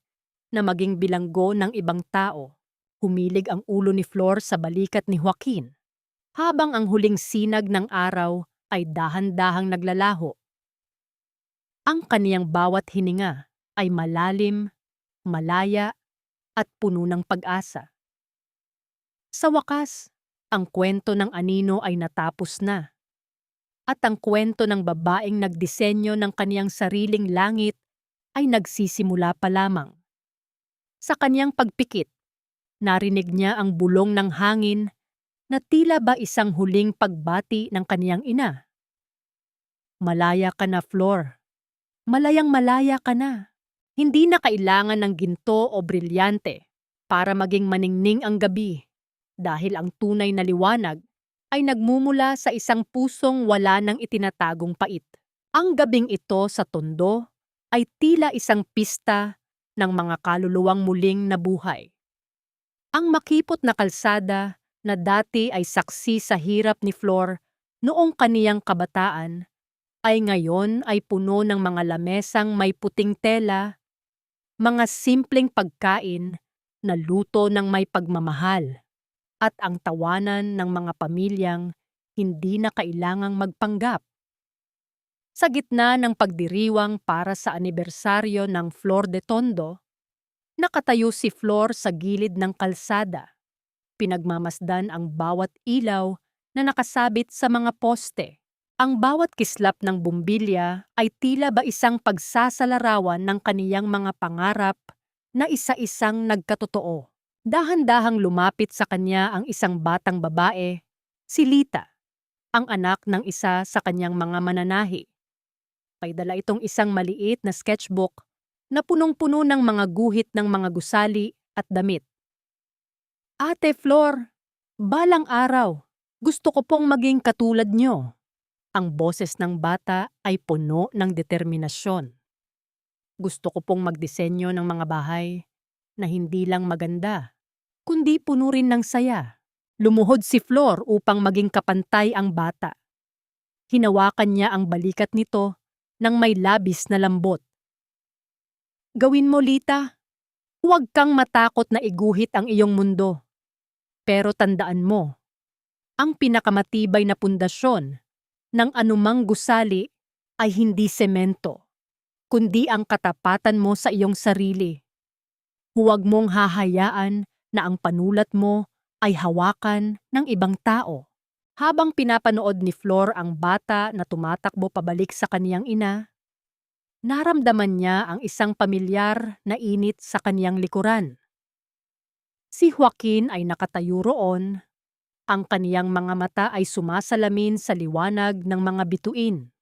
na maging bilanggo ng ibang tao. Humilig ang ulo ni Flor sa balikat ni Joaquin, habang ang huling sinag ng araw ay dahan-dahang naglalaho. Ang kaniyang bawat hininga ay malalim, malaya, at puno ng pag-asa. Sa wakas, ang kwento ng anino ay natapos na. At ang kwento ng babaeng nagdisenyo ng kaniyang sariling langit ay nagsisimula pa lamang. Sa kaniyang pagpikit, narinig niya ang bulong ng hangin na tila ba isang huling pagbati ng kaniyang ina. Malaya ka na, Flor. Malayang malaya ka na. Hindi na kailangan ng ginto o brilyante para maging maningning ang gabi, dahil ang tunay na liwanag ay nagmumula sa isang pusong wala nang itinatagong pait. Ang gabing ito sa Tondo ay tila isang pista ng mga kaluluwang muling nabuhay. Ang makipot na kalsada na dati ay saksi sa hirap ni Flor noong kaniyang kabataan ay ngayon ay puno ng mga lamesang may puting tela, mga simpleng pagkain na luto ng may pagmamahal, at ang tawanan ng mga pamilyang hindi na kailangang magpanggap. Sa gitna ng pagdiriwang para sa anibersaryo ng Flor de Tondo, nakatayo si Flor sa gilid ng kalsada. Pinagmamasdan ang bawat ilaw na nakasabit sa mga poste. Ang bawat kislap ng bumbilya ay tila ba isang pagsasalarawan ng kaniyang mga pangarap na isa-isang nagkatotoo. Dahan-dahang lumapit sa kanya ang isang batang babae, si Lita, ang anak ng isa sa kanyang mga mananahi. May dala itong isang maliit na sketchbook na punong-puno ng mga guhit ng mga gusali at damit. Ate Flor, balang araw, gusto ko pong maging katulad nyo. Ang boses ng bata ay puno ng determinasyon. Gusto ko pong magdisenyo ng mga bahay na hindi lang maganda, kundi puno rin ng saya. Lumuhod si Flor upang maging kapantay ang bata. Hinawakan niya ang balikat nito nang may labis na lambot. Gawin mo, Lita. Huwag kang matakot na iguhit ang iyong mundo. Pero tandaan mo, ang pinakamatibay na pundasyon ng anumang gusali ay hindi semento, kundi ang katapatan mo sa iyong sarili. Huwag mong hahayaan na ang panulat mo ay hawakan ng ibang tao. Habang pinapanood ni Flor ang bata na tumatakbo pabalik sa kaniyang ina, naramdaman niya ang isang pamilyar na init sa kaniyang likuran. Si Joaquin ay nakatayo roon. Ang kaniyang mga mata ay sumasalamin sa liwanag ng mga bituin.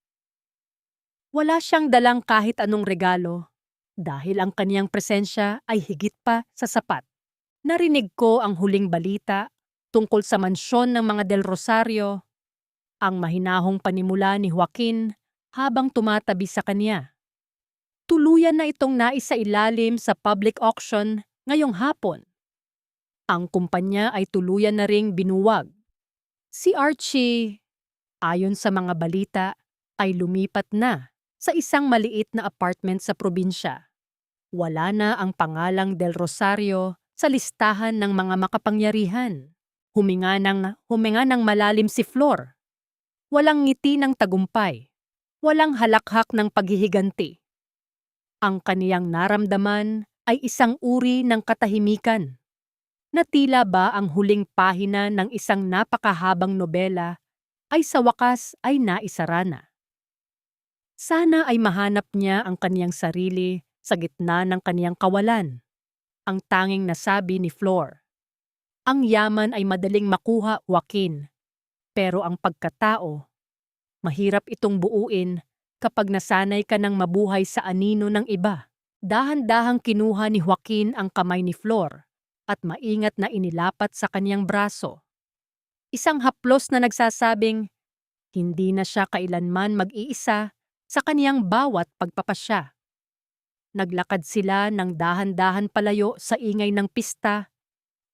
Wala siyang dalang kahit anong regalo dahil ang kaniyang presensya ay higit pa sa sapat. Narinig ko ang huling balita tungkol sa mansyon ng mga Del Rosario, ang mahinahong panimula ni Joaquin habang tumatabi sa kanya. Tuluyan na itong naisailalim sa public auction ngayong hapon. Ang kumpanya ay tuluyan na ring binuwag. Si Archie, ayon sa mga balita, ay lumipat na sa isang maliit na apartment sa probinsya. Wala na ang pangalang Del Rosario sa listahan ng mga makapangyarihan. Huminga ng malalim si Flor. Walang ngiti ng tagumpay. Walang halakhak ng paghihiganti. Ang kaniyang naramdaman ay isang uri ng katahimikan, na tila ba ang huling pahina ng isang napakahabang nobela ay sa wakas ay naisara na. Sana ay mahanap niya ang kaniyang sarili sa gitna ng kaniyang kawalan. Ang tanging nasabi ni Flor. Ang yaman ay madaling makuha, Joaquin. Pero ang pagkatao, mahirap itong buuin kapag nasanay ka ng mabuhay sa anino ng iba. Dahan-dahang kinuha ni Joaquin ang kamay ni Flor at maingat na inilapat sa kaniyang braso. Isang haplos na nagsasabing, hindi na siya kailanman mag-iisa sa kaniyang bawat pagpapasya. Naglakad sila ng dahan-dahan palayo sa ingay ng pista,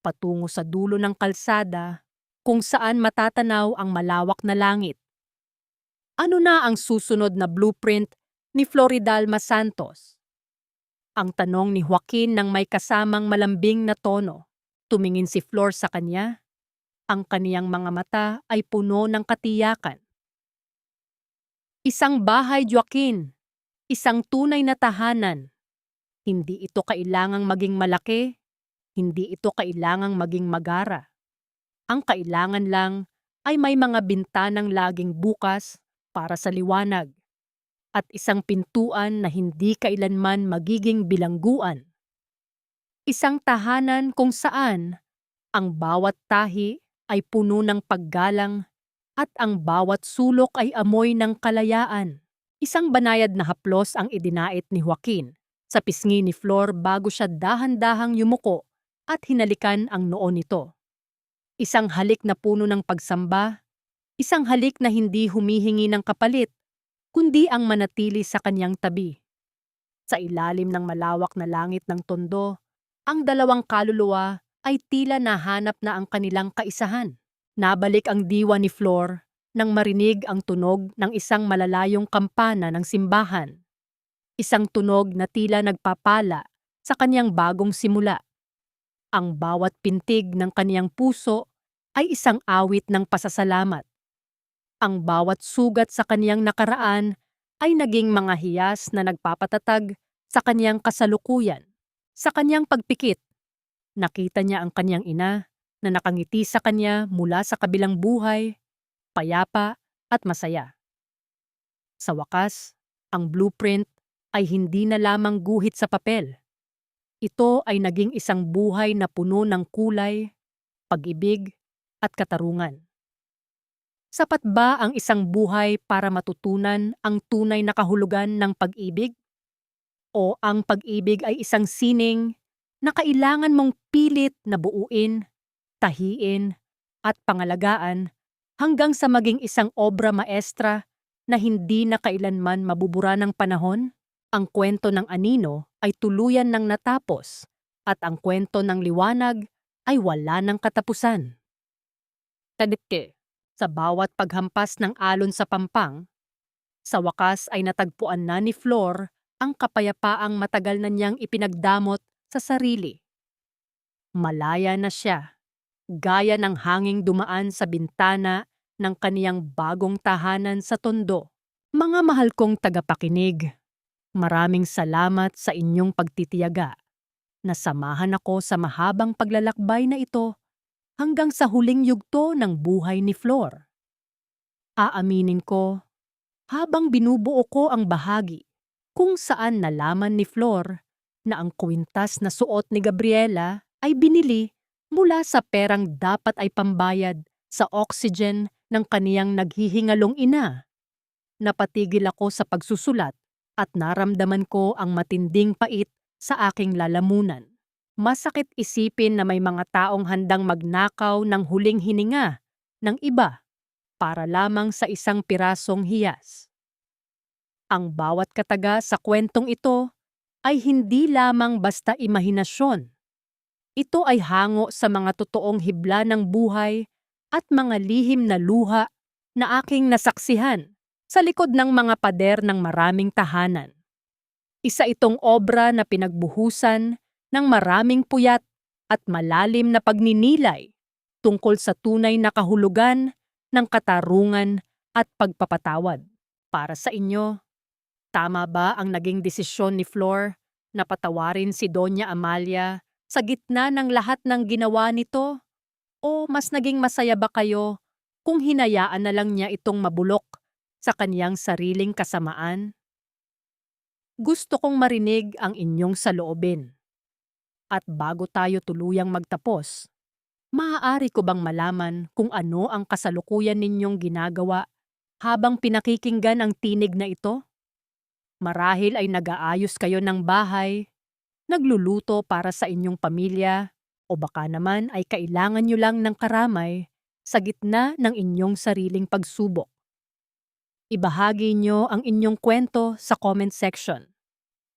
patungo sa dulo ng kalsada kung saan matatanaw ang malawak na langit. Ano na ang susunod na blueprint ni Floridalma Santos? Ang tanong ni Joaquin nang may kasamang malambing na tono. Tumingin si Flor sa kanya. Ang kaniyang mga mata ay puno ng katiyakan. Isang bahay, Joaquin. Isang tunay na tahanan. Hindi ito kailangang maging malaki. Hindi ito kailangang maging magara. Ang kailangan lang ay may mga bintanang laging bukas para sa liwanag at isang pintuan na hindi kailanman magiging bilangguan. Isang tahanan kung saan ang bawat tahi ay puno ng paggalang at ang bawat sulok ay amoy ng kalayaan. Isang banayad na haplos ang idinait ni Joaquin sa pisngi ni Flor bago siya dahan-dahang yumuko at hinalikan ang noo nito. Isang halik na puno ng pagsamba, isang halik na hindi humihingi ng kapalit, kundi ang manatili sa kanyang tabi. Sa ilalim ng malawak na langit ng tondo, ang dalawang kaluluwa ay tila nahanap na ang kanilang kaisahan. Nabalik ang diwa ni Flor nang marinig ang tunog ng isang malalayong kampana ng simbahan. Isang tunog na tila nagpapala sa kanyang bagong simula. Ang bawat pintig ng kaniyang puso ay isang awit ng pasasalamat. Ang bawat sugat sa kaniyang nakaraan ay naging mga hiyas na nagpapatatag sa kaniyang kasalukuyan. Sa kaniyang pagpikit, nakita niya ang kaniyang ina na nakangiti sa kanya mula sa kabilang buhay, payapa at masaya. Sa wakas, ang blueprint ay hindi na lamang guhit sa papel. Ito ay naging isang buhay na puno ng kulay, pag-ibig at katarungan. Sapat ba ang isang buhay para matutunan ang tunay na kahulugan ng pag-ibig? O ang pag-ibig ay isang sining na kailangan mong pilit na buuin, tahiin, at pangalagaan hanggang sa maging isang obra maestra na hindi na kailanman mabubura ng panahon? Ang kwento ng anino ay tuluyan ng natapos at ang kwento ng liwanag ay wala ng katapusan. Tadike, sa bawat paghampas ng alon sa pampang, sa wakas ay natagpuan na ni Flor ang kapayapaang matagal na niyang ipinagdamot sa sarili. Malaya na siya, gaya ng hanging dumaan sa bintana ng kaniyang bagong tahanan sa tondo. Mga mahal kong tagapakinig, maraming salamat sa inyong pagtitiyaga. Nasamahan ako sa mahabang paglalakbay na ito hanggang sa huling yugto ng buhay ni Flor. Aaminin ko, habang binubuo ko ang bahagi kung saan nalaman ni Flor na ang kwintas na suot ni Gabriela ay binili mula sa perang dapat ay pambayad sa oxygen ng kaniyang naghihingalong ina. Napatigil ako sa pagsusulat at naramdaman ko ang matinding pait sa aking lalamunan. Masakit isipin na may mga taong handang magnakaw ng huling hininga ng iba para lamang sa isang pirasong hiyas. Ang bawat kataga sa kwentong ito ay hindi lamang basta imahinasyon. Ito ay hango sa mga totoong hibla ng buhay at mga lihim na luha na aking nasaksihan sa likod ng mga pader ng maraming tahanan. Isa itong obra na pinagbuhusan ng maraming puyat at malalim na pagninilay tungkol sa tunay na kahulugan ng katarungan at pagpapatawad. Para sa inyo, tama ba ang naging desisyon ni Flor na patawarin si Doña Amalia sa gitna ng lahat ng ginawa nito? O mas naging masaya ba kayo kung hinayaan na lang niya itong mabulok sa kaniyang sariling kasamaan? Gusto kong marinig ang inyong saloobin. At bago tayo tuluyang magtapos, maaari ko bang malaman kung ano ang kasalukuyan ninyong ginagawa habang pinakikinggan ang tinig na ito? Marahil ay nag-aayos kayo ng bahay, nagluluto para sa inyong pamilya, o baka naman ay kailangan nyo lang ng karamay sa gitna ng inyong sariling pagsubok. Ibahagi nyo ang inyong kwento sa comment section.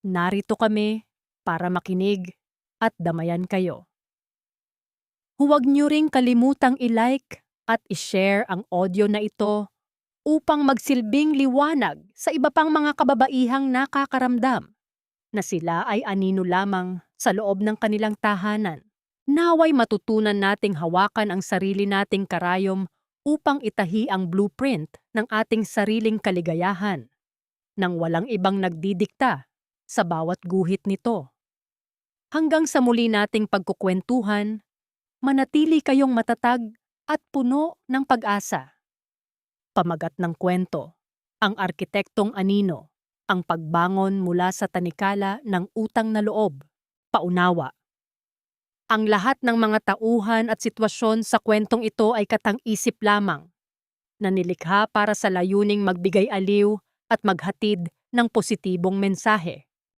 Narito kami para makinig at damayan kayo. Huwag nyo ring kalimutang i-like at i-share ang audio na ito upang magsilbing liwanag sa iba pang mga kababaihang nakakaramdam na sila ay anino lamang sa loob ng kanilang tahanan. Naway matutunan nating hawakan ang sarili nating karayom upang itahi ang blueprint ng ating sariling kaligayahan nang walang ibang nagdidikta sa bawat guhit nito. Hanggang sa muli nating pagkukwentuhan, manatili kayong matatag at puno ng pag-asa. Pamagat ng kwento, ang arkitektong anino, ang pagbangon mula sa tanikala ng utang na loob, paunawa. Ang lahat ng mga tauhan at sitwasyon sa kwentong ito ay katang-isip lamang, na nilikha para sa layuning magbigay aliw at maghatid ng positibong mensahe.